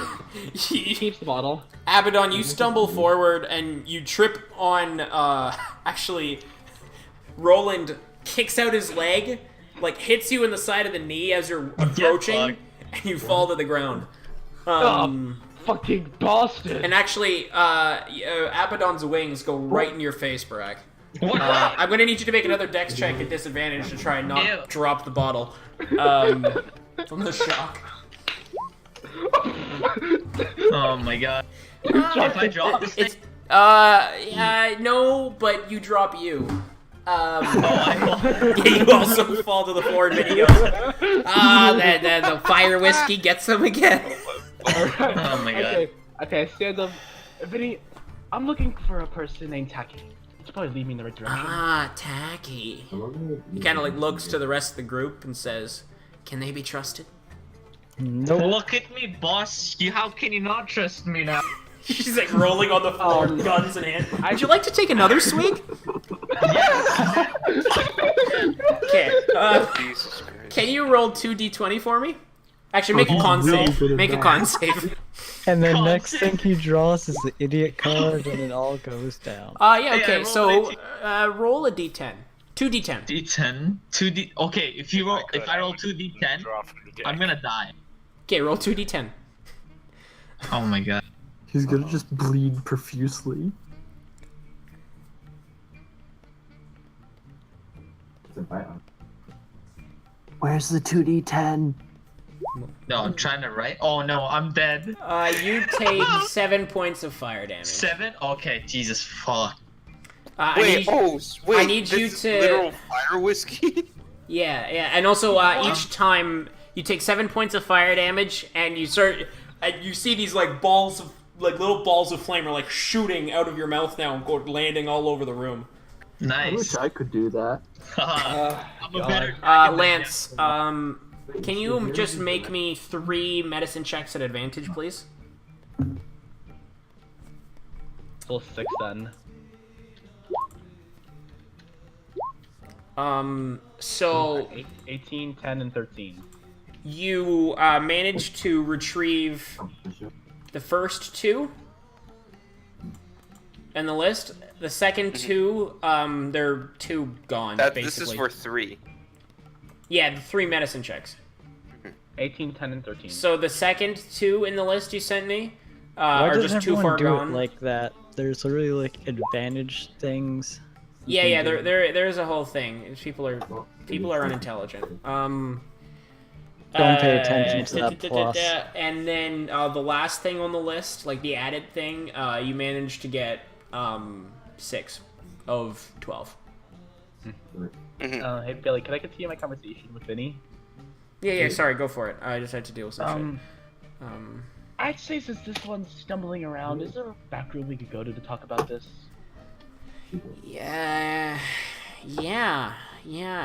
He keeps the bottle. Abaddon, you stumble forward and you trip on, actually, Roland kicks out his leg, like hits you in the side of the knee as you're approaching, and you fall to the ground. Fucking bastard. And actually, Abaddon's wings go right in your face, Barack. What? I'm gonna need you to make another dex check at disadvantage to try and not Ew. drop the bottle from the shock. Oh my god. If I drop this thing... It's yeah, no, but you drop you. Yeah, you also fall to the floor, and Vinny goes, the fire whiskey gets him again. Oh my god. Okay, stand up. Vinny, I'm looking for a person named Taki. It's probably lead me in the right direction. Ah, Tacky. He kind of like looks to the rest of the group and says, "Can they be trusted?" Nope. Look at me, boss. How can you not trust me now? She's like rolling on the floor, guns in hand. Would you like to take another swig? Okay. Jesus Christ. Can you roll 2d20 for me? Actually, make a con save. Make a con save. And then God, next sick. thing he draws is the idiot card, and it all goes down. Yeah, okay, roll so a roll a d10. 2d10. D10, 2D. Okay, if I roll 2D10, Draw from the deck. I'm gonna die. Okay, roll 2d10. Oh my god. He's gonna just bleed profusely. Where's the 2d10? No, I'm trying to write. Oh no, I'm dead. You take 7 points of fire damage. 7? Okay, Jesus fuck. Wait, wait. I need this you is to- literal fire whiskey? Yeah, and also each time you take 7 points of fire damage, and you see these like balls of little balls of flame are like shooting out of your mouth now and landing all over the room. I wish Nice. I could do that. I'm a better dragon than Lance, him. can you just make me 3 medicine checks at advantage, please? Still 6 then. So 18, 10, and 13. you managed to retrieve the first 2 in the list. The second 2, they're 2 gone, basically. This is for 3. Yeah, the 3 medicine checks. 18, 10, and 13. So the second 2 in the list you sent me Why are does just too everyone far do gone. it like that? There's literally like advantage things. you Yeah, can do. there's a whole thing. People are unintelligent. Don't pay attention to that plus. And then the last thing on the list, like the added thing, you managed to get 6 of 12. Hey Billy, can I continue my conversation with Vinny? Yeah, sorry, go for it. I just had to deal with some shit. I'd say since this one's stumbling around, is there a back room we could go to talk about this? Yeah,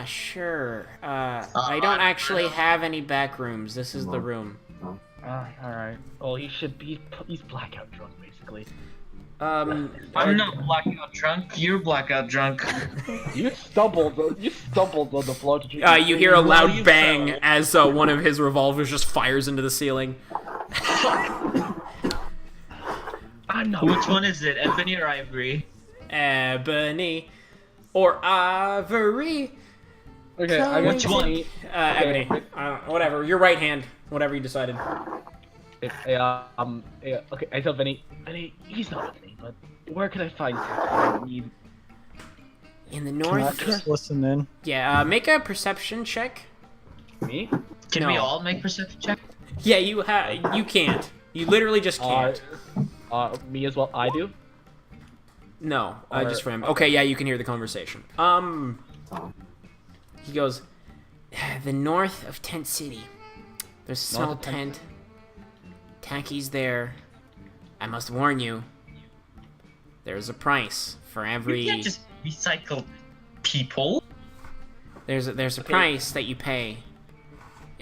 sure. I don't actually have any back rooms. This is the room. Alright. Well, he's blackout drunk, basically. I'm not blackout drunk. You're blackout drunk. You stumbled on the floor. Did you? You hear a Well, loud you bang fell. as one of his revolvers just fires into the ceiling. I'm not. Which one is it, Ebony or Ivory? Ebony or Ivory. Okay, Tell I me Which one? Ebony. Whatever. Your right hand. Whatever you decided. Okay, I tell Vinny, he's not with me, but where can I find him? I need... In the Can I north. just listen in? Yeah. Make a perception check. Me? Can we No. all make perception check? Yeah, you can't. You literally just can't. Me as well. I do. No, just for him. Okay, yeah, you can hear the conversation. He goes, the north of Tent City. There's a small North of Tent tent. Tacky's there. I must warn you. There's a price for every. You can't just recycle people. There's a price that you pay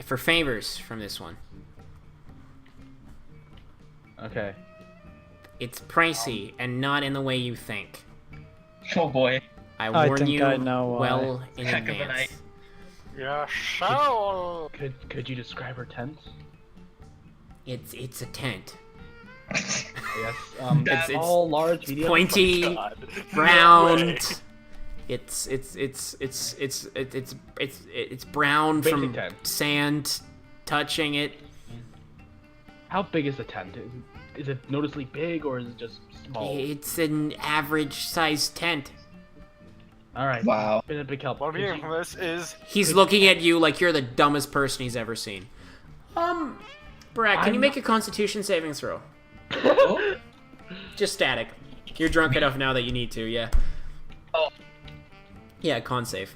for favors from this one. Okay. It's pricey and not in the way you think. Oh boy. I I warn think you I know why. well in Heck of a advance. night. Yeah, so. Could you describe her tent? It's a tent. Yes. It's Small, large, medium. Pointy, Oh God. round. It's brown Basic from tent. sand touching it. How big is the tent? Is it noticeably big or is it just small? It's an average sized tent. All right. Wow. Been a big help. What I'm Could hearing you- from this is He's looking at you like you're the dumbest person he's ever seen. Brad, can you make a Constitution saving throw? Oh. Just static. You're drunk enough now that you need to, yeah. Oh. Yeah, con save.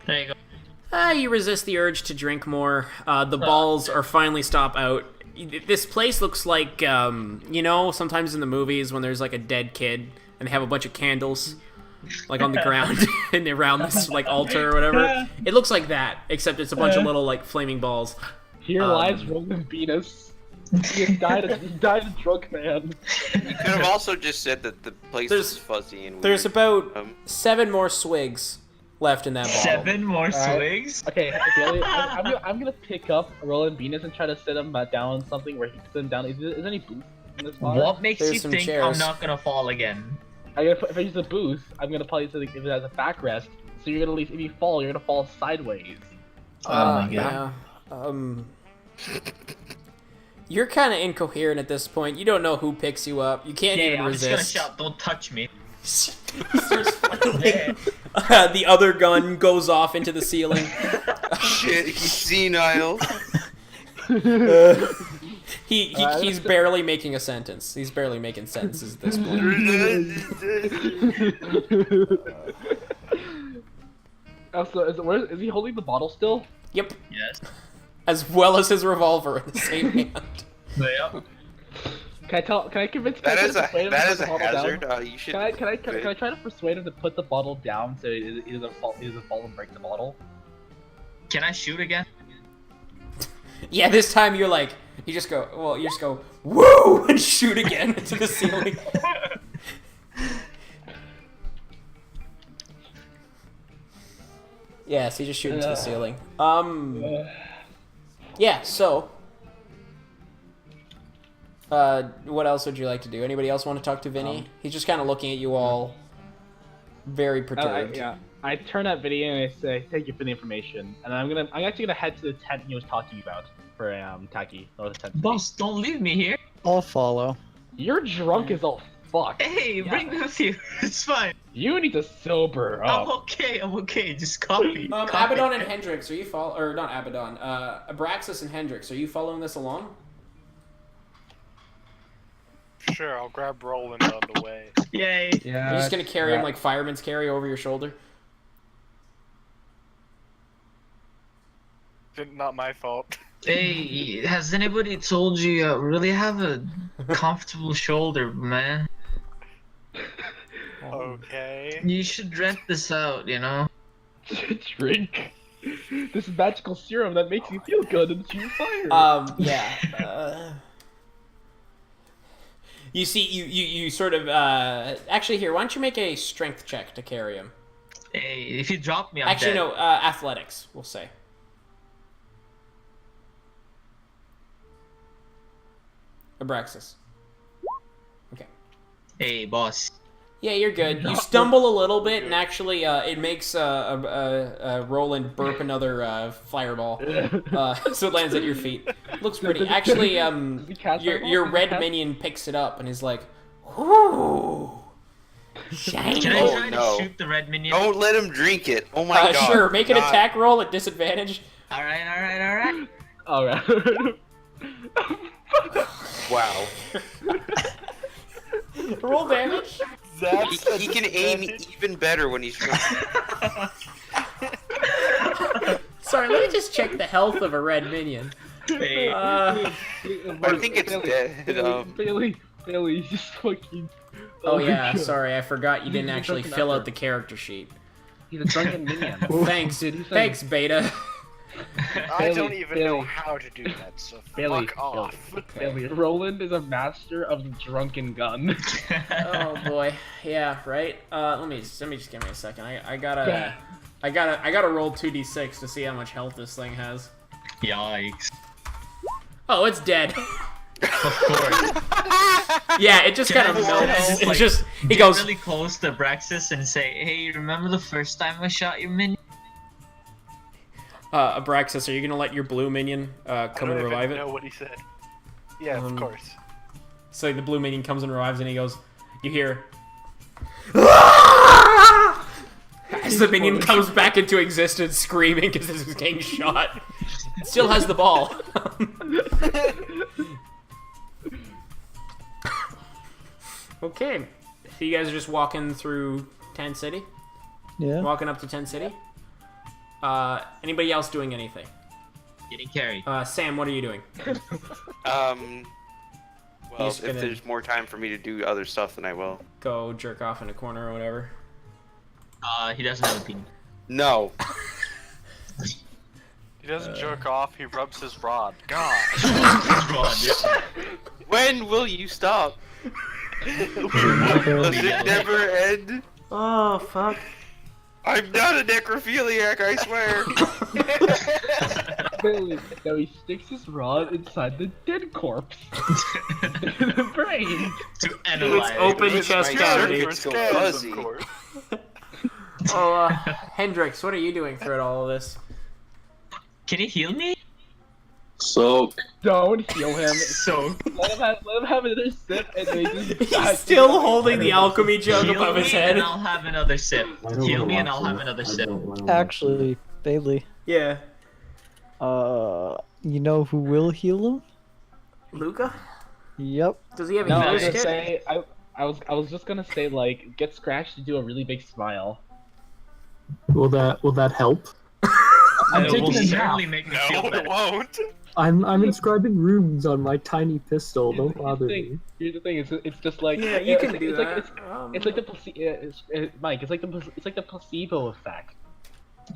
There you go. You resist the urge to drink more. The balls are finally stop out. This place looks like, you know, sometimes in the movies when there's like a dead kid and they have a bunch of candles, like on the ground and around this like altar or whatever. It looks like that, except it's a bunch of little like flaming balls. Here lies Roland Venus. He died a drunk man. You could have also just said that the place There's- is fuzzy and weird. There's about Um, 7 more swigs left in that bottle. 7 more Alright. swigs? Okay, Bailey, I'm gonna pick up Roland Venus and try to sit him down on something where he can sit him down. Is there any booth in this bar? What makes There's you some think chairs. I'm not gonna fall again? If I use a booth, I'm gonna probably say if it has a backrest. So you're gonna if you fall, you're gonna fall sideways. Oh my Yeah. You're kind of incoherent at this point. You don't know who picks you up. You can't even I'm just gonna resist. shout, don't touch me. He starts flailing. The other gun goes off into the ceiling. Shit, he's senile. He's barely making a sentence. He's barely making sentences at this point. Also, is he holding the bottle still? Yep. Yes. As well as his revolver in the same hand. Yep. Can I convince? That can I is try to persuade him to that put is the a bottle down? hazard. You should. Can I try to persuade him to put the bottle down so he doesn't fall and break the bottle? Can I shoot again? Yeah, this time you just go, woo, and shoot again into the ceiling. Yeah, so you just shoot into the ceiling. Yeah, so. What else would you like to do? Anybody else want to talk to Vinny? He's just kind of looking at you all very perturbed. I turn that video and I say, "Thank you for the information." And I'm actually gonna head to the tent he was talking about for Taki or the tent. Boss, don't leave me here. I'll follow. You're drunk as all fuck. Hey, bring me with you. It's fine. You need to sober up. I'm okay. Just copy. Abaddon and Hendrix, are you or not Abaddon? Abraxas and Hendrix, are you following this along? sure. I'll grab Roland on the way. Yay. Yeah. You're just gonna carry him like fireman's carry over your shoulder? Not my fault. Hey, has anybody told you really have a comfortable shoulder, man? Okay. You should rent this out, you know? Drink this magical serum that makes you feel good and shoot fire. Yeah. You see, you sort of, actually here, why don't you make a strength check to carry him? Hey, if you drop me, I'm Actually, dead. no, athletics, we'll say. Abraxas. Okay. Hey, boss. Yeah, you're good. You stumble a little bit, and actually, it makes Roland burp another fireball. So it lands at your feet. Looks pretty. Actually, your red minion picks it up and is like, "Whoo, shiny." Can I Oh, try no. to shoot the red minion? Don't let him drink it. Oh my god. Sure, make an God. attack roll at disadvantage. Alright. Alright. Wow. Roll damage. He can aim even better when he's drunk. Sorry, let me just check the health of a red minion. Hey. I think it's dead. Bailey, Billy, just fucking. Oh my yeah, God. sorry, I forgot you didn't He's a actually drunken fill out effort. the character sheet. He's a drunken minion. Thanks, Dude, he's thanks, Beta. I Billy, don't even know Billy. how to do that, so Billy, fuck off. Billy, Roland is a master of the drunken gun. Oh boy, yeah, right. Let me just give me a second. I gotta roll 2d6 to see how much health this thing has. Yikes. Oh, it's dead. Of course. Yeah, it just kind of Can I melts. just, It like, just he Get goes. really close to Braxis and say, "Hey, remember the first time I shot your minion?" Abraxas, are you gonna let your blue minion I come don't and revive even it? know what he said. Yeah, of course. So the blue minion comes and revives, and he goes. You hear. As the minion comes back into existence, screaming because this is getting shot. It still has the ball. Okay, so you guys are just walking through Tent City? Yeah. Walking up to Tent City? Anybody else doing anything? Getting carried. Sam, what are you doing? Well, He's if gonna- there's more time for me to do other stuff, then I will. Go jerk off in a corner or whatever. He doesn't have a penis. No. He doesn't jerk off, he rubs his rod. God. When will you stop? Does it never end? Oh, fuck. I'm not a necrophiliac, I swear. Billy, now he sticks his rod inside the dead corpse. The brain. To analyze. open With chest my cavity. circuits go Scans, fuzzy. of course. Oh, Hendrix, what are you doing for all of this? Can you heal me? So, Don't heal him. So Let him have another sip and they just He's still holding the alchemy jug heal above me his head. and I'll have another sip. Heal me and I'll have another sip. Actually, Bailey, Yeah. you know who will heal him? Luca? Yep. Does he have a No, I healer's was gonna kit? say I was just gonna say like get Scratch to do a really big smile. Will that help? I'm It will taking a nap. certainly make me feel No, it better. won't. I'm inscribing runes on my tiny pistol. Don't bother me. Here's the thing. It's just like Yeah, you can do that. It's like the Mike. It's like the placebo effect.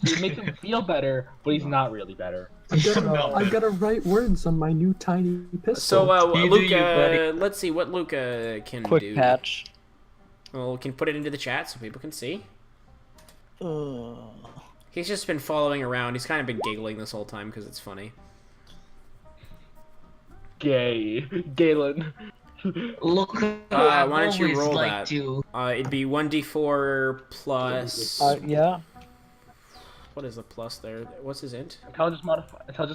It makes him feel better, but he's not really better. I gotta write words on my new tiny pistol. So, You do you, Luca, buddy. let's see what Luca can Quick do. patch. Well, we can put it into the chat so people can see. Uh, He's just been following around. He's kind of been giggling this whole time because it's funny. Galen. Look, why don't you always roll liked that? you. It'd be 1d4 plus... yeah. What is the plus there? What's his int? Intelligence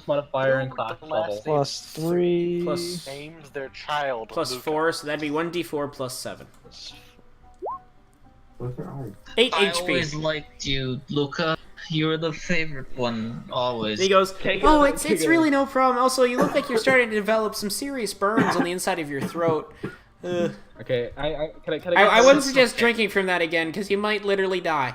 modifier and class level. Plus 3. Plus Names their child. plus Luca. 4, so that'd be 1d4 plus 7. 8 I HP. always liked you, Luca. You were the favorite one, always. He goes, Take oh, it, it's take it. really no problem. Also, you look like you're starting to develop some serious burns on the inside of your throat. Okay, I wouldn't suggest drinking from that again, because you might literally die.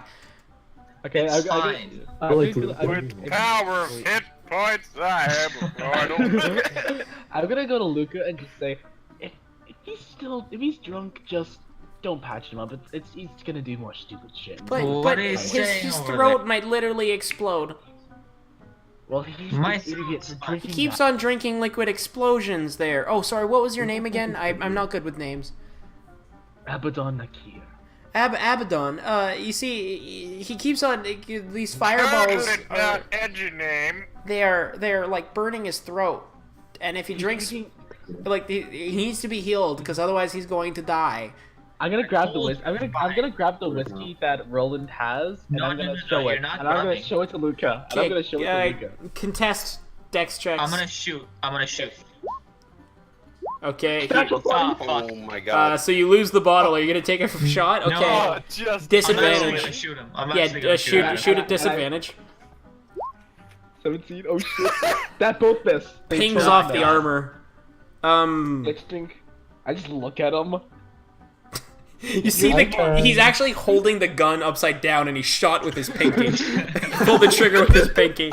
Okay, It's fine. I like to- With power of hit points, I have a I'm gonna go to Luca and just say, if he's drunk, just don't patch him up. He's gonna do more stupid shit. What is his saying over throat there? might literally explode. Well, he's My an idiot for He drinking. keeps on drinking liquid explosions there. Oh, sorry, what was your name again? I'm not good with names. Abaddon Nakir. Abaddon. You see, he keeps on these fireballs. not edgy name. They're like burning his throat, and if he drinks, like he needs to be healed because otherwise he's going to die. I'm gonna grab the whiskey. I'm gonna grab the whiskey that Roland has, and No, I'm no, gonna no, show no, it. you're not And I'm gonna grabbing. show it to Luca. And I'm gonna show it to Luca. Contest dex checks. I'm gonna shoot. Okay. Oh my god. So you lose the bottle. Are you gonna take a shot? Okay. No. Just I'm actually Disadvantage. gonna shoot him. I'm actually Yeah, gonna shoot him. at disadvantage. 17. Oh shit! That both miss. They Pings turn off the down. armor. Next thing, I just look at him. You see he's actually holding the gun upside down and he's shot with his pinky. Pull the trigger with his pinky.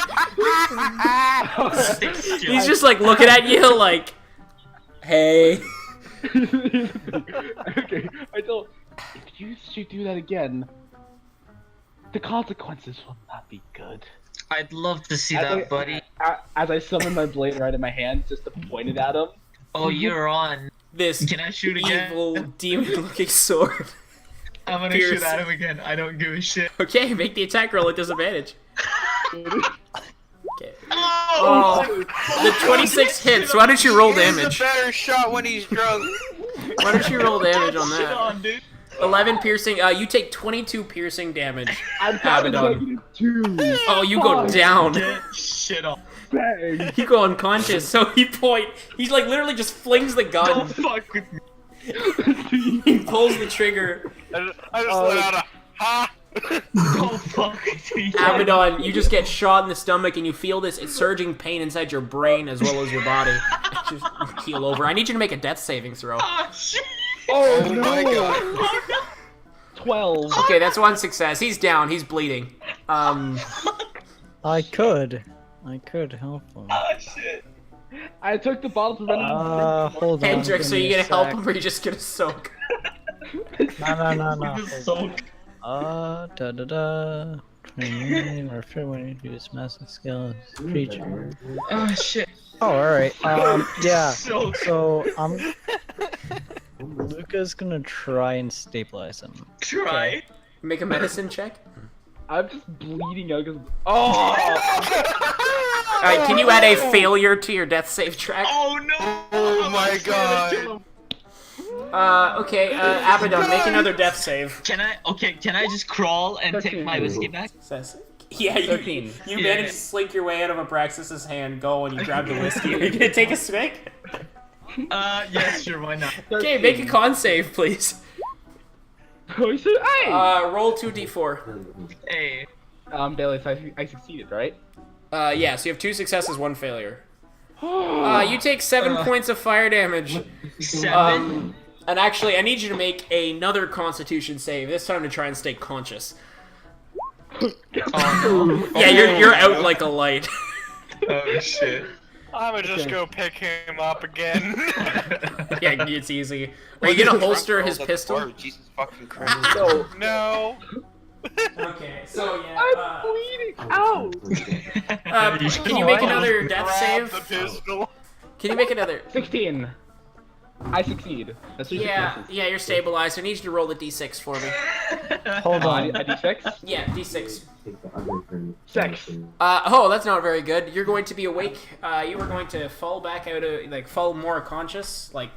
He's just like looking at you like, hey. Okay, I don't. If you should do that again, the consequences will not be good. I'd love to see that, buddy. As I summon my blade right in my hand, just to point it at him. Oh, you're on. This Can I shoot again? evil demon-looking sword. I'm gonna Pierce. shoot at him again. I don't give a shit. Okay, make the attack roll at disadvantage. Okay. Oh! The 26 hits. Why don't you roll He's a damage? better shot when he's drunk. Why don't you roll damage on Shit that? on, dude. 11 piercing. You take 22 piercing damage. I'm down to Abaddon. -2. Oh, you go down. Get shit on. Bang. You go unconscious. So he's like literally just flings the gun. Don't fuck with me. He pulls the trigger. I just let out a ha. Don't fuck with me. Abaddon, you just get shot in the stomach and you feel this surging pain inside your brain as well as your body. Just keel over. I need you to make a death saving throw. Oh, shit. Oh my god. 12. Okay, that's one success. He's down. He's bleeding. I could help him. Oh, shit. I took the bottle to run Hold on. Hendrix, give are you me a gonna help sec. him or are you just gonna soak? No. This is so Da. Training or fit when you use massive skills. Creature. Oh, shit. Oh, alright. Yeah. So So, Luca's gonna try and stabilize him. try. Make a medicine check. I'm just bleeding out because. Oh! Alright, can you add a failure to your death save track? Oh, no. Oh my god. Okay, Abaddon, make another death save. Can I just crawl and take my whiskey back? Success. Yeah, you 13. You Yeah. managed to slink your way out of Abraxas's hand, go, and you grab the whiskey. Are you gonna take a swig? Yeah, sure, why not? Okay, make a con save, please. Oh, so, hey! Roll 2d4. Hey. Bailey, so I succeeded, right? Yeah, so you have 2 successes, 1 failure. You take 7 points of fire damage. 7? And actually, I need you to make another Constitution save. This time to try and stay conscious. Oh, Yeah, you're out like a light. no. Oh, shit. I'm gonna just go pick him up again. Yeah, it's easy. Are you gonna holster his pistol? Jesus fucking Christ. No. Okay, so yeah. I'm bleeding out! Can you make another death Grab the save? pistol. Can you make another? 16. I succeed. That's 3 Yeah, successes. yeah, you're stabilized. I need you to roll the d6 for me. Hold on. A d6? Yeah, d6. 6. Oh, that's not very good. You're going to be awake. You are going to fall back out of, like, fall more conscious, like,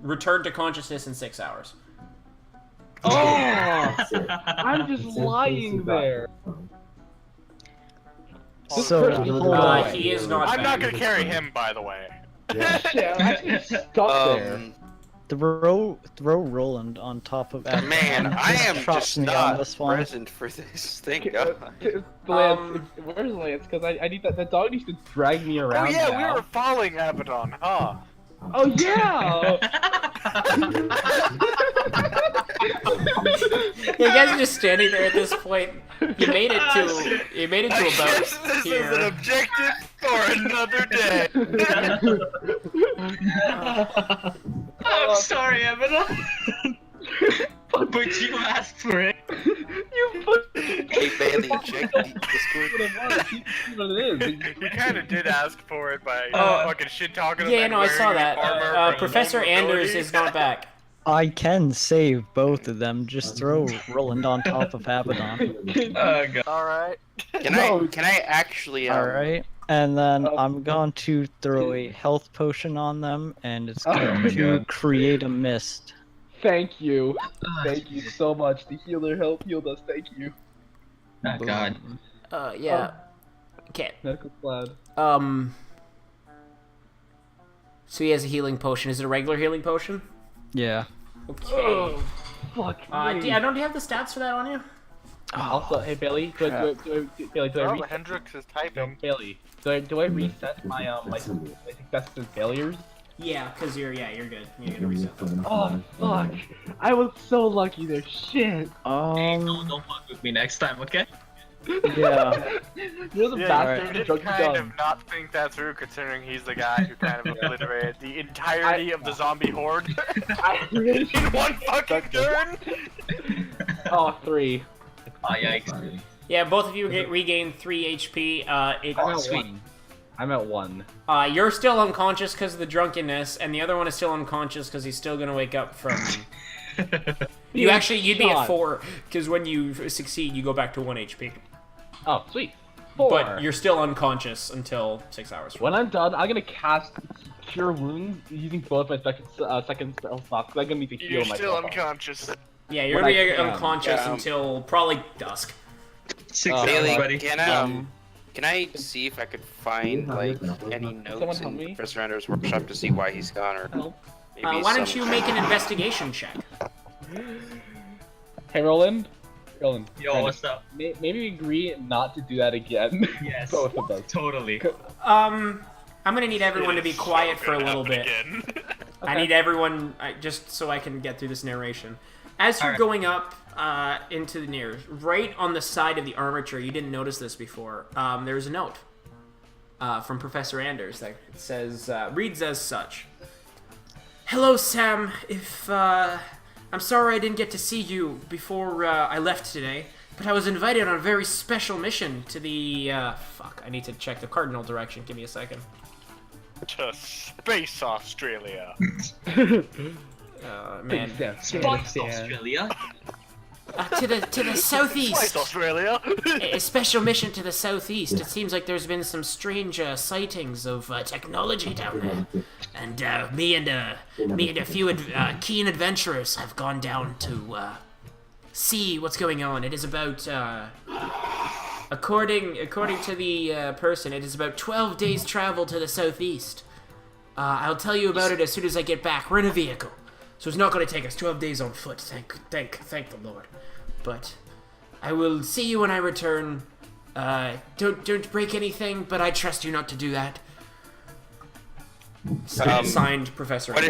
return to consciousness in 6 hours. Oh! I'm just lying there. So, hold on. He is not. I'm not back. gonna carry him, by the way. Shit, I'm actually stuck there. Throw Roland on top of Adam. Man, I am Trust just me on not this one. present for this. Thank God. Lance, where's Lance? Because I need that. The dog needs to drag me Oh around. yeah, now. we were following Abaddon, huh? Oh yeah! Yeah, you guys are just standing there at this point. You made it to. You made it to I about guess this is an here. objective for another day. I'm sorry, Emma. But you asked for it. You put. Hey Bailey, check the Discord. What it is. We kind of did ask for it by fucking shit talking. Yeah, no, I saw that. Professor Anders is not back. I can save both of them. Just throw Roland on top of Abaddon. Oh, God. All right. Can I actually? Alright. And then I'm going to throw a health potion on them, and it's going to create a mist. Thank you. Thank you so much. The healer healed us. Thank you. Oh, God. Yeah. Okay. Medical squad. So he has a healing potion. Is it a regular healing potion? Yeah. Okay. Oh, fuck me. Do you have the stats for that on you? Also, hey Bailey, do I Oh, reset? Hendrix is typing. Bailey, do I reset my my successes and failures? Yeah, because you're good. You're gonna reset them. Oh fuck! I was so lucky there. Shit. Hey, don't fuck with me next time, okay? Yeah. You're the Yeah, bastard you who did drunk kind of gun. not think that through, considering he's the guy who kind of obliterated the entirety of the zombie horde I really in one fucking turn. Oh, 3. Oh, yikes. Yeah, both of you regain 3 HP. I'm at sweet. 1. I'm at 1. You're still unconscious because of the drunkenness, and the other one is still unconscious because he's still gonna wake up from. You'd be at 4 because when you succeed, you go back to 1 HP. Oh, sweet. 4. But you're still unconscious until 6 hours. When I'm done, I'm gonna cast Cure Wounds using both my second spell slots. I'm gonna need to heal You're myself. still up. unconscious. Yeah, you're When gonna be I can. unconscious Yeah, until probably dusk. 6 Bailey, buddy. can I see if I could find like any notes Someone help in me? Professor Anders' workshop to see why he's gone, or Help. maybe Why don't some- you make an investigation check? Hey, Roland. Roland. Yo, what's up? Maybe we agree not to do that again. Yes. Both of us. Totally. I'm gonna need everyone to be quiet for a little bit. Again. I need everyone, just so I can get through this narration. As you're Alright. going up into the near, right on the side of the armature, you didn't notice this before, there's a note from Professor Anders that says, reads as such. Hello, Sam. I'm sorry I didn't get to see you before I left today, but I was invited on a very special mission to the, I need to check the cardinal direction. Give me a second. To Space Australia. Man. Spots Australia. To the southeast. Space Australia. A special mission to the southeast. It seems like there's been some strange sightings of technology down there, and me and a few keen adventurers have gone down to see what's going on. It is about, according to the person, it is about 12 days travel to the southeast. I'll tell you about it as soon as I get back. We're in a vehicle, so it's not going to take us 12 days on foot. Thank the Lord. But I will see you when I return. Don't break anything, but I trust you not to do that. Signed, Professor. What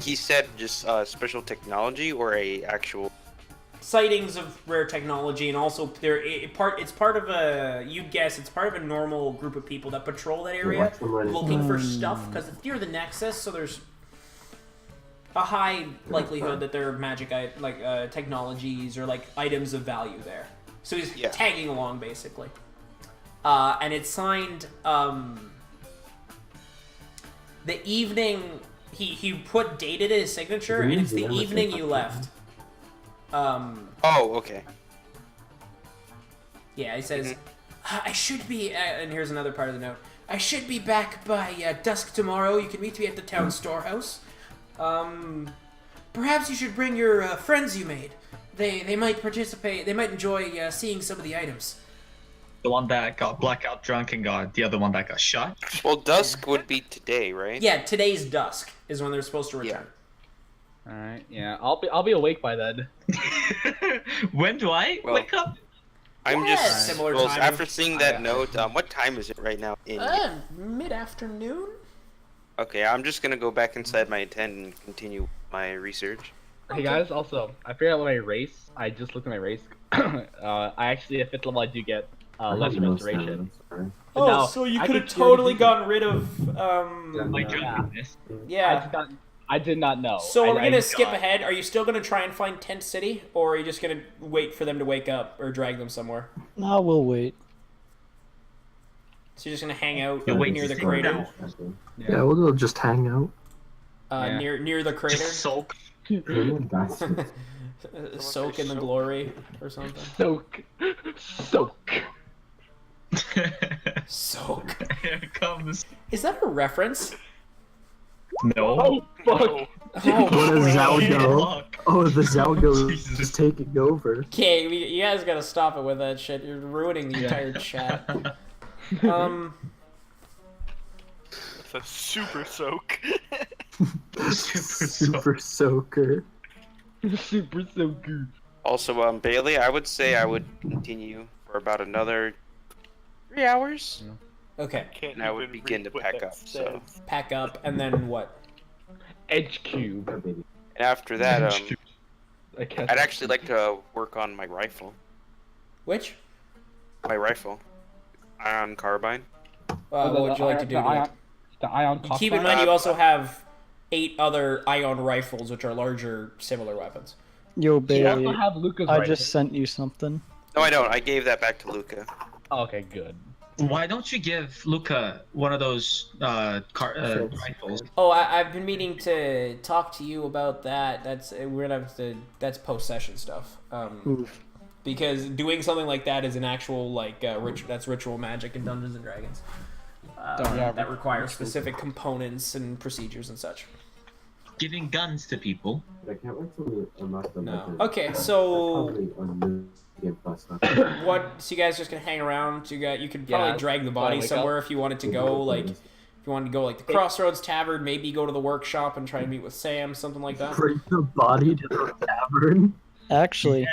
he said, just special technology or a actual. Sightings of rare technology, and also it's part of a, you'd guess, it's part of a normal group of people that patrol that area looking for stuff, because it's near the Nexus, so there's a high likelihood that there are magic technologies or like items of value there. So he's tagging along basically. And it's signed the evening he put dated his signature, and it's the evening you left. Oh, okay. Yeah, he says, I should be, and here's another part of the note. I should be back by dusk tomorrow. You can meet me at the town storehouse. Perhaps you should bring your friends you made. They might participate. They might enjoy seeing some of the items. The one that got blackout drunk and got the other one that got shot. Well, dusk would be today, right? Yeah, today's dusk is when they're supposed to return. All right. Yeah, I'll be awake by then. When do I wake up? I'm just similar well, timing. after seeing that note. What time is it right now? Mid-afternoon? Okay, I'm just gonna go back inside my tent and continue my research. Hey guys, also, I figured out my race. I just looked at my race. I actually, at 5th level, I do get less restoration. Oh, now, so you I could have could totally theoretically- gotten rid of, My drunkenness. yeah. I did not know. So are we I gonna skip ahead? Are you still gonna try and find Tent City, or are you just gonna wait for them to wake up or drag them somewhere? No, we'll wait. So you're just gonna hang out You'll wait near to the see crater, Yeah, we'll go just hang out. near the crater, Just soak. soak in the glory or something. Soak. Soak. Here it comes. Is that a reference? No. Oh fuck! Oh, What does Zalgo? Fuck. Oh, the Zalgo Jesus. is taking over. Okay, you guys gotta stop it with that shit. You're ruining the entire chat. It's a super soak. Super soaker. Super so good. Also, Bailey, I would say I would continue for about another 3 hours, Okay, Can't and I would even begin to read what pack that up. So, says. pack up, and then what? Edge cube. and after that, I can't. I'd actually like to work on my rifle. Which? My rifle. Ion carbine. What would you like to do to it? The ion Keep in mind, you also have 8 other ion rifles, which are larger, similar weapons. Yo, You Bailey, also have Luca's I rifle. just sent you something. No, I don't. I gave that back to Luca. Oh, okay, good. Why don't you give Luca one of those rifles? Oh, I've been meaning to talk to you about that. We're gonna have to. That's post-session stuff. Oof. Because doing something like that is an actual that's ritual magic in Dungeons and Dragons. That requires specific components and procedures and such. Giving guns to people. I can't wait till we unlock the No. method. Okay, so Probably a million plus. what? So you guys just gonna hang around? You could probably Yeah, drag the wake body up. somewhere if you wanted to go. Like, if you wanted to go like the Crossroads Tavern, maybe go to the workshop and try to meet with Sam, something like that. Bring the body to the tavern. Actually,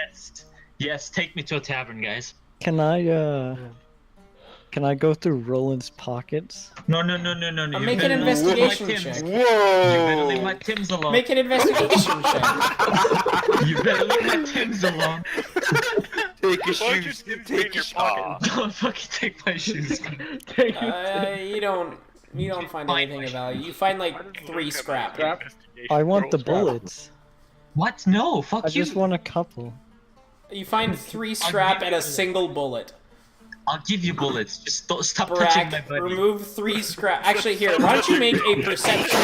Yes, take me to a tavern, guys. can I go through Roland's pockets? No. Make an investigation check. You better leave my Tims alone. Make an investigation check. You better leave my Tims alone. Take your Why don't you shoes. keep Take in your your pocket? Don't fucking take my shoes. You don't find anything of value. You find like 3 scrap. I want the bullets. What? No, fuck I you. just want a couple. You find 3 scrap and a single bullet. I'll give you bullets. Just don't stop touching my Brack, buddy. remove 3 scrap. Actually, here, why don't you make a perception?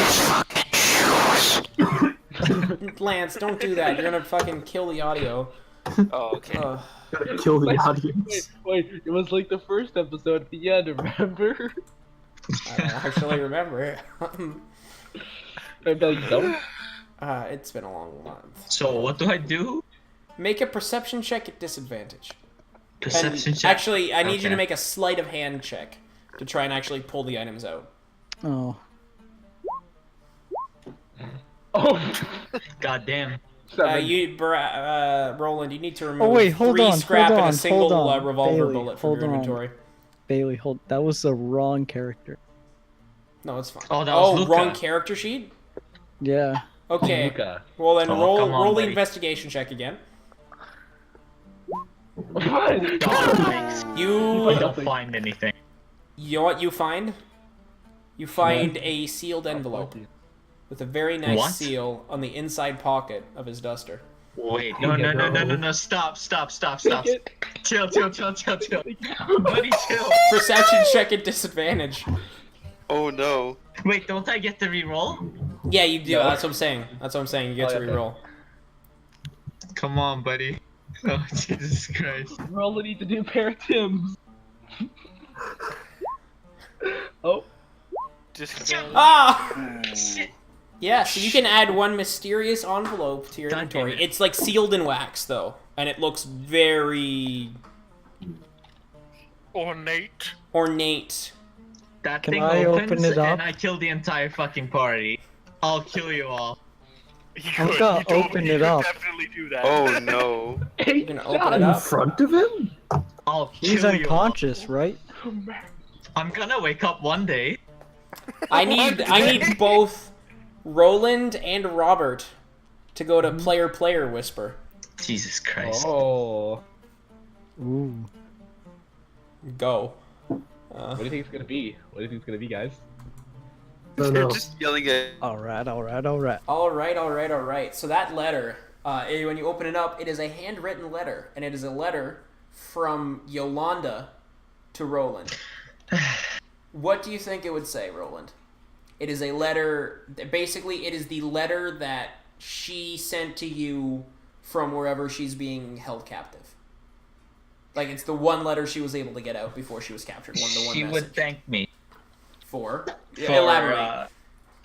Lance, don't do that. You're gonna fucking kill the audio. Oh, okay. Gotta kill the audience. Wait, it was like the first episode at the end, remember? I don't actually remember. Maybe like, no? It's been a long month. So what do I do? Make a perception check at disadvantage. Perception And check. actually, I need you to Okay. make a sleight of hand check to try and actually pull the items out. Oh, Oh, God damn. 7. Roland, you need to remove wait, hold 3 on, scrap hold and on, a single hold on. revolver Bailey, bullet from hold your on. inventory. Bailey, hold. That was the wrong character. No, it's fine. Oh, that was Luca. Wrong character sheet? Yeah. Okay. Luca. Well then, Oh, roll come on, the buddy. investigation check again. What? You I don't find anything. You know what you find? You find a sealed envelope with a very nice What? seal on the inside pocket of his duster. Wait, no, stop. Take it. Chill. Buddy, chill. Perception check at disadvantage. Oh no. Wait, don't I get to reroll? Yeah, you do. No. That's what I'm saying. You get Oh, to yeah, reroll. Come on, buddy. Oh, Jesus Christ. We're all need to do pair of Tims. Oh. Ah! Shit. Yeah, so you can add 1 mysterious envelope to your God inventory. damn it. It's like sealed in wax, though, and it looks very Ornate. ornate. That Can thing I opens open it up? and I kill the entire fucking party. I'll kill you all. You I'm could- gonna you don't- open you it could up. Definitely do that. Oh no. You can open it In up. front of him? I'll kill He's you all. unconscious, right? I'm gonna wake up one day. I need both Roland and Robert to go to player whisper. Jesus Christ. Oh. Ooh. Go. What do you think it's gonna be? What do you think it's gonna be, guys? No, They're no. just yelling at. Alright. All right. So that letter, when you open it up, it is a handwritten letter, and it is a letter from Yolanda to Roland. What do you think it would say, Roland? It is a letter. Basically, it is the letter that she sent to you from wherever she's being held captive. Like, it's the one letter she was able to get out before she was captured. She would thank me for for. elaborate.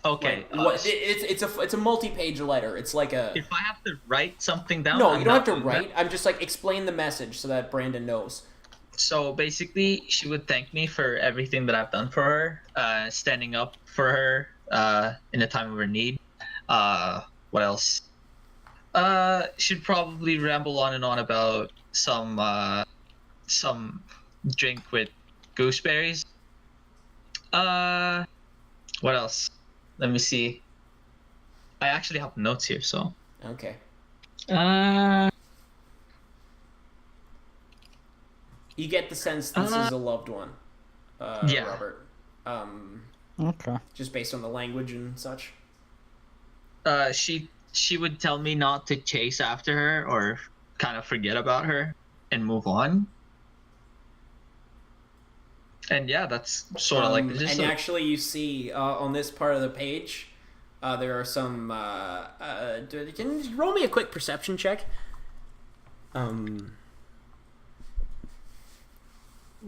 Okay. What, it's a multi-page letter. It's like a. If I have to write something down. No, I'm you don't have to not- write. I'm just like explain the message so that Brandon knows. So basically, she would thank me for everything that I've done for her, standing up for her in a time of her need. What else? She'd probably ramble on and on about some drink with gooseberries. What else? Let me see. I actually have notes here, so. You get the sense this is a loved one, Yeah. Robert. Okay. Just based on the language and such. She would tell me not to chase after her or kind of forget about her and move on. And yeah, that's sort of like the gist And of it. actually, you see on this part of the page, there are some. Can you roll me a quick perception check?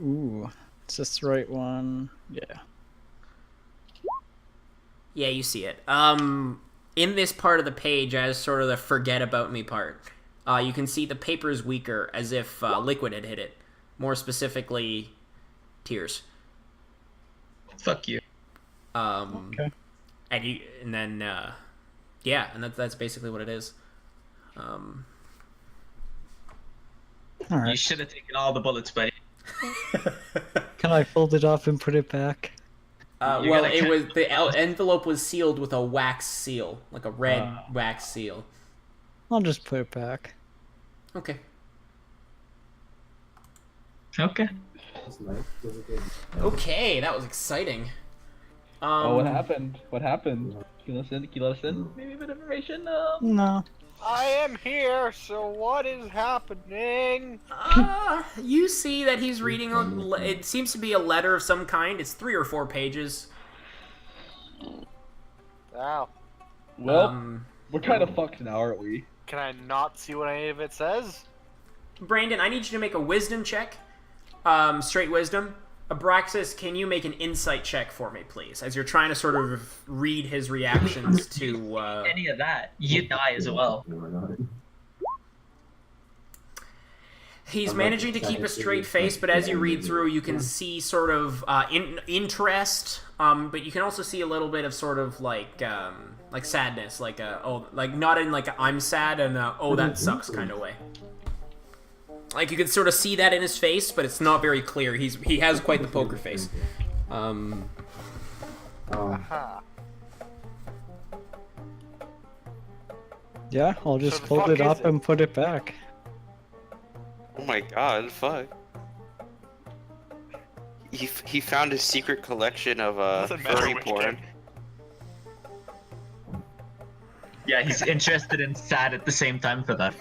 Ooh, is this the right one? Yeah. Yeah, you see it. In this part of the page, as sort of the forget about me part, you can see the paper is weaker, as if liquid had hit it. More specifically, tears. Fuck you. Okay. And then that's basically what it is. All You right. should have taken all the bullets, buddy. Can I fold it up and put it back? You Well, gotta it cut- was the envelope was sealed with a wax seal, like a red wax seal. I'll just put it back. Okay. Okay. It's nice. Does it get- Okay, that was exciting. Oh, what happened? What happened? Can you let us in? Maybe a bit of information? No. I am here, so what is happening? You see that he's reading. It seems to be a letter of some kind. It's 3 or 4 pages. Ow. Well, we're kind of fucked now, aren't we? Can I not see what any of it says? Brandon, I need you to make a wisdom check. Straight wisdom. Abraxas, can you make an insight check for me, please? As you're trying to sort of read his reactions to. Any of that, you die as well. No, we're not. He's managing to keep a straight face, but as you read through, you can see sort of interest, but you can also see a little bit of sort of like sadness, like not in like a, I'm sad and oh that sucks kind of way. Like you can sort of see that in his face, but it's not very clear. He has quite the poker face. Aha. Yeah, I'll just the fold fuck it is up it? and put it back. Oh my god, fuck. He found a secret collection of Doesn't matter furry which porn. game. Yeah, he's interested and sad at the same time for that.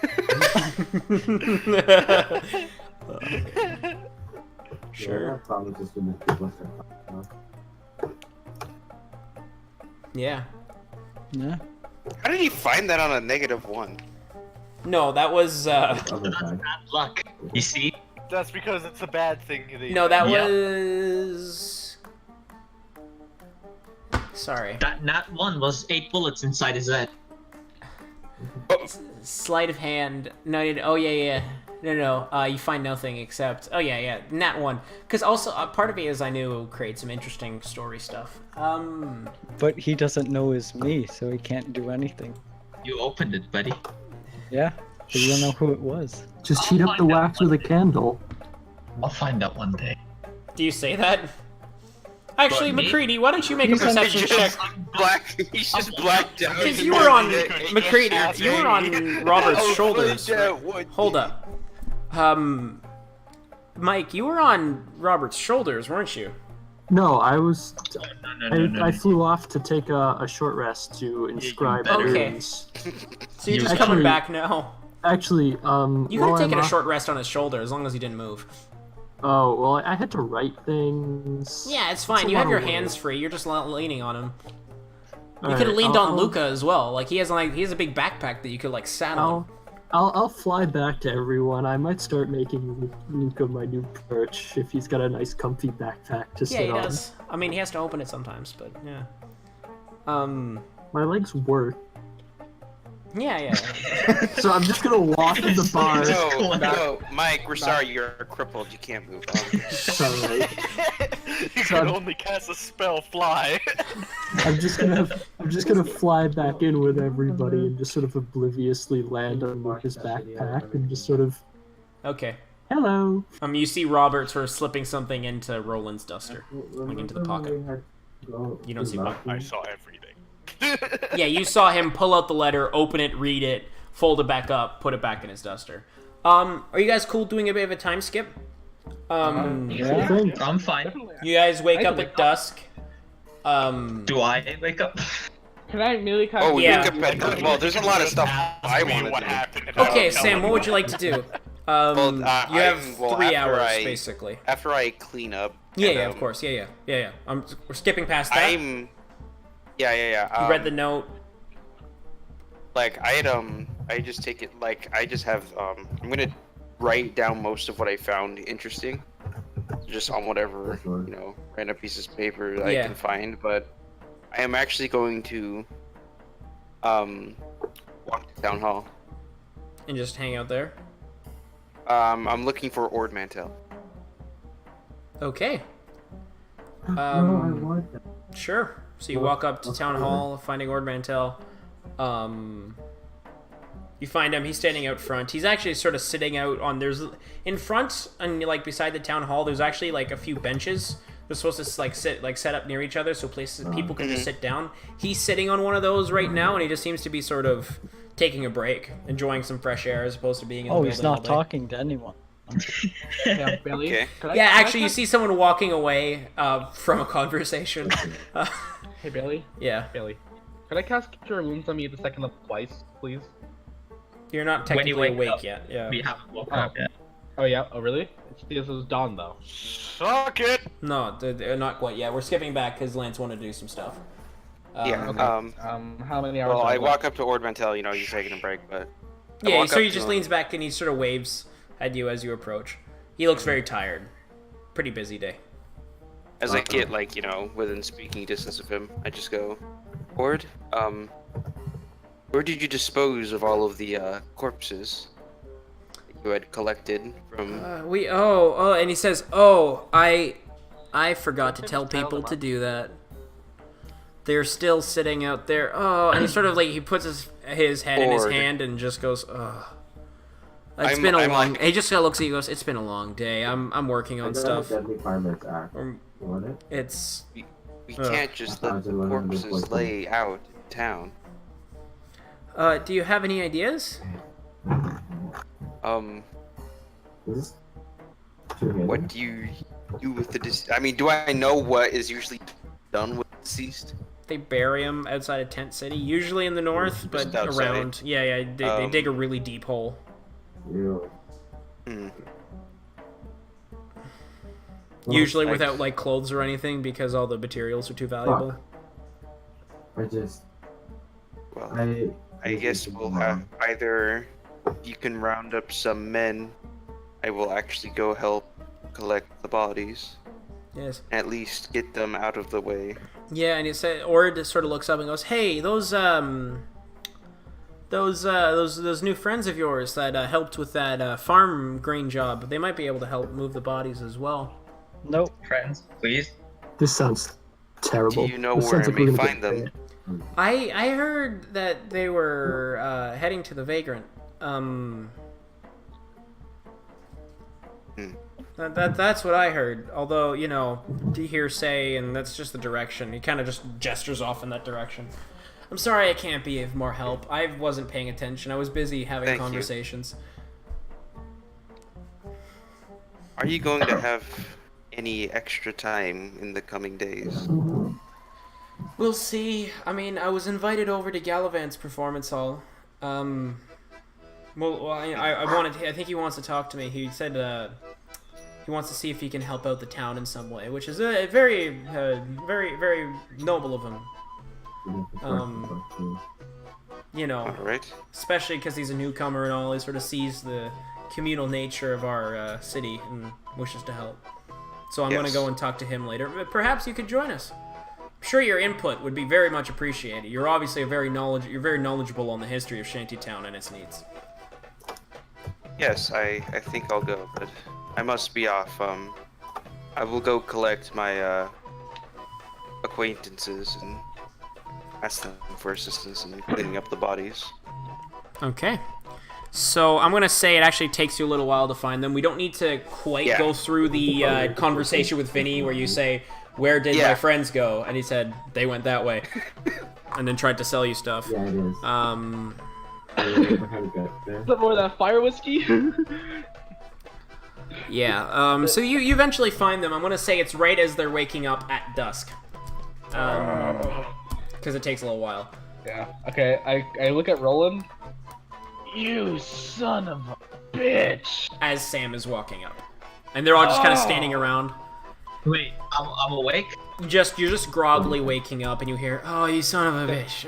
Sure. Yeah, probably just gonna be left out. Yeah. Yeah. How did he find that on a -1? No, that was Other guy. Bad luck. You see? That's because it's a bad thing. no, that Yeah. was. Sorry. That nat 1 was 8 bullets inside his head. Sleight of hand. No, oh yeah. No. You find nothing except. Oh yeah. Nat 1. Because also part of me is I knew it would create some interesting story stuff. But he doesn't know it's me, so he can't do anything. You opened it, buddy. Yeah, but you don't know who it was. Just I'll heat up the find out wax with a candle. I'll find out one day. Do you say that? Actually, But me? McCready, why don't you make a He's an- perception check? He's just blacked out. Because you were on McCready. You were on Robert's Oh, shoulders. yeah, right? what? Hold up. Mike, you were on Robert's shoulders, weren't you? No, I was. No. I flew off to take a short rest to inscribe better. Okay. runes. So you're You just coming actually- back now. Actually, You could while have taken I'm a off- short rest on his shoulder as long as he didn't move. Oh well, I had to write things. Yeah, it's fine. It's a You have lot your of work. hands free. You're just leaning on him. You Alright, could have leaned I'll- on Luca as well. Like he has a big backpack that you could like sat on. I'll fly back to everyone. I might start making Luca my new perch if he's got a nice comfy backpack to Yeah, sit he on. does. I mean, he has to open it sometimes, but yeah. My legs work, Yeah. so I'm just gonna walk in the bar. No, Mike, we're sorry, you're crippled. You can't move. Sorry. You So can I'm- only cast a spell fly. I'm just gonna fly back in with everybody and just sort of obliviously land on Luca's backpack and just sort of Okay. hello. You see Robert sort of slipping something into Roland's duster. Like into the pocket. You don't see what? I saw everything. Yeah, you saw him pull out the letter, open it, read it, fold it back up, put it back in his duster. Are you guys cool doing a bit of a time skip? Yeah. I'm fine. You guys wake I up can at dusk. Do I wake up? Can I immediately kind Oh, we Yeah. wake up at, well, there's a lot of stuff I want to what do. happened. And Okay, I'll tell Sam, them. what would you like to do? Well, You have well, 3 after hours, I- basically. After I clean up. Yeah, and, yeah, of course. Yeah. We're skipping past that. I'm. Yeah. You read the note. Like I had I just take it like I just have I'm gonna write down most of what I found interesting, just on whatever random pieces of paper that I Yeah. can find. But I am actually going to walk to town hall. And just hang out there. I'm looking for Ord Mantell. Okay. No, I want that. Sure. So you walk up to town hall, finding Ord Mantell. You find him. He's standing out front. He's actually sort of sitting out on. There's in front and like beside the town hall. There's actually like a few benches. They're supposed to like set up near each other so places people can just sit down. He's sitting on one of those right now, and he just seems to be sort of taking a break, enjoying some fresh air as opposed to being in the Oh, building he's not all day. talking to anyone. Yeah, Billy. Okay. Yeah, actually, you see someone walking away from a conversation. Hey, Billy. Yeah, Billy. Could I cast Cure Wounds on me the second level twice, please? you're not When you technically wake awake up. yet. Yeah. We haven't woken Oh. up yet. Oh yeah. Oh really? It's because it was dawn though. Suck it! No, they're not quite yet. We're skipping back because Lance wanted to do some stuff. Yeah. How many hours? Well, have I left? walk up to Ord Mantell. He's taking a break, but I Yeah, walk so up he to just him. leans back and he sort of waves at you as you approach. He looks very tired. Pretty busy day. As I get within speaking distance of him, I just go, Ord, where did you dispose of all of the corpses that you had collected from? And he says, I forgot to tell people to do that. They're still sitting out there. Oh, and he sort of like he puts his head in his Ord. hand and just goes, oh. It's I'm- been a I'm long. like- He just kind of looks at you and goes, "It's been a long day. I'm working I on got a stuff. Deadly Fireman's Act. Um, You want it? It's We Ugh. can't just let the corpses lay out in town. Do you have any ideas? Is this two-handed? What do you do with the I mean, do I know what is usually done with deceased? They bury him outside of Tent City, usually in the north, but Just outside. around. Yeah. They dig a really deep hole. Ew. Hmm. Well, Usually I- without like clothes or anything because all the materials are too valuable. I just. Well, I guess we'll have either you can round up some men. I will actually go help collect the bodies. Yes. At least get them out of the way. Yeah, and it said Ord sort of looks up and goes, "Hey, those new friends of yours that helped with that farm grain job, they might be able to help move the bodies as well." Nope. Friends, please. This sounds terrible. Do you know This where sounds I like we're may gonna find get them? banned. I heard that they were heading to the Vagrant. That's what I heard. Although, hearsay, and that's just the direction. He kind of just gestures off in that direction. I'm sorry I can't be of more help. I wasn't paying attention. I was busy having Thank you. conversations. Are you going to have any extra time in the coming days? We'll see. I mean, I was invited over to Gallivant's performance hall. I think he wants to talk to me. He said he wants to see if he can help out the town in some way, which is very noble of him. Alright. Especially because he's a newcomer and all. He sort of sees the communal nature of our city and wishes to help. So I'm going to Yes. go and talk to him later. But perhaps you could join us. I'm sure your input would be very much appreciated. You're obviously very knowledgeable on the history of Shantytown and its needs. Yes, I think I'll go, but I must be off. I will go collect my acquaintances and ask them for assistance in cleaning up the bodies. Okay. So I'm going to say it actually takes you a little while to find them. We don't need to quite Yeah. go through the conversation with Vinny where you say, "Where did my Yeah. friends go?" And he said, "They went that way." And then tried to sell you stuff. Yeah, it is. Uh, I never had a gut there. Is that more of that fire whiskey? Yeah. So you eventually find them. I'm gonna say it's right as they're waking up at dusk. Because it takes a little while. Yeah. Okay. I look at Roland. You son of a bitch. As Sam is walking up, and they're all just kind of standing around. Wait, I'm awake? You're just groggily waking up, and you hear, "Oh, you son of a bitch,"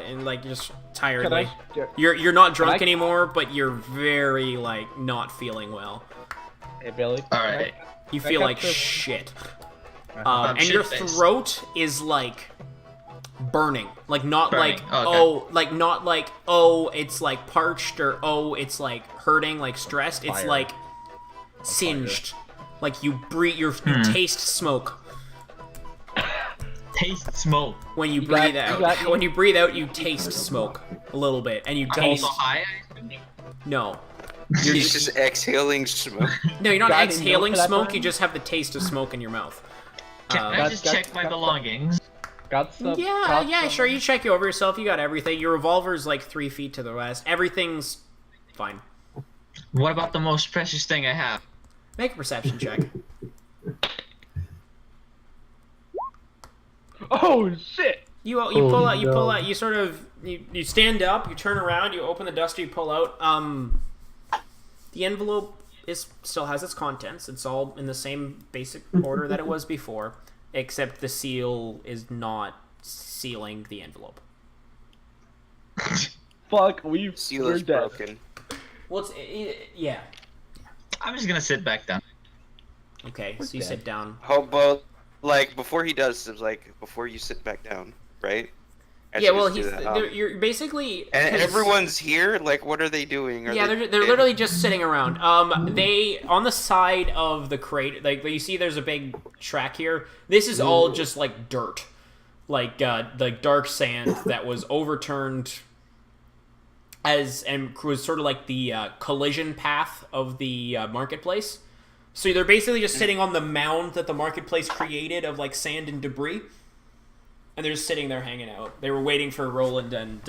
and like just tiredly. You're not drunk anymore, but you're very like not feeling well. Hey Billy. All right. You feel like shit. And shit your faced. throat is like burning, like not Burning. like not like it's like parched or it's like hurting, like stressed. It's Fire. like singed, like you breathe, you taste smoke Taste smoke. when you breathe out. When you breathe out, you taste smoke a little bit, and you I'm taste also high, I assume? no. He's just exhaling smoke. No, you're not Got any exhaling milk for that smoke. time? You just have the taste of smoke in your mouth. Can I just check my belongings? Got some. Yeah, sure. You check you over yourself. You got everything. Your revolver's like 3 feet to the west. Everything's fine. What about the most precious thing I have? Make a perception check. Oh shit! You pull out. You sort of you stand up. You turn around. You open the duster. You pull out. The envelope still has its contents. It's all in the same basic order that it was before, except the seal is not sealing the envelope. Fuck, Seal we're is dead. broken. Well, yeah. I'm just gonna sit back down. Okay, so you sit down. How about, like, before he does, it's like, before you sit back down, right? I Yeah, should well, just do that. you're basically... And 'cause- everyone's here? Like, what are they doing? Are Yeah, they're literally just sitting around. They on the side of the crate, like you see, there's a big track here. This is all just like dirt, like dark sand that was overturned and was sort of like the collision path of the marketplace. So they're basically just sitting on the mound that the marketplace created of like sand and debris, and they're just sitting there hanging out. They were waiting for Roland and